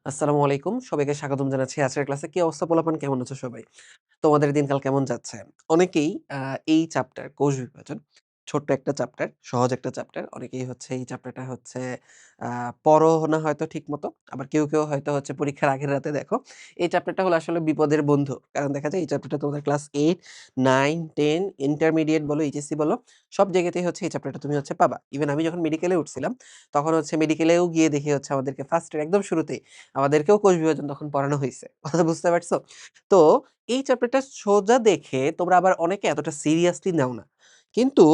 আসসালামু আলাইকুম। সবাইকে স্বাগতম জানাচ্ছি আজকের ক্লাসে। কি অবস্থা পোলাপান? কেমন আছো সবাই? তোমাদের দিনকাল কেমন যাচ্ছে? অনেকেই এই চ্যাপ্টার কোষ বিভাজন, ছোট্ট একটা চ্যাপ্টার, সহজ একটা চ্যাপ্টার। অনেকেই হচ্ছে এই চ্যাপ্টারটা হচ্ছে আ পড়ো না হয়তো ঠিকমতো। আবার কেউ হয়তো হচ্ছে পরীক্ষার আগের রাতে দেখো। এই চ্যাপ্টারটা হলো আসলে বিপদের বন্ধু। কারণ দেখা যায় এই চ্যাপ্টারটা তোমাদের ক্লাস 8, 9, 10 ইন্টারমিডিয়েট বলো, এইচএসসি বলো, সব জায়গাতেই হচ্ছে এই চ্যাপ্টারটা তুমি হচ্ছে পাবা। ইভেন আমি যখন মেডিকেলে উঠছিলাম, তখন হচ্ছে মেডিকেলেও গিয়ে দেখি হচ্ছে আমাদেরকে ফার্স্ট এর একদম শুরুতেই আমাদেরকেও কোষ বিভাজন তখন পড়ানো হইছে। কথা বুঝতে পারছো? তো এই চ্যাপ্টারটা সোজা দেখে তোমরা আবার অনেকে এতটা সিরিয়াসলি নাও না। কিন্তু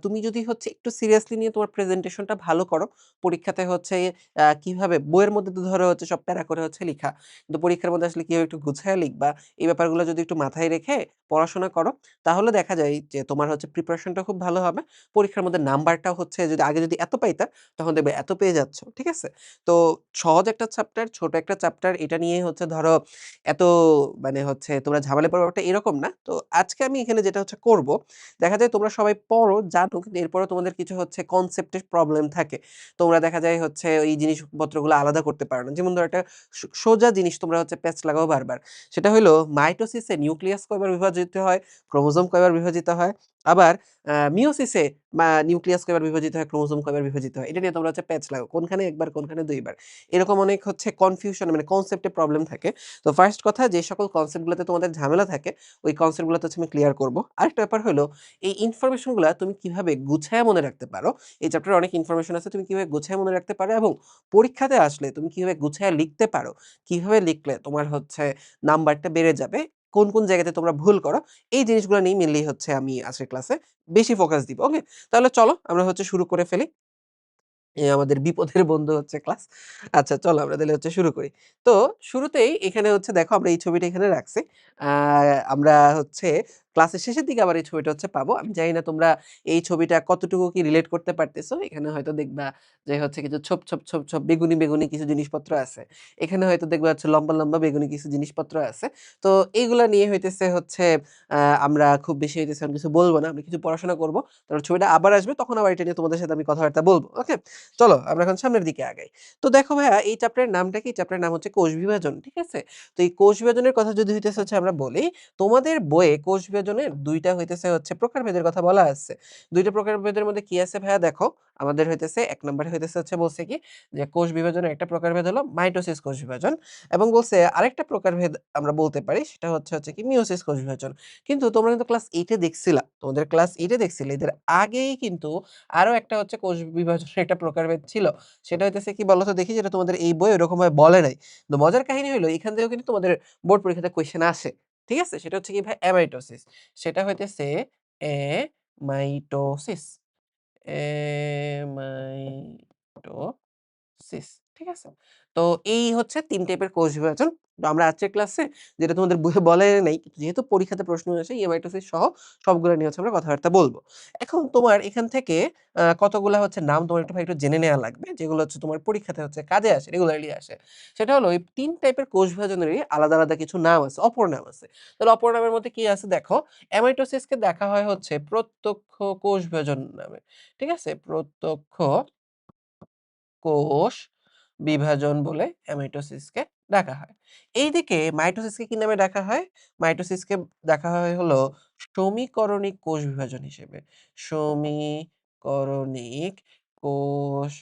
তুমি যদি হচ্ছে একটু সিরিয়াসলি নিয়ে তোমার প্রেজেন্টেশনটা ভালো করো, পরীক্ষাতে হচ্ছে কিভাবে বইয়ের মধ্যে তো ধরো হচ্ছে সব প্যারা করে হচ্ছে লিখা। কিন্তু পরীক্ষার মধ্যে আসলে কিভাবে একটু গুছায়া লিখবা, এই ব্যাপারগুলো যদি একটু মাথায় রেখে পড়াশোনা করো, তাহলে দেখা যায় যে তোমার হচ্ছে প্রিপারেশনটা খুব ভালো হবে। পরীক্ষার মধ্যে নাম্বারটাও হচ্ছে যদি আগে যদি এত পাইতা, তখন দেখবে এত পেয়ে যাচ্ছ। ঠিক আছে? তো সহজ একটা চ্যাপ্টার, ছোট একটা চ্যাপ্টার, এটা নিয়ে হচ্ছে ধরো এত মানে হচ্ছে তোমরা ঝামেলায় পড়বে ব্যাপারটা এরকম না। তো আজকে আমি এখানে যেটা হচ্ছে করব, দেখা যায় তোমরা সবাই পড়ো, জানো, কিন্তু এরপরেও তোমাদের কিছু হচ্ছে কনসেপ্টের প্রবলেম থাকে। তোমরা দেখা যায় হচ্ছে এই জিনিসপত্রগুলো আলাদা করতে পারো না। যেমন ধরো একটা সোজা জিনিস তোমরা হচ্ছে প্যাচ লাগাও বারবার। সেটা হইলো মাইটোসিসে নিউক্লিয়াস কয়বার বিভাজিত হয়, ক্রোমোসোম কয়বার বিভাজিত হয়। আবার মিয়োসিসে নিউক্লিয়াস কয়বার বিভাজিত হয়, ক্রোমোসোম কয়বার বিভাজিত হয়। এটা নিয়ে তোমরা হচ্ছে প্যাচ লাগাও। কোনখানে ১ বার, কোনখানে ২ বার। এরকম অনেক হচ্ছে কনফিউশন মানে কনসেপ্টে প্রবলেম থাকে। তো ফার্স্ট কথা, যে সকল কনসেপ্ট গুলাতে তোমাদের ঝামেলা থাকে, ওই কনসেপ্ট গুলাতে হচ্ছে আমি ক্লিয়ার করব। আরেকটা ব্যাপার হলো এই ইনফরমেশন গুলা তুমি কিভাবে গুছায়া মনে রাখতে পারো। এই চ্যাপ্টারে অনেক ইনফরমেশন আছে, তুমি কিভাবে গুছায়া মনে রাখতে পারো এবং পরীক্ষাতে আসলে তুমি কিভাবে গুছায়া লিখতে পারো। কিভাবে লিখলে তোমার হচ্ছে নাম্বারটা বেড়ে যাবে। কোন জায়গাতে তোমরা ভুল করো। এই জিনিসগুলো নিয়ে মেইনলি হচ্ছে আমি আজকের ক্লাসে বেশি ফোকাস দিব। ওকে? তাহলে চলো আমরা হচ্ছে শুরু করে ফেলি। আমাদের বিপদের বন্ধু হচ্ছে ক্লাস। আচ্ছা চলো আমরা তাহলে হচ্ছে শুরু করি। তো শুরুতেই এখানে হচ্ছে দেখো আমরা এই ছবিটা এখানে রাখছি। আ আমরা হচ্ছে ক্লাসের শেষের দিকে আবার এই ছবিটা হচ্ছে পাবো। আমি জানি না তোমরা এই ছবিটা কতটুকু কি রিলেট করতে পারতেছো। এখানে হয়তো দেখবা যে হচ্ছে কিছু ছোপ বেগুনি কিছু জিনিসপত্র আছে। এখানে হয়তো দেখবা হচ্ছে লম্বা বেগুনি কিছু জিনিসপত্র আছে। তো এইগুলা নিয়ে হইতেছে হচ্ছে আ আমরা খুব বেশি হইতেছে আমি কিছু বলব না। আমরা কিছু পড়াশোনা করব। তারপর ছবিটা আবার আসবে, তখন আবার এটা নিয়ে তোমাদের সাথে আমি কথাবার্তা বলব। ওকে? চলো আমরা এখন সামনের দিকে আগাই। তো দেখো ভাইয়া, এই চ্যাপ্টারের নামটা কি? চ্যাপ্টারের নাম হচ্ছে কোষ বিভাজন। ঠিক আছে? তো এই কোষ বিভাজনের কথা যদি হইতেছে হচ্ছে আমরা বলি, তোমাদের বইয়ে কোষ বিভাজনের ২ টা হইতেছে হচ্ছে প্রকারভেদের কথা বলা আছে। ২ টা প্রকারভেদের মধ্যে কি আছে ভাইয়া দেখো, আমাদের হইতেছে ১ নাম্বারে হইতেছে হচ্ছে বলছে কি যে কোষ বিভাজনের একটা প্রকারভেদ হলো মাইটোসিস কোষ বিভাজন এবং বলছে আরেকটা প্রকারভেদ আমরা বলতে পারি সেটা হচ্ছে কি মিয়োসিস কোষ বিভাজন। কিন্তু তোমরা কিন্তু ক্লাস 8 এ দেখছিলা। তোমাদের ক্লাস 8 এ দেখছিলে এদের আগেই কিন্তু আরো একটা হচ্ছে কোষ বিভাজনের একটা প্রকারভেদ ছিল। সেটা হইতেছে কি বলো তো দেখি, যেটা তোমাদের এই বইয়ে ওরকমভাবে বলে নাই। তো মজার কাহিনী হইলো এখান থেকেও কিন্তু তোমাদের বোর্ড পরীক্ষাতে কোয়েশ্চেন আসে। ঠিক আছে? সেটা হচ্ছে কি ভাই অ্যামাইটোসিস। সেটা হইতেছে অ্যামাইটোসিস। অ্যামাইটোসিস। ঠিক আছে? তো এই হচ্ছে ৩ টাইপের কোষ বিভাজন। তো আমরা আজকের ক্লাসে যেটা তোমাদের বইয়ে বলে নাই, যেহেতু পরীক্ষাতে প্রশ্ন আসে মাইটোসিস সহ সবগুলো নিয়ে হচ্ছে আমরা কথাবার্তা বলব। এখন তোমার এখান থেকে কতগুলা হচ্ছে নাম তোমার একটু ভাই একটু জেনে নেয়া লাগবে। যেগুলো হচ্ছে তোমার পরীক্ষাতে হচ্ছে কাজে আসে, রেগুলারলি আসে। সেটা হলো এই ৩ টাইপের কোষ বিভাজনেরই আলাদা কিছু নাম আছে, অপর নাম আছে। তাহলে অপর নামের মধ্যে কি আছে দেখো, অ্যামাইটোসিসকে দেখা হয় হচ্ছে প্রত্যক্ষ কোষ বিভাজন নামে। ঠিক আছে? প্রত্যক্ষ কোষ বিভাজন বলে অ্যামাইটোসিসকে ডাকা হয়। এইদিকে মাইটোসিসকে কি নামে ডাকা হয়? মাইটোসিসকে দেখা হয় হলো সমীকরণিক কোষ বিভাজন হিসেবে। সমীকরণিক কোষ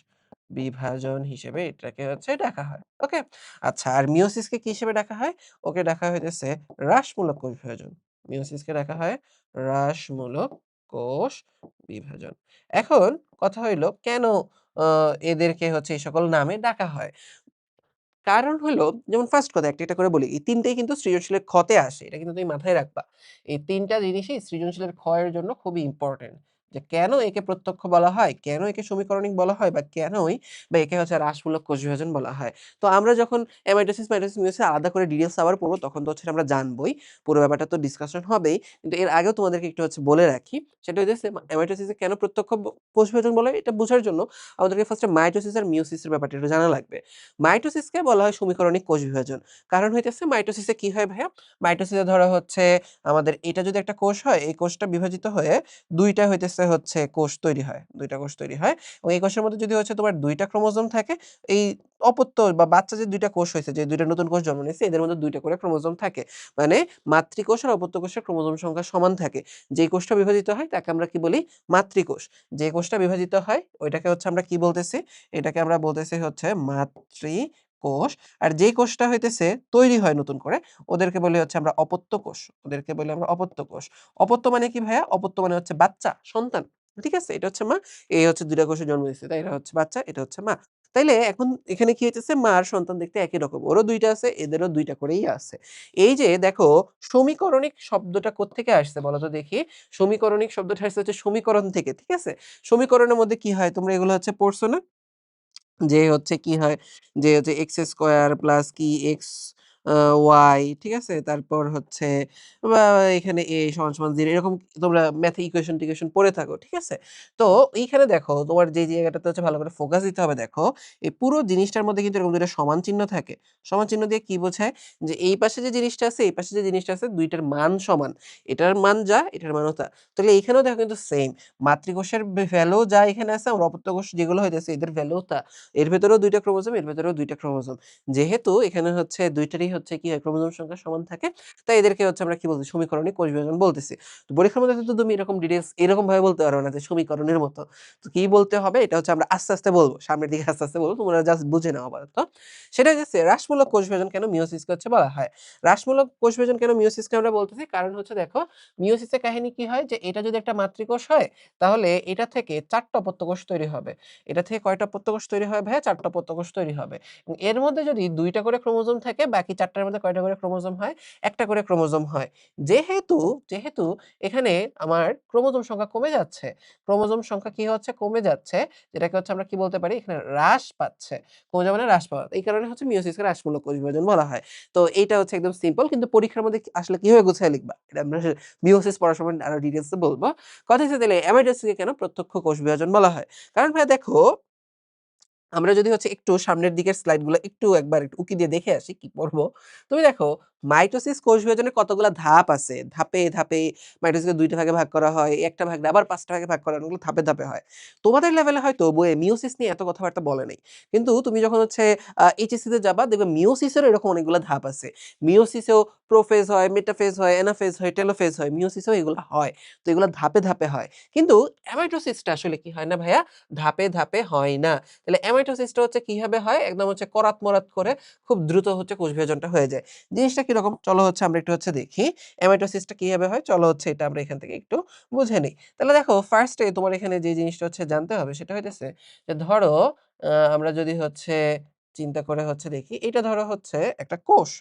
বিভাজন হিসেবে এটাকে হচ্ছে ডাকা হয়। ওকে? আচ্ছা, আর মিয়োসিসকে কি হিসেবে ডাকা হয়? ওকে ডাকা হইতেছে হ্রাসমূলক কোষ বিভাজন। মিয়োসিসকে ডাকা হয় হ্রাসমূলক কোষ বিভাজন। এখন কথা হইলো কেন আ এদেরকে হচ্ছে এই সকল নামে ডাকা হয়। কারণ হলো যেমন ফার্স্ট কথা একটা করে বলি। এই ৩ টাই কিন্তু সৃজনশীলের খ তে আসে। এটা কিন্তু তুমি মাথায় রাখবা। এই ৩ টা জিনিসই সৃজনশীলের খ এর জন্য খুবই ইম্পোর্টেন্ট। যে কেন একে প্রত্যক্ষ বলা হয়, কেন একে সমীকরণিক বলা হয় বা একে হচ্ছে হ্রাসমূলক কোষ বিভাজন বলা হয়। তো আমরা যখন মাইটোসিস, মিয়োসিস আলাদা করে ডিটেইলস আবার পড়ব, তখন তো হচ্ছে আমরা জানবই। পুরো ব্যাপারটা তো ডিসকাশন হবেই। কিন্তু এর আগেও তোমাদেরকে একটু হচ্ছে বলে রাখি। সেটা হইতেছে মাইটোসিসে কেন প্রত্যক্ষ কোষ বিভাজন বলা হয়, এটা বোঝার জন্য আমাদেরকে ফার্স্টে মাইটোসিস আর মিয়োসিস এর ব্যাপারটা একটু জানা লাগবে। মাইটোসিসকে বলা হয় সমীকরণিক কোষ বিভাজন। কারণ হইতেছে মাইটোসিসে কি হয় ভাইয়া? মাইটোসিসে ধরা হচ্ছে আমাদের এটা যদি একটা কোষ হয়, এই কোষটা বিভাজিত হয়ে ২ টা হইতেছে হচ্ছে কোষ তৈরি হয়। ২ টা কোষ তৈরি হয় এবং এই কোষের মধ্যে যদি হচ্ছে তোমার ২ টা ক্রোমোজোম থাকে, এই অপত্য বা বাচ্চা যে ২ টা কোষ হইছে, যে ২ টা নতুন কোষ জন্ম নিছে, এদের মধ্যে ২ টা করে ক্রোমোজোম থাকে। মানে মাতৃকোষ আর অপত্য কোষের ক্রোমোজোম সংখ্যা সমান থাকে। যেই কোষটা বিভাজিত হয় তাকে আমরা কি বলি? মাতৃকোষ। যে কোষটা বিভাজিত হয় ওইটাকে হচ্ছে আমরা কি বলতেছি? এটাকে আমরা বলতেছি হচ্ছে মাতৃকোষ। আর যেই কোষটা হইতেছে তৈরি হয় নতুন করে, ওদেরকে বলি হচ্ছে আমরা অপত্য কোষ। ওদেরকে বলি আমরা অপত্য কোষ। অপত্য মানে কি ভাইয়া? অপত্য মানে হচ্ছে বাচ্চা, সন্তান। ঠিক আছে? এটা হচ্ছে মা, এই হচ্ছে ২ টা কোষে জন্ম দিছে। তাই এরা হচ্ছে বাচ্চা, এটা হচ্ছে মা। তাইলে এখন এখানে কি হইতেছে? মা আর সন্তান দেখতে একই রকম। ওরও ২ টা আছে, এদেরও ২ টা করেই আছে। এই যে দেখো, সমীকরণিক শব্দটা কোত্থেকে আসছে বলো তো দেখি? সমীকরণিক শব্দটা আসছে হচ্ছে সমীকরণ থেকে। ঠিক আছে? সমীকরণের মধ্যে কি হয়? তোমরা এগুলো হচ্ছে পড়ছো না? যে হচ্ছে কি হয়? যে হচ্ছে এক্স স্কোয়ার প্লাস কি এক্স ওয়াই, ঠিক আছে? তারপর হচ্ছে বা এখানে a সমান, সমান 0, এরকম তোমরা ম্যাথে ইকুয়েশন-টিকুয়েশন পড়ে থাকো। ঠিক আছে? তো এইখানে দেখো, তোমার যে জায়গাটাতে হচ্ছে ভালো করে ফোকাস দিতে হবে দেখো, এই পুরো জিনিসটার মধ্যে কিন্তু এরকম ২ টা সমান চিহ্ন থাকে। সমান চিহ্ন দিয়ে কি বোঝায়? যে এই পাশে যে জিনিসটা আছে, এই পাশে যে জিনিসটা আছে, ২ টার মান সমান। এটার মান যা, এটার মানও তা। তাহলে এইখানেও দেখো কিন্তু সেইম। মাতৃকোষের ভ্যালু যা এখানে আছে, আর অপত্য কোষ যেগুলো হইতেছে এদের ভ্যালুও তা। এর ভেতরেও ২ টা ক্রোমোজোম, এর ভেতরেও ২ টা ক্রোমোজোম। যেহেতু এখানে হচ্ছে ২ টারই হচ্ছে কি হয়, ক্রোমোজোম সংখ্যা সমান থাকে, তাই এদেরকে হচ্ছে আমরা কি বলতেছি? সমীকরণিক কোষ বিভাজন বলতেছি। তো পরীক্ষার মধ্যে তো তুমি এরকম ডিটেইলস এরকম ভাবে বলতে পারবে না যে সমীকরণের মতো। তো কি বলতে হবে? এটা হচ্ছে আমরা আস্তে, আস্তে বলব। সামনের দিকে আস্তে, আস্তে বলব। তোমরা জাস্ট বুঝে নাও আপাতত। সেটা হচ্ছে হ্রাসমূলক কোষ বিভাজন কেন মিয়োসিসকে হচ্ছে বলা হয়? হ্রাসমূলক কোষ বিভাজন কেন মিয়োসিসকে আমরা বলতেছি? কারণ হচ্ছে দেখো, মিয়োসিসের কাহিনী কি হয়? যে এটা যদি একটা মাতৃকোষ হয়, তাহলে এটা থেকে ৪ টা অপত্য কোষ তৈরি হবে। এটা থেকে কয়টা প্রত্যকোষ তৈরি হয় ভাইয়া? ৪ টা প্রত্যকোষ তৈরি হবে। এবং এর মধ্যে যদি ২ টা করে ক্রোমোজোম থাকে, বাকি ৪ টার মধ্যে কয়টা করে ক্রোমোজোম হয়? ১ টা করে ক্রোমোজোম হয়। যেহেতু এখানে আমার ক্রোমোজোম সংখ্যা কমে যাচ্ছে। ক্রোমোজোম সংখ্যা কি হচ্ছে? কমে যাচ্ছে। যেটাকে হচ্ছে আমরা কি বলতে পারি? এখানে হ্রাস পাচ্ছে। কমে যাওয়া মানে হ্রাস পাওয়া। এই কারণে হচ্ছে মিয়োসিসকে হ্রাসমূলক কোষ বিভাজন বলা হয়। তো এইটা হচ্ছে একদম সিম্পল, কিন্তু পরীক্ষার মধ্যে আসলে কিভাবে গুছায় লিখবা? এটা আমরা মিয়োসিস পড়ার সময় আরো ডিটেইলস এ বলব। কথা হচ্ছে তাহলে এমাইটোসিসকে কেন প্রত্যক্ষ কোষ বিভাজন বলা হয়? কারণ ভাইয়া দেখো, আমরা যদি হচ্ছে একটু সামনের দিকের স্লাইড গুলো একটু একবার একটু উকি দিয়ে দেখে আসি কি পড়বো। তুমি দেখো, মাইটোসিস কোষ বিভাজনের কতগুলা ধাপ আছে। ধাপে, ধাপে মাইটোসিসকে ২ টা ভাগে ভাগ করা হয়। একটা ভাগ না, আবার ৫ টা ভাগে ভাগ করা হয়। ওগুলো ধাপে, ধাপে হয়। তোমাদের লেভেলে হয়তো বইয়ে মিয়োসিস নিয়ে এত কথাবার্তা বলে নাই। কিন্তু তুমি যখন হচ্ছে এইচএসসি তে যাবা, দেখবে মিয়োসিসেরও এরকম অনেকগুলা ধাপ আছে। মিয়োসিসেও প্রোফেজ হয়, মেটাফেজ হয়, অ্যানাফেজ হয়, টেলোফেজ হয়। মিয়োসিসেও এগুলা হয়। তো এগুলা ধাপে, ধাপে হয়। কিন্তু এমাইটোসিসটা আসলে কি হয় না ভাইয়া? ধাপে, ধাপে হয় না। তাহলে এমাইটোসিসটা হচ্ছে কিভাবে হয়? একদম হচ্ছে করাত-মরাত করে খুব দ্রুত হচ্ছে কোষ বিভাজনটা হয়ে যায়। জিনিসটা কিরকম? চলো হচ্ছে আমরা একটু হচ্ছে দেখি। এমাইটোসিসটা কিভাবে হয়? চলো হচ্ছে এটা আমরা এখান থেকে একটু বুঝে নেই। তাহলে দেখো, ফার্স্ট এ তোমার এখানে যে জিনিসটা হচ্ছে জানতে হবে সেটা হইতেছে যে ধরো, আমরা যদি হচ্ছে চিন্তা করে হচ্ছে দেখি, এটা ধরো হচ্ছে একটা কোষ।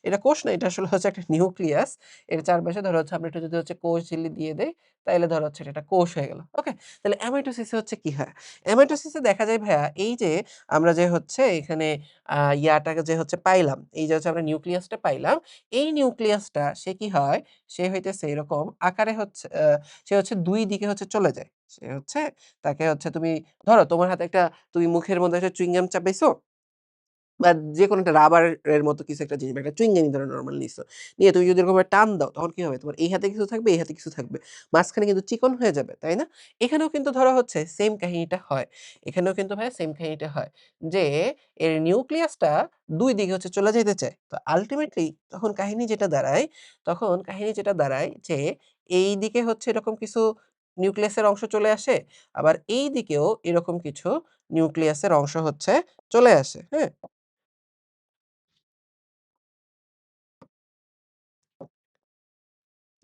এটা কোষ না, এটা আসলে হচ্ছে একটা নিউক্লিয়াস। এর চারপাশে ধরো হচ্ছে আমরা একটু যদি হচ্ছে কোষ ঝিল্লি দিয়ে দেই, তাইলে ধরো হচ্ছে এটা একটা কোষ হয়ে গেল। ওকে? তাহলে এমাইটোসিসে হচ্ছে কি হয়? এমাইটোসিসে দেখা যায় ভাইয়া, এই যে আমরা যে হচ্ছে এখানে ইয়াটাকে যে হচ্ছে পাইলাম, এই যে হচ্ছে আমরা নিউক্লিয়াসটা পাইলাম, এই নিউক্লিয়াসটা সে কি হয়? সে হইতেছে এরকম আকারে হচ্ছে সে হচ্ছে ২ দিকে হচ্ছে চলে যায়। সে হচ্ছে, তাকে হচ্ছে তুমি ধরো তোমার হাতে একটা, তুমি মুখের মধ্যে একটা চুইং গাম চাবাইছো, বা যেকোনো একটা রাবারের মতো কিছু একটা জিনিস বা একটা চুইং গামই ধরো নরমাল নিছো। নিয়ে তুমি যদি এরকমভাবে টান দাও, তখন কি হবে? তোমার এই হাতে কিছু থাকবে, এই হাতে কিছু থাকবে। মাঝখানে কিন্তু চিকন হয়ে যাবে, তাই না? এখানেও কিন্তু ধরা হচ্ছে সেইম কাহিনীটা হয়। এখানেও কিন্তু ভাইয়া সেইম কাহিনীটা হয়। যে এর নিউক্লিয়াসটা ২ দিকে হচ্ছে চলে যাইতে চায়। তো আল্টিমেটলি তখন কাহিনী যেটা দাঁড়ায় যে এই দিকে হচ্ছে এরকম কিছু নিউক্লিয়াসের অংশ চলে আসে। আবার এই দিকেও এরকম কিছু নিউক্লিয়াসের অংশ হচ্ছে চলে আসে। হ্যাঁ?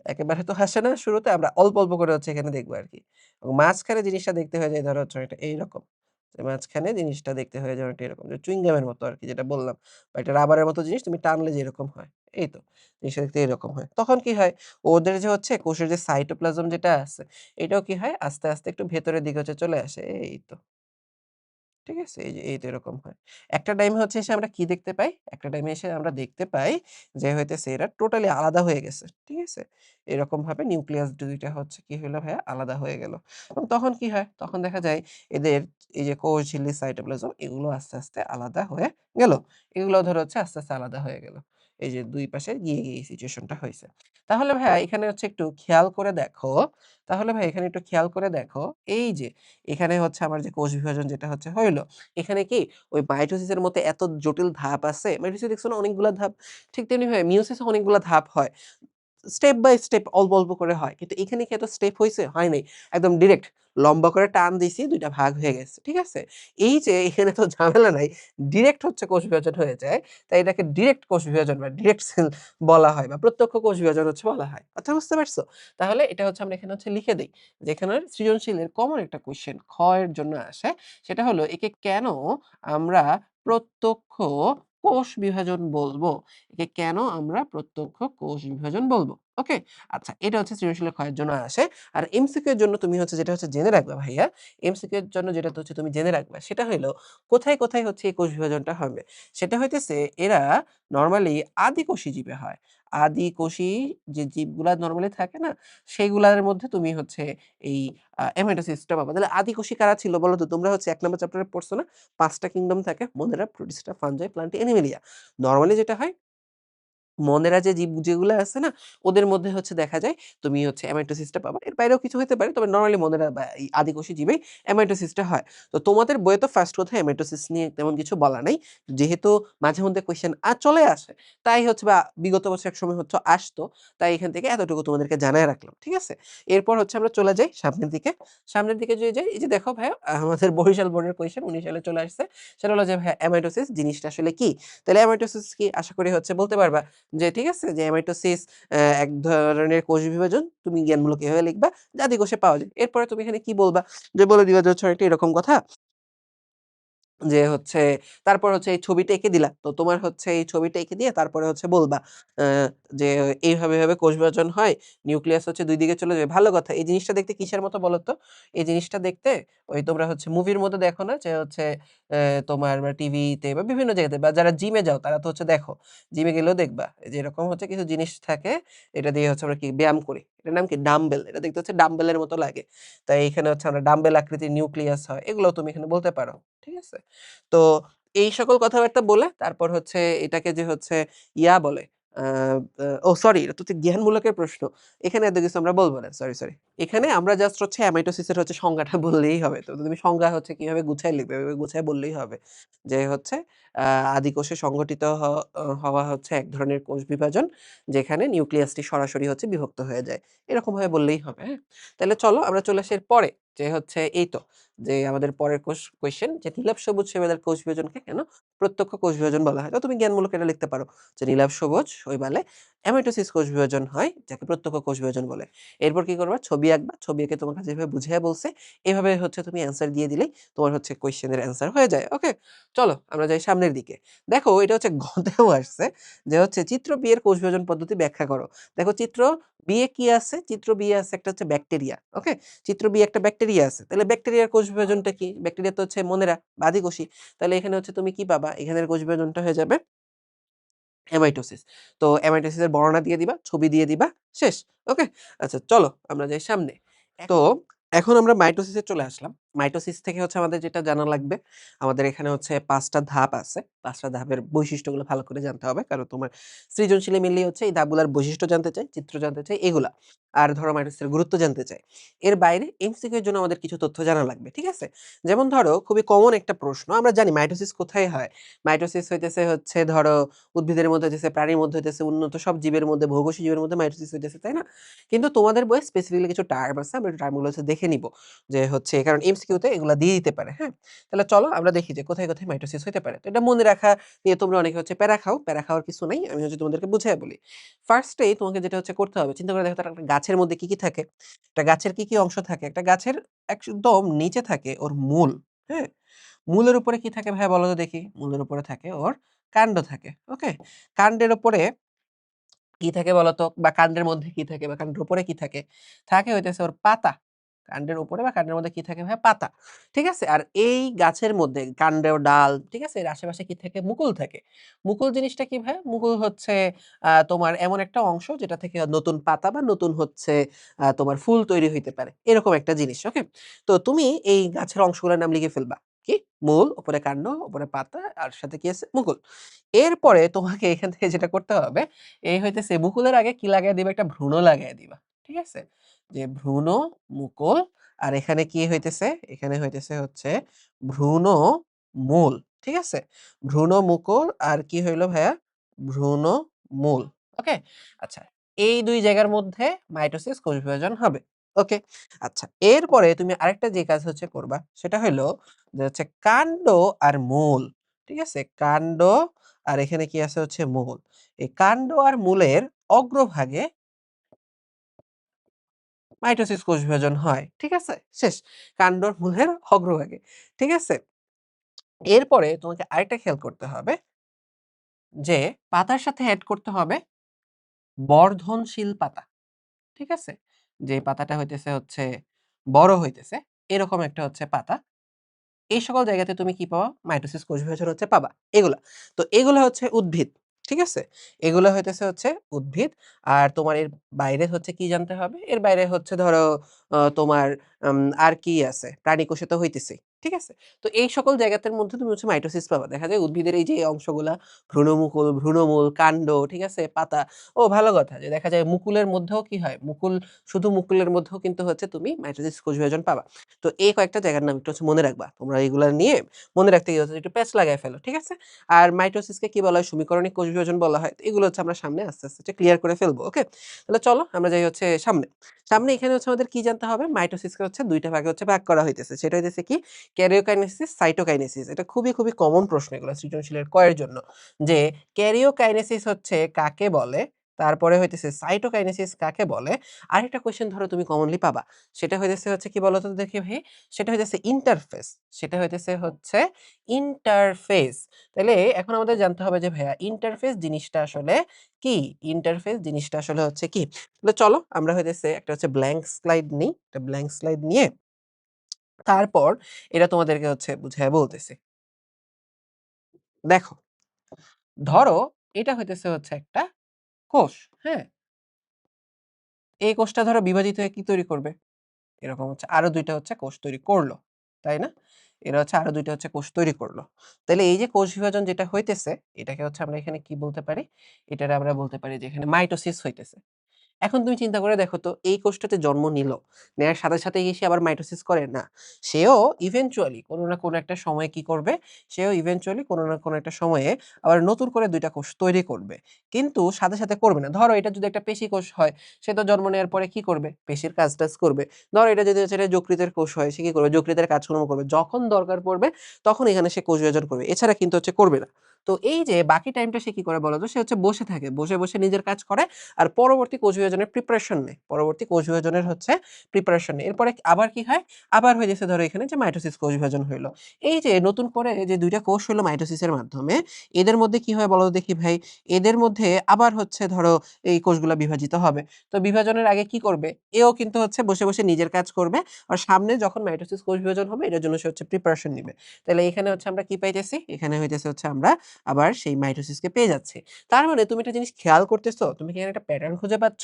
একেবারে তো হাসে না শুরুতে, আমরা অল্প, অল্প করে হচ্ছে এখানে দেখবো আরকি। এবং মাঝখানে জিনিসটা দেখতে হয়ে যায় ধরো হচ্ছে এটা এইরকম। যে মাঝখানে জিনিসটা দেখতে হয়ে যায় অনেকটা এরকম, যে চুইং গামের মতো আরকি, যেটা বললাম। বা একটা রাবারের মতো জিনিস, তুমি টানলে যেরকম হয়। এই তো। জিনিসটা দেখতে এরকম হয়। তখন কি হয়? ওদের যে হচ্ছে কোষের যে সাইটোপ্লাজম যেটা আছে, এটাও কি হয়? আস্তে, আস্তে একটু ভেতরের দিকে হচ্ছে চলে আসে। এই তো। ঠিক আছে? এই যে এই তো এরকম হয়। একটা টাইমে হচ্ছে এসে আমরা কি দেখতে পাই? একটা টাইমে এসে আমরা দেখতে পাই যে হইতেছে এরা টোটালি আলাদা হয়ে গেছে। ঠিক আছে? এরকমভাবে নিউক্লিয়াস ২ টা হচ্ছে কি হইলো ভাইয়া? আলাদা হয়ে গেল। এবং তখন কি হয়? তখন দেখা যায় এদের এই যে কোষ ঝিল্লি, সাইটোপ্লাজম এগুলো আস্তে, আস্তে আলাদা হয়ে গেল। এগুলো ধরো হচ্ছে আস্তে, আস্তে আলাদা হয়ে গেল। এই যে ২ পাশে গিয়ে এই সিচুয়েশনটা হইছে। তাহলে ভাইয়া এখানে হচ্ছে একটু খেয়াল করে দেখো, তাহলে ভাই এখানে একটু খেয়াল করে দেখো, এই যে এখানে হচ্ছে আমার যে কোষ বিভাজন যেটা হচ্ছে হইল, এখানে কি ওই মাইটোসিস এর মধ্যে এত জটিল ধাপ আছে? মাইটোসিস দেখছো না অনেকগুলা ধাপ? ঠিক তেমনিভাবে মিয়োসিস এ অনেকগুলা ধাপ হয়। স্টেপ বাই স্টেপ অল্প, অল্প করে হয়। কিন্তু এখানে কি এত স্টেপ হইছে? হয় নাই। একদম ডিরেক্ট লম্বা করে টান দিছি ২ টা ভাগ হয়ে গেছে। ঠিক আছে? এই যে এখানে তো ঝামেলা নাই। ডিরেক্ট হচ্ছে কোষ বিভাজন হয়ে যায়। তাই এটাকে ডিরেক্ট কোষ বিভাজন বা ডিরেক্ট সেল বলা হয় বা প্রত্যক্ষ কোষ বিভাজন হচ্ছে বলা হয়। কথা বুঝতে পারছো? তাহলে এটা হচ্ছে আমরা এখানে হচ্ছে লিখে দেই। যে এখানের সৃজনশীলের কমন একটা কোয়েশ্চেন খ এর জন্য আসে। সেটা হলো একে কেন আমরা প্রত্যক্ষ কোষ বিভাজন বলবো? একে কেন আমরা প্রত্যক্ষ কোষ বিভাজন বলব? ওকে? আচ্ছা এটা হচ্ছে সৃজনশীলের ক্ষয়ের জন্য আসে। আর এমসিকিউ এর জন্য তুমি হচ্ছে যেটা হচ্ছে জেনে রাখবা ভাইয়া, এমসিকিউ এর জন্য যেটা হচ্ছে তুমি জেনে রাখবা সেটা হইলো কোথায়, কোথায় হচ্ছে এই কোষ বিভাজনটা হবে? সেটা হইতেছে এরা নরমালি আদিকোষী জীবে হয়। আদিকোষী যে জীবগুলা নরমালি থাকে না? সেগুলার মধ্যে তুমি হচ্ছে এই এমাইটোসিসটা পাবা। তাহলে আদিকোষী কারা ছিল বলো তো? তোমরা হচ্ছে ১ নাম্বার চ্যাপ্টারে পড়ছো না? ৫ টা কিংডম থাকে। Monera, Protista, Fungi, Plantae, Animalia. Normally যেটা হয় মনেরা যে জীব যেগুলা আছে না? ওদের মধ্যে হচ্ছে দেখা যায় তুমি হচ্ছে এমাইটোসিসটা পাবা। এর বাইরেও কিছু হইতে পারে। তবে নরমালি মনেরা বা এই আদিকোষী জীবেই এমাইটোসিসটা হয়। তো তোমাদের বইয়ে তো ফার্স্ট কথায় এমাইটোসিস নিয়ে তেমন কিছু বলা নাই। যেহেতু মাঝে মধ্যে কোয়েশ্চেন চলে আসে, তাই হচ্ছে বা বিগত বছর একসময় হচ্ছে আসতো। তাই এখান থেকে এতটুকু তোমাদেরকে জানায় রাখলাম। ঠিক আছে? এরপর হচ্ছে আমরা চলে যাই সামনের দিকে। সামনের দিকে যদি যাই, এই যে দেখো ভাইয়া আমাদের বরিশাল বোর্ডের কোয়েশ্চেন ১৯ সালে চলে আসছে। সেটা হলো যে ভাইয়া এমাইটোসিস জিনিসটা আসলে কি? তাহলে এমাইটোসিস কি? আশা করি হচ্ছে বলতে পারবা। যে ঠিক আছে যে এমাইটোসিস এক ধরনের কোষ বিভাজন। তুমি জ্ঞানমূলক এভাবে লিখবা যে আদিকোষে পাওয়া যায়। এরপরে তুমি এখানে কি বলবা? যে বলে দিবা যে হচ্ছে একটা এরকম কথা যে হচ্ছে তারপর হচ্ছে এই ছবিটা এঁকে দিলা। তো তোমার হচ্ছে এই ছবিটা এঁকে দিয়ে তারপরে হচ্ছে বলবা আ যে এইভাবে, এভাবে কোষ বিভাজন হয়। নিউক্লিয়াস হচ্ছে ২ দিকে চলে যাবে। ভালো কথা। এই জিনিসটা দেখতে কিসের মতো বলো তো? এই জিনিসটা দেখতে ওই তোমরা হচ্ছে মুভির মধ্যে দেখো না? যে হচ্ছে তোমার টিভিতে বা বিভিন্ন জায়গাতে বা যারা জিমে যাও তারা তো হচ্ছে দেখো। জিমে গেলেও দেখবা যে এরকম হচ্ছে কিছু জিনিস থাকে। এটা দিয়ে হচ্ছে আমরা কি ব্যায়াম করি। এটার নাম কি? ডাম্বেল। এটা দেখতে হচ্ছে ডাম্বেলের মতো লাগে। তাই এখানে হচ্ছে আমরা ডাম্বেল আকৃতির নিউক্লিয়াস হয়। এগুলোও তুমি এখানে বলতে পারো। ঠিক আছে? তো এই সকল কথাবার্তা বলে তারপর হচ্ছে এটাকে যে হচ্ছে বলে আ ও সরি এটা তো হচ্ছে জ্ঞানমূলকের প্রশ্ন। এখানে এত কিছু আমরা বলব না। Sorry, sorry. এখানে আমরা জাস্ট হচ্ছে অ্যামাইটোসিস এর হচ্ছে সংজ্ঞাটা বললেই হবে। তো তুমি সংজ্ঞা হচ্ছে কিভাবে গুছায় লিখবে, এভাবে গুছায় বললেই হবে। যে হচ্ছে আ আদিকোষে সংঘটিত হওয়া হচ্ছে এক ধরনের কোষ বিভাজন, যেখানে নিউক্লিয়াসটি সরাসরি হচ্ছে বিভক্ত হয়ে যায়। এরকমভাবে বললেই হবে, হ্যাঁ? তাহলে চলো আমরা চলে আসি এর পরে যে হচ্ছে এই তো যে আমাদের পরের কোয়েশ্চেন যে নীলাভ সবুজ শৈবালের কোষ বিভাজনকে কেন প্রত্যক্ষ কোষ বিভাজন বলা হয়? তো তুমি জ্ঞানমূলক এটা লিখতে পারো যে নীলাভ সবুজ শৈবালে এমাইটোসিস কোষ বিভাজন হয় যাকে প্রত্যক্ষ কোষ বিভাজন বলে। এরপর কি করবা? ছবি আঁকবা। ছবি এঁকে তোমাকে যেভাবে বুঝাইয়া বলছে এভাবে হচ্ছে তুমি অ্যান্সার দিয়ে দিলেই তোমার হচ্ছে কোয়েশ্চেনের অ্যান্সার হয়ে যায়। ওকে? চলো আমরা যাই সামনের দিকে। দেখো এটা হচ্ছে ঘতেও আসছে যে হচ্ছে চিত্র বি এর কোষ বিভাজন পদ্ধতি ব্যাখ্যা করো। দেখো চিত্র বি এ কি আছে? চিত্র বি এ আছে একটা হচ্ছে ব্যাকটেরিয়া। ওকে? চিত্র বি একটা ব্যাকটেরিয়া আছে। তাহলে ব্যাকটেরিয়ার কোষ বিভাজনটা কি? ব্যাকটেরিয়া তো হচ্ছে মনেরা বা আদিকোষী। তাহলে এখানে হচ্ছে তুমি কি পাবা? এখানের কোষ বিভাজনটা হয়ে যাবে এমাইটোসিস। তো এমাইটোসিস এর বর্ণনা দিয়ে দিবা, ছবি দিয়ে দিবা, শেষ। ওকে? আচ্ছা চলো আমরা যাই সামনে। তো এখন আমরা মাইটোসিস এ চলে আসলাম। মাইটোসিস থেকে হচ্ছে আমাদের যেটা জানা লাগবে, আমাদের এখানে হচ্ছে ৫ টা ধাপ আছে। ৫ টা ধাপের বৈশিষ্ট্যগুলো ভালো করে জানতে হবে। কারণ তোমার সৃজনশীলে মেইনলি হচ্ছে এই ধাপগুলার বৈশিষ্ট্য জানতে চাই, চিত্র জানতে চাই এগুলা। আর ধরো মাইটোসিসের গুরুত্ব জানতে চাই। এর বাইরে এমসিকিউ এর জন্য আমাদের কিছু তথ্য জানা লাগবে। ঠিক আছে? যেমন ধরো খুবই কমন একটা প্রশ্ন। আমরা জানি মাইটোসিস কোথায় হয়? মাইটোসিস হইতেছে হচ্ছে ধরো উদ্ভিদের মধ্যে হইতেছে, প্রাণীর মধ্যে হইতেছে, উন্নত সব জীবের মধ্যে, ভূকোষী জীবের মধ্যে মাইটোসিস হইতেছে, তাই না? কিন্তু তোমাদের বইয়ে স্পেসিফিক্যালি কিছু টার্ম আছে। আমরা টার্মগুলো হচ্ছে দেখে নিব। যে হচ্ছে কারণ এমসিকিউ তে এগুলা দিয়ে দিতে পারে, হ্যাঁ? তাহলে চলো আমরা দেখি যে কোথায়, কোথায় মাইটোসিস হইতে পারে। তো এটা মনে রাখা নিয়ে তোমরা অনেকে হচ্ছে প্যারা খাও। প্যারা খাওয়ার কিছু নাই। আমি হচ্ছে তোমাদেরকে বুঝাইয়া বলি। ফার্স্ট এই তোমাকে যেটা হচ্ছে করতে হবে, চিন্তা করে দেখো তো একটা গাছের মধ্যে কি, কি থাকে? একটা গাছের কি, কি অংশ থাকে? একটা গাছের একদম নিচে থাকে ওর মূল, হ্যাঁ? মূলের উপরে কি থাকে ভাইয়া বলো তো দেখি? মূলের উপরে থাকে ওর কাণ্ড থাকে। ওকে? কাণ্ডের উপরে কি থাকে বলতো? বা কান্ডের মধ্যে কি থাকে বা কান্ডের উপরে কি থাকে? থাকে হইতেছে ওর পাতা। কান্ডের উপরে বা কান্ডের মধ্যে কি থাকে ভাইয়া? পাতা। ঠিক আছে? আর এই গাছের মধ্যে কান্ড, ডাল, ঠিক আছে? এর আশেপাশে কি থাকে? মুকুল থাকে। মুকুল জিনিসটা কি ভাইয়া? মুকুল হচ্ছে তোমার এমন একটা অংশ যেটা থেকে নতুন পাতা বা নতুন হচ্ছে তোমার ফুল তৈরি হইতে পারে। এরকম একটা জিনিস। ওকে? তো তুমি এই গাছের অংশগুলোর নাম লিখে ফেলবা। কি? মূল, উপরে কাণ্ড, উপরে পাতা আর সাথে কি আছে? মুকুল। এরপরে তোমাকে এখান থেকে যেটা করতে হবে, এই হইতেছে মুকুলের আগে কি লাগায় দিবা? একটা ভ্রূণ লাগায় দিবা। ঠিক আছে? যে ভ্রূণ, মুকুল আর এখানে কি হইতেছে? এখানে হইতেছে হচ্ছে ভ্রূণ, মূল। ঠিক আছে? ভ্রূণ, মুকুল আর কি হইল ভাইয়া? ভ্রূণ, মূল। ওকে? আচ্ছা। এই ২ জায়গার মধ্যে মাইটোসিস কোষ বিভাজন হবে। ওকে? আচ্ছা। এরপরে তুমি আরেকটা যে কাজ হচ্ছে করবা, সেটা হইলো যে হচ্ছে কাণ্ড আর মূল। ঠিক আছে? কাণ্ড আর এখানে কি আছে হচ্ছে মূল। এই কাণ্ড আর মূলের অগ্রভাগে মাইটোসিস কোষ বিভাজন হয়। ঠিক আছে? শেষ। কাণ্ড আর মূলের অগ্রভাগে। ঠিক আছে? এরপরে তোমাকে আরেকটা খেয়াল করতে হবে যে পাতার সাথে এড করতে হবে বর্ধনশীল পাতা। ঠিক আছে? যে পাতাটা হইতেছে হচ্ছে বড় হইতেছে, এরকম একটা হচ্ছে পাতা। এই সকল জায়গাতে তুমি কি পাবা? মাইটোসিস কোষ বিভাজন হচ্ছে পাবা। এগুলা। তো এগুলা হচ্ছে উদ্ভিদ। ঠিক আছে? এগুলা হইতেছে হচ্ছে উদ্ভিদ। আর তোমার এর বাইরে হচ্ছে কি জানতে হবে? এর বাইরে হচ্ছে ধরো তোমার আর কি আছে? প্রাণী কোষে তো হইতেছেই। ঠিক আছে? তো এই সকল জায়গাতের মধ্যে তুমি হচ্ছে মাইটোসিস পাবা। দেখা যায় উদ্ভিদের এই যে অংশগুলা ভ্রূণমুকুল, ভ্রূণমূল, কাণ্ড, ঠিক আছে? পাতা। ও ভালো কথা যে দেখা যায় মুকুলের মধ্যেও কি হয়? শুধু মুকুলের মধ্যেও কিন্তু হচ্ছে তুমি মাইটোসিস কোষ বিভাজন পাবা। তো এই কয়েকটা জায়গার নাম একটু হচ্ছে মনে রাখবা। তোমরা এগুলা নিয়ে মনে রাখতে গিয়ে হচ্ছে একটু প্যাচ লাগায় ফেলো। ঠিক আছে? আর মাইটোসিসকে কি বলা হয়? সমীকরণিক কোষ বিভাজন বলা হয়। তো এগুলো হচ্ছে আমরা সামনে আস্তে, আস্তে হচ্ছে ক্লিয়ার করে ফেলবো। ওকে? তাহলে চলো আমরা যাই হচ্ছে সামনে। সামনে এখানে হচ্ছে আমাদের কি জানতে হবে? মাইটোসিসকে হচ্ছে ২ টা ভাগে হচ্ছে ভাগ করা হইতেছে। সেটা হইতেছে কি? Karyokinesis, cytokinesis. এটা খুবই, খুবই কমন প্রশ্ন এগুলো সৃজনশীলের ক এর জন্য। যে ক্যারিওকাইনেসিস হচ্ছে কাকে বলে? তারপরে হইতেছে সাইটোকাইনেসিস কাকে বলে? আরেকটা কোয়েশ্চেন ধরো তুমি কমনলি পাবা। সেটা হইতেছে হচ্ছে কি বলতো দেখি ভাই? সেটা হইতেছে ইন্টারফেস। সেটা হইতেছে হচ্ছে ইন্টারফেস। তাইলে এখন আমাদের জানতে হবে যে ভাইয়া ইন্টারফেস জিনিসটা আসলে কি? ইন্টারফেস জিনিসটা আসলে হচ্ছে কি? তাহলে চলো আমরা হইতেছে একটা হচ্ছে ব্ল্যাংক স্লাইড নিই। একটা ব্ল্যাংক স্লাইড নিয়ে তারপর এটা তোমাদেরকে হচ্ছে বুঝাইয়া বলতেছি। দেখো, ধরো এটা হইতেছে হচ্ছে একটা কোষ, হ্যাঁ? এই কোষটা ধরো বিভাজিত হয়ে কি তৈরি করবে? এরকম হচ্ছে আরো ২ টা হচ্ছে কোষ তৈরি করল। তাই না? এরা হচ্ছে আরো ২ টা হচ্ছে কোষ তৈরি করল। তাইলে এই যে কোষ বিভাজন যেটা হইতেছে, এটাকে হচ্ছে আমরা এখানে কি বলতে পারি? এটারে আমরা বলতে পারি যে এখানে মাইটোসিস হইতেছে। এখন তুমি চিন্তা করে দেখো তো এই কোষটাতে জন্ম নিল। নেয়ার সাথে, সাথে গিয়ে সে আবার মাইটোসিস করে? না। সেও ইভেনচুয়ালি কোনো না কোনো একটা সময়ে কি করবে? সেও ইভেনচুয়ালি কোনো না কোনো একটা সময়ে আবার নতুন করে ২ টা কোষ তৈরি করবে। কিন্তু সাথে, সাথে করবে না। ধরো এটা যদি একটা পেশি কোষ হয়, সে তো জন্ম নেওয়ার পরে কি করবে? পেশির কাজ-টাজ করবে। ধরো এটা যদি হচ্ছে এটা যকৃতের কোষ হয়, সে কি করবে? যকৃতের কাজকর্ম করবে। যখন দরকার পড়বে তখন এখানে সে কোষ বিভাজন করবে। এছাড়া কিন্তু হচ্ছে করবে না। তো এই যে বাকি টাইমটা সে কি করে বলো তো? সে হচ্ছে বসে থাকে। বসে, বসে নিজের কাজ করে আর পরবর্তী কোষ বিভাজনের প্রিপারেশন নেয়। পরবর্তী কোষ বিভাজনের হচ্ছে প্রিপারেশন নেয়। এরপরে আবার কি হয়? আবার হয়ে গেছে ধরো এখানে যে মাইটোসিস কোষ বিভাজন হইল। এই যে নতুন করে যে ২ টা কোষ হইল মাইটোসিসের মাধ্যমে, এদের মধ্যে কি হয় বলো তো দেখি ভাই? এদের মধ্যে আবার হচ্ছে ধরো এই কোষগুলা বিভাজিত হবে। তো বিভাজনের আগে কি করবে? এও কিন্তু হচ্ছে বসে, বসে নিজের কাজ করবে। আর সামনে যখন মাইটোসিস কোষ বিভাজন হবে এটার জন্য সে হচ্ছে প্রিপারেশন নিবে। তাহলে এখানে হচ্ছে আমরা কি পাইতেছি? এখানে হইতেছে হচ্ছে আমরা আবার সেই মাইটোসিসকে পেয়ে যাচ্ছি। তার মানে তুমি একটা জিনিস খেয়াল করতেছো? তুমি কি এখানে একটা প্যাটার্ন খুঁজে পাচ্ছ?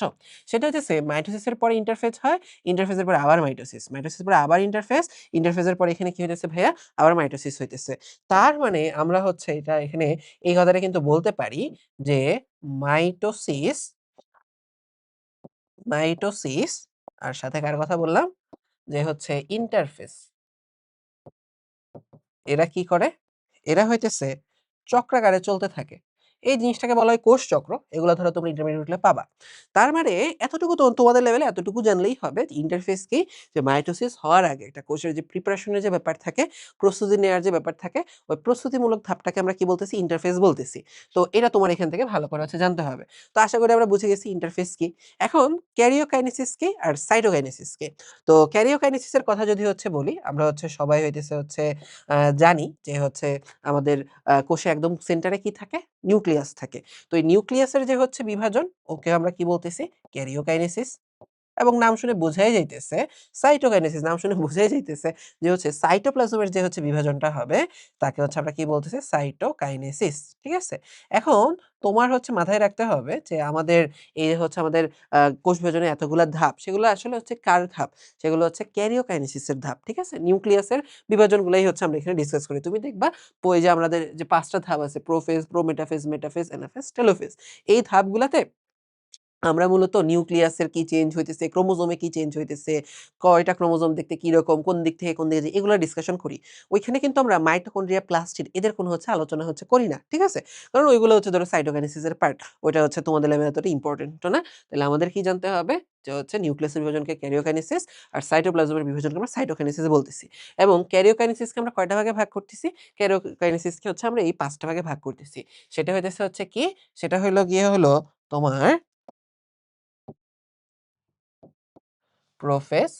সেটা হইতেছে মাইটোসিসের পরে ইন্টারফেজ হয়, ইন্টারফেজের পরে আবার মাইটোসিস, মাইটোসিসের পরে আবার ইন্টারফেজ, ইন্টারফেজের পরে এখানে কি হইতেছে ভাইয়া? আবার মাইটোসিস হইতেছে। তার মানে আমরা হচ্ছে এটা এখানে এই কথাটা কিন্তু বলতে পারি যে মাইটোসিস, মাইটোসিস আর সাথে কার কথা বললাম? যে হচ্ছে ইন্টারফেজ। এরা কি করে? এরা হইতেছে চক্রাকারে চলতে থাকে। এই জিনিসটাকে বলা হয় কোষ চক্র। এগুলা ধরো তোমরা ইন্টারমিডিয়েট লে পাবা। তার মানে এতটুকু তো তোমাদের লেভেলে এতটুকু জানলেই হবে যে ইন্টারফেস কি? যে মাইটোসিস হওয়ার আগে একটা কোষের যে প্রিপারেশন এর যে ব্যাপার থাকে, প্রস্তুতি নেওয়ার যে ব্যাপার থাকে, ওই প্রস্তুতিমূলক ধাপটাকে আমরা কি বলতেছি? ইন্টারফেস বলতেছি। তো এটা তোমার এখান থেকে ভালো করে হচ্ছে জানতে হবে। তো আশা করি আমরা বুঝে গেছি ইন্টারফেস কি। এখন ক্যারিওকাইনেসিস কি আর সাইটোকাইনেসিস কি? তো ক্যারিওকাইনেসিস এর কথা যদি হচ্ছে বলি, আমরা হচ্ছে সবাই হইতেছে হচ্ছে জানি যে হচ্ছে আমাদের কোষে একদম সেন্টারে কি থাকে? নিউক্লিয়াস থাকে। তো এই নিউক্লিয়াসের যে হচ্ছে বিভাজন, ওকে আমরা কি বলতেছি? ক্যারিওকাইনেসিস। এবং নাম শুনে বোঝাই যাইতেছে সাইটোকাইনেসিস, নাম শুনে বোঝাই যাইতেছে যে হচ্ছে সাইটোপ্লাজমের যে হচ্ছে বিভাজনটা হবে তাকে হচ্ছে আমরা কি বলতেছি? সাইটোকাইনেসিস। ঠিক আছে? এখন তোমার হচ্ছে মাথায় রাখতে হবে যে আমাদের এই যে হচ্ছে আমাদের কোষ বিভাজনের এতগুলা ধাপ, সেগুলো আসলে হচ্ছে কার ধাপ? সেগুলো হচ্ছে ক্যারিওকাইনেসিস এর ধাপ। ঠিক আছে? নিউক্লিয়াসের বিভাজনগুলাই হচ্ছে আমরা এখানে ডিসকাস করি। তুমি দেখবা ওই যে আমাদের যে ৫ টা ধাপ আছে prophase, prometaphase, metaphase, anaphase, telophase. এই ধাপগুলাতে আমরা মূলত নিউক্লিয়াসের কি চেঞ্জ হইতেছে, ক্রোমোজোমে কি চেঞ্জ হইতেছে, কয়টা ক্রোমোজোম দেখতে কিরকম, কোন দিক থেকে কোন দিকে যায়, এগুলা ডিসকাশন করি। ওইখানে কিন্তু আমরা মাইটোকন্ড্রিয়া, প্লাস্টিড এদের কোনো হচ্ছে আলোচনা হচ্ছে করি না। ঠিক আছে? কারণ ওইগুলো হচ্ছে ধরো সাইটোকাইনেসিস এর পার্ট। ওইটা হচ্ছে তোমাদের লেভেলে এতটা ইম্পোর্টেন্ট ও না। তাহলে আমাদের কি জানতে হবে? যে হচ্ছে নিউক্লিয়াসের বিভাজনকে ক্যারিওকাইনেসিস আর সাইটোপ্লাজমের বিভাজনকে আমরা সাইটোকাইনেসিস বলতেছি। এবং ক্যারিওকাইনেসিসকে আমরা কয়টা ভাগে ভাগ করতেছি? ক্যারিওকাইনেসিসকে হচ্ছে আমরা এই ৫ টা ভাগে ভাগ করতেছি। সেটা হইতেছে হচ্ছে কি? সেটা হইলো গিয়ে হলো তোমার প্রোফেজ,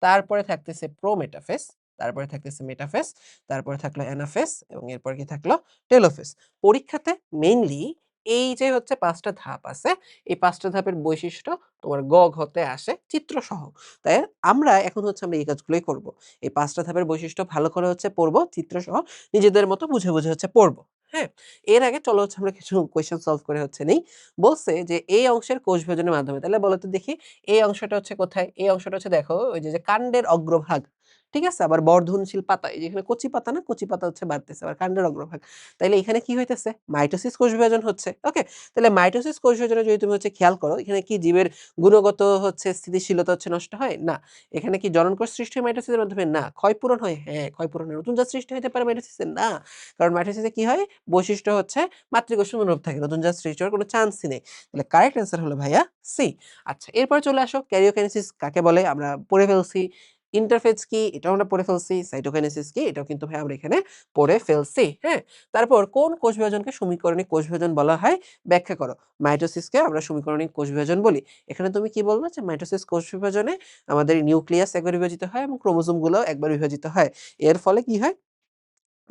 তারপরে থাকতেছে প্রোমেটাফেজ, তারপরে থাকতেছে মেটাফেজ, তারপরে থাকলো অ্যানাফেজ এবং এরপর কি থাকলো? টেলোফেজ। পরীক্ষাতে মেইনলি এই যে হচ্ছে ৫ টা ধাপ আছে, এই ৫ টা ধাপের বৈশিষ্ট্য তোমার গ, ঘতে আসে চিত্রসহ। তাই আমরা এখন হচ্ছে আমরা এই কাজগুলোই করব। এই ৫ টা ধাপের বৈশিষ্ট্য ভালো করে হচ্ছে পড়ব, চিত্রসহ নিজেদের মতো বুঝে, বুঝে হচ্ছে পড়ব। হ্যাঁ? এর আগে চলো হচ্ছে আমরা কিছু কোয়েশ্চেন সলভ করে হচ্ছে নেই। বলছে যে এই অংশের কোষ বিভাজনের মাধ্যমে, তাহলে বলো তো দেখি এই অংশটা হচ্ছে কোথায়? এই অংশটা হচ্ছে দেখো ওই যে কাণ্ডের অগ্রভাগ। ঠিক আছে? আবার বর্ধনশীল পাতা। এই যে এখানে কচি পাতা না? কচি পাতা হচ্ছে বাড়তেছে। আবার কাণ্ডের অগ্রভাগ। তাইলে এখানে কি হইতেছে? মাইটোসিস কোষ বিভাজন হচ্ছে। ওকে? তাহলে মাইটোসিস কোষ বিভাজনে যদি তুমি হচ্ছে খেয়াল করো, এখানে কি জীবের গুণগত হচ্ছে স্থিতিশীলতা হচ্ছে নষ্ট হয়? না। এখানে কি জনন কোষ সৃষ্টি হয় মাইটোসিসের মাধ্যমে? না। ক্ষয়পূরণ হয়? হ্যাঁ, ক্ষয়পূরণ হয়। নতুন জাত সৃষ্টি হতে পারে মাইটোসিসে? না। কারণ মাইটোসিসে কি হয়? বৈশিষ্ট্য হচ্ছে মাতৃকোষ অনুরূপ থাকে। নতুন জাত সৃষ্টি হওয়ার কোনো চান্সই নেই। তাহলে কারেক্ট অ্যান্সার হলো ভাইয়া সি। আচ্ছা, এরপরে চলে আসো ক্যারিওকাইনেসিস কাকে বলে? আমরা পড়ে ফেলছি। ইন্টারফেজ কি? এটাও আমরা পড়ে ফেলছি। সাইটোকাইনেসিস কি? এটাও কিন্তু ভাই আমরা এখানে পড়ে ফেলছি। হ্যাঁ? তারপর কোন কোষ বিভাজনকে সমীকরণিক কোষ বিভাজন বলা হয়? ব্যাখ্যা করো। মাইটোসিসকে আমরা সমীকরণিক কোষ বিভাজন বলি। এখানে তুমি কি বলবা? যে মাইটোসিস কোষ বিভাজনে আমাদের নিউক্লিয়াস একবার বিভাজিত হয় এবং ক্রোমোজোম গুলোও একবার বিভাজিত হয়। এর ফলে কি হয়?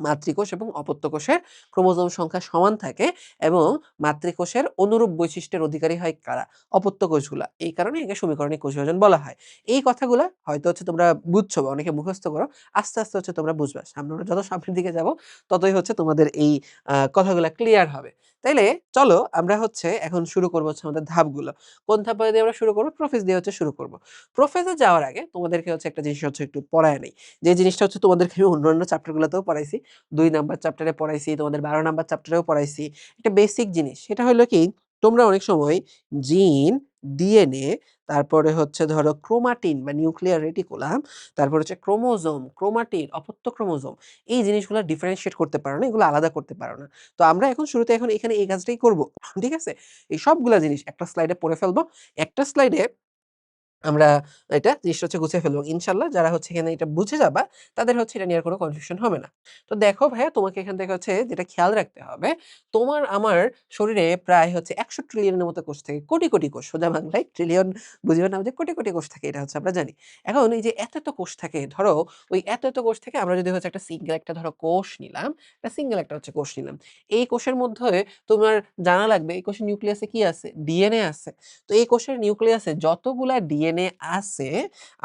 মাতৃকোষ এবং অপত্য কোষের ক্রোমোজোম সংখ্যা সমান থাকে এবং মাতৃকোষের অনুরূপ বৈশিষ্ট্যের অধিকারী হয় কারা? অপত্য কোষগুলা। এই কারণে একে সমীকরণিক কোষ বিভাজন বলা হয়। এই কথাগুলা হয়তো হচ্ছে তোমরা বুঝছো বা অনেকে মুখস্থ করো। আস্তে, আস্তে হচ্ছে তোমরা বুঝবা। আমরা যত সামনের দিকে যাব ততই হচ্ছে তোমাদের এই কথাগুলা ক্লিয়ার হবে। তাইলে চলো আমরা হচ্ছে এখন শুরু করব হচ্ছে আমাদের ধাপগুলো। কোন ধাপ দিয়ে আমরা শুরু করব? প্রোফেজ দিয়ে হচ্ছে শুরু করব। প্রোফেজে যাওয়ার আগে তোমাদেরকে হচ্ছে একটা জিনিস হচ্ছে একটু পড়ায় নেই। যে জিনিসটা হচ্ছে তোমাদেরকে আমি অন্যান্য চ্যাপ্টার গুলাতেও পড়াইছি। ২ নাম্বার চ্যাপ্টারে পড়াইছি, তোমাদের ১২ নাম্বার চ্যাপ্টারেও পড়াইছি। একটা বেসিক জিনিস। সেটা হইলো কি, তোমরা অনেক সময় জিন, ডিএনএ, তারপরে হচ্ছে ধরো ক্রোমাটিন বা নিউক্লিয়ার রেটিকুলাম, তারপর হচ্ছে ক্রোমোজোম, ক্রোমাটিন, অপত্য ক্রোমোজোম, এই জিনিসগুলা ডিফারেনশিয়েট করতে পারো না। এগুলো আলাদা করতে পারো না। তো আমরা এখন শুরুতে এখন এখানে এই কাজটাই করব। ঠিক আছে? এই সবগুলা জিনিস একটা স্লাইডে পড়ে ফেলবো। একটা স্লাইডে আমরা এটা জিনিসটা হচ্ছে গুছিয়ে ফেলবো। ইনশাআল্লাহ যারা হচ্ছে এখানে এটা বুঝে যাবা, তাদের হচ্ছে এটা নিয়ে আর কোনো কনফিউশন হবে না। তো দেখো ভাইয়া, তোমাকে এখান থেকে হচ্ছে যেটা খেয়াল রাখতে হবে, তোমার আমার শরীরে প্রায় হচ্ছে ১০০ ট্রিলিয়নের মতো কোষ থাকে। কোটি, কোটি কোষ। সোজা বাংলায় ট্রিলিয়ন বুঝিও না যে কোটি, কোটি কোষ থাকে, এটা হচ্ছে আমরা জানি। এখন এই যে এত, এত কোষ থাকে, ধরো ওই এত, এত কোষ থেকে আমরা যদি হচ্ছে একটা সিঙ্গেল একটা ধরো কোষ নিলাম, একটা সিঙ্গেল একটা হচ্ছে কোষ নিলাম। এই কোষের মধ্যে তোমার জানা লাগবে এই কোষের নিউক্লিয়াসে কি আছে? ডিএনএ আছে। তো এই কোষের নিউক্লিয়াসে যতগুলা ডিএনএ আছে,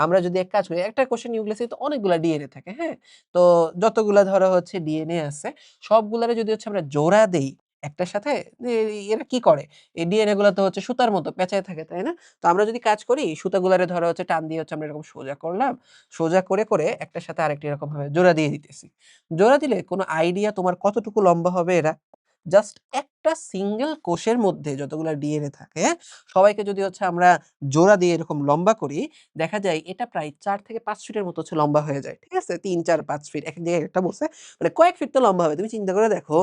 আমরা যদি এক কাজ করি, একটা কোষের নিউক্লিয়াসে তো অনেকগুলা ডিএনএ থাকে, হ্যাঁ? তো যতগুলা ধরো হচ্ছে ডিএনএ আছে, সবগুলারে যদি হচ্ছে আমরা জোড়া দেই একটার সাথে, এ এরা কি করে? এই ডিএনএ গুলা তো হচ্ছে সুতার মতো পেঁচায় থাকে, তাই না? তো আমরা যদি কাজ করি, সুতাগুলারে ধরো হচ্ছে টান দিয়ে হচ্ছে আমরা এরকম সোজা করলাম। সোজা করে, করে একটার সাথে আরেকটা এরকমভাবে জোড়া দিয়ে দিতেছি। জোড়া দিলে কোনো আইডিয়া তোমার কতটুকু লম্বা হবে এরা? জাস্ট একটা সিঙ্গেল কোষের মধ্যে যতগুলা ডিএনএ থাকে, সবাইকে যদি হচ্ছে আমরা জোড়া দিয়ে এরকম লম্বা করি, দেখা যায় এটা প্রায় ৪ থেকে ৫ ফিটের মতো হচ্ছে লম্বা হয়ে যায়। ঠিক আছে? ৩, ৪, ৫ ফিট। একেক জায়গায় একেকটা বলছে। মানে কয়েক ফিট তো লম্বা হবে। তুমি চিন্তা করে দেখো,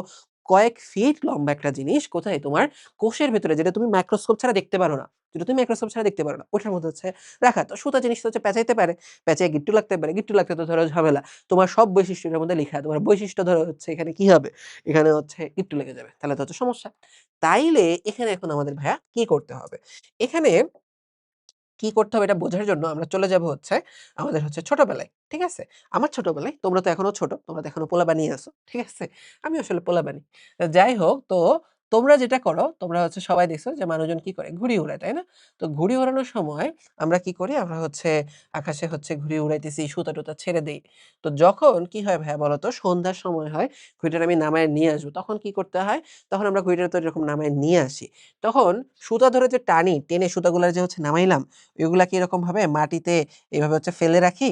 কয়েক ফিট লম্বা একটা জিনিস কোথায়? তোমার কোষের ভেতরে, যেটা তুমি মাইক্রোস্কোপ ছাড়া দেখতে পারো না। যেটা তুমি মাইক্রোস্কোপ ছাড়া দেখতে পারো না। ওটার মধ্যে হচ্ছে রাখা। তো সুতা জিনিসটা হচ্ছে পেঁচাইতে পারে। পেঁচায় গিট্টু লাগতে পারে। গিট্টু লাগতে তো ধরো ঝামেলা। তোমার সব বৈশিষ্ট্য এটার মধ্যে লিখা। তোমার বৈশিষ্ট্য ধরো হচ্ছে এখানে কি হবে? এখানে হচ্ছে গিট্টু লেগে যাবে। তাহলে তো হচ্ছে সমস্যা। তাইলে এখানে এখন আমাদের ভাইয়া কি করতে হবে? এখানে কি করতে হবে এটা বোঝার জন্য আমরা চলে যাব হচ্ছে আমাদের হচ্ছে ছোটবেলায়। ঠিক আছে? আমার ছোটবেলায়, তোমরা তো এখনো ছোট, তোমরা তো এখনো পোলাপানি আছো। ঠিক আছে? আমি আসলে পোলাপানি। যাই হোক, তো তোমরা যেটা করো, তোমরা হচ্ছে সবাই দেখছো যে মানুষজন কি করে? ঘুড়ি উড়ায়, তাই না? তো ঘুড়ি উড়ানোর সময় আমরা কি করি? আমরা হচ্ছে আকাশে হচ্ছে ঘুড়ি উড়াইতেছি, সুতা-টুতা ছেড়ে দেই। তো যখন কি হয় ভাইয়া বলো তো? সন্ধ্যার সময় হয়, ঘুড়িটা আমি নামায় নিয়ে আসবো। তখন কি করতে হয়? তখন আমরা ঘুড়িটা তো এরকম নামায় নিয়ে আসি। তখন সুতা ধরে যে টানি, টেনে সুতাগুলা যে হচ্ছে নামাইলাম, ওইগুলা কি এরকমভাবে মাটিতে এভাবে হচ্ছে ফেলে রাখি?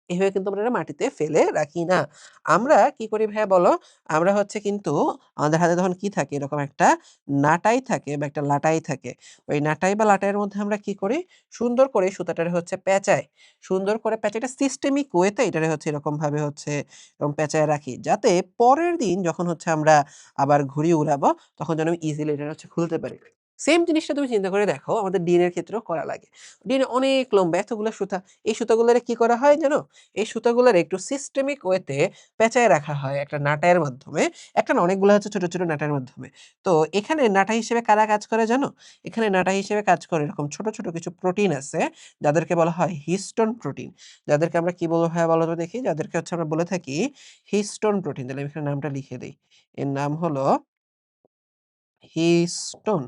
এভাবে কিন্তু আমরা এটা মাটিতে ফেলে রাখি না। আমরা কি করি ভাইয়া বলো? আমরা হচ্ছে কিন্তু আমাদের হাতে তখন কি থাকে? এরকম একটা নাটাই থাকে বা একটা লাটাই থাকে। ওই নাটাই বা লাটাইয়ের মধ্যে আমরা কি করি? সুন্দর করে সুতাটারে হচ্ছে পেঁচাই। সুন্দর করে পেঁচায় একটা সিস্টেমিক ওয়েতে এটারে হচ্ছে এরকমভাবে হচ্ছে এরকম পেঁচায় রাখি। যাতে পরের দিন যখন হচ্ছে আমরা আবার ঘুড়ি উড়াবো, তখন যেন আমি ইজিলি এটা হচ্ছে খুলতে পারি। সেম জিনিসটা তুমি চিন্তা করে দেখো আমাদের ডিনের ক্ষেত্রেও করা লাগে। ডিনে অনেক লম্বা এতগুলা সুতা। এই সুতাগুলারে কি করা হয় জানো? এই সুতাগুলারে একটু সিস্টেমিক ওয়েতে পেঁচায় রাখা হয় একটা নাটাইয়ের মাধ্যমে। একটা না অনেকগুলা হচ্ছে ছোট, ছোট নাটাইয়ের মাধ্যমে। তো এখানে নাটা হিসেবে কারা কাজ করে জানো? এখানে নাটা হিসেবে কাজ করে এরকম ছোট, ছোট কিছু প্রোটিন আছে যাদেরকে বলা হয় হিস্টোন প্রোটিন। যাদেরকে আমরা কি বলবো ভাইয়া বলো তো দেখি? যাদেরকে হচ্ছে আমরা বলে থাকি হিস্টোন প্রোটিন। তাহলে আমি এখানে নামটা লিখে দেই। এর নাম হলো হিস্টোন।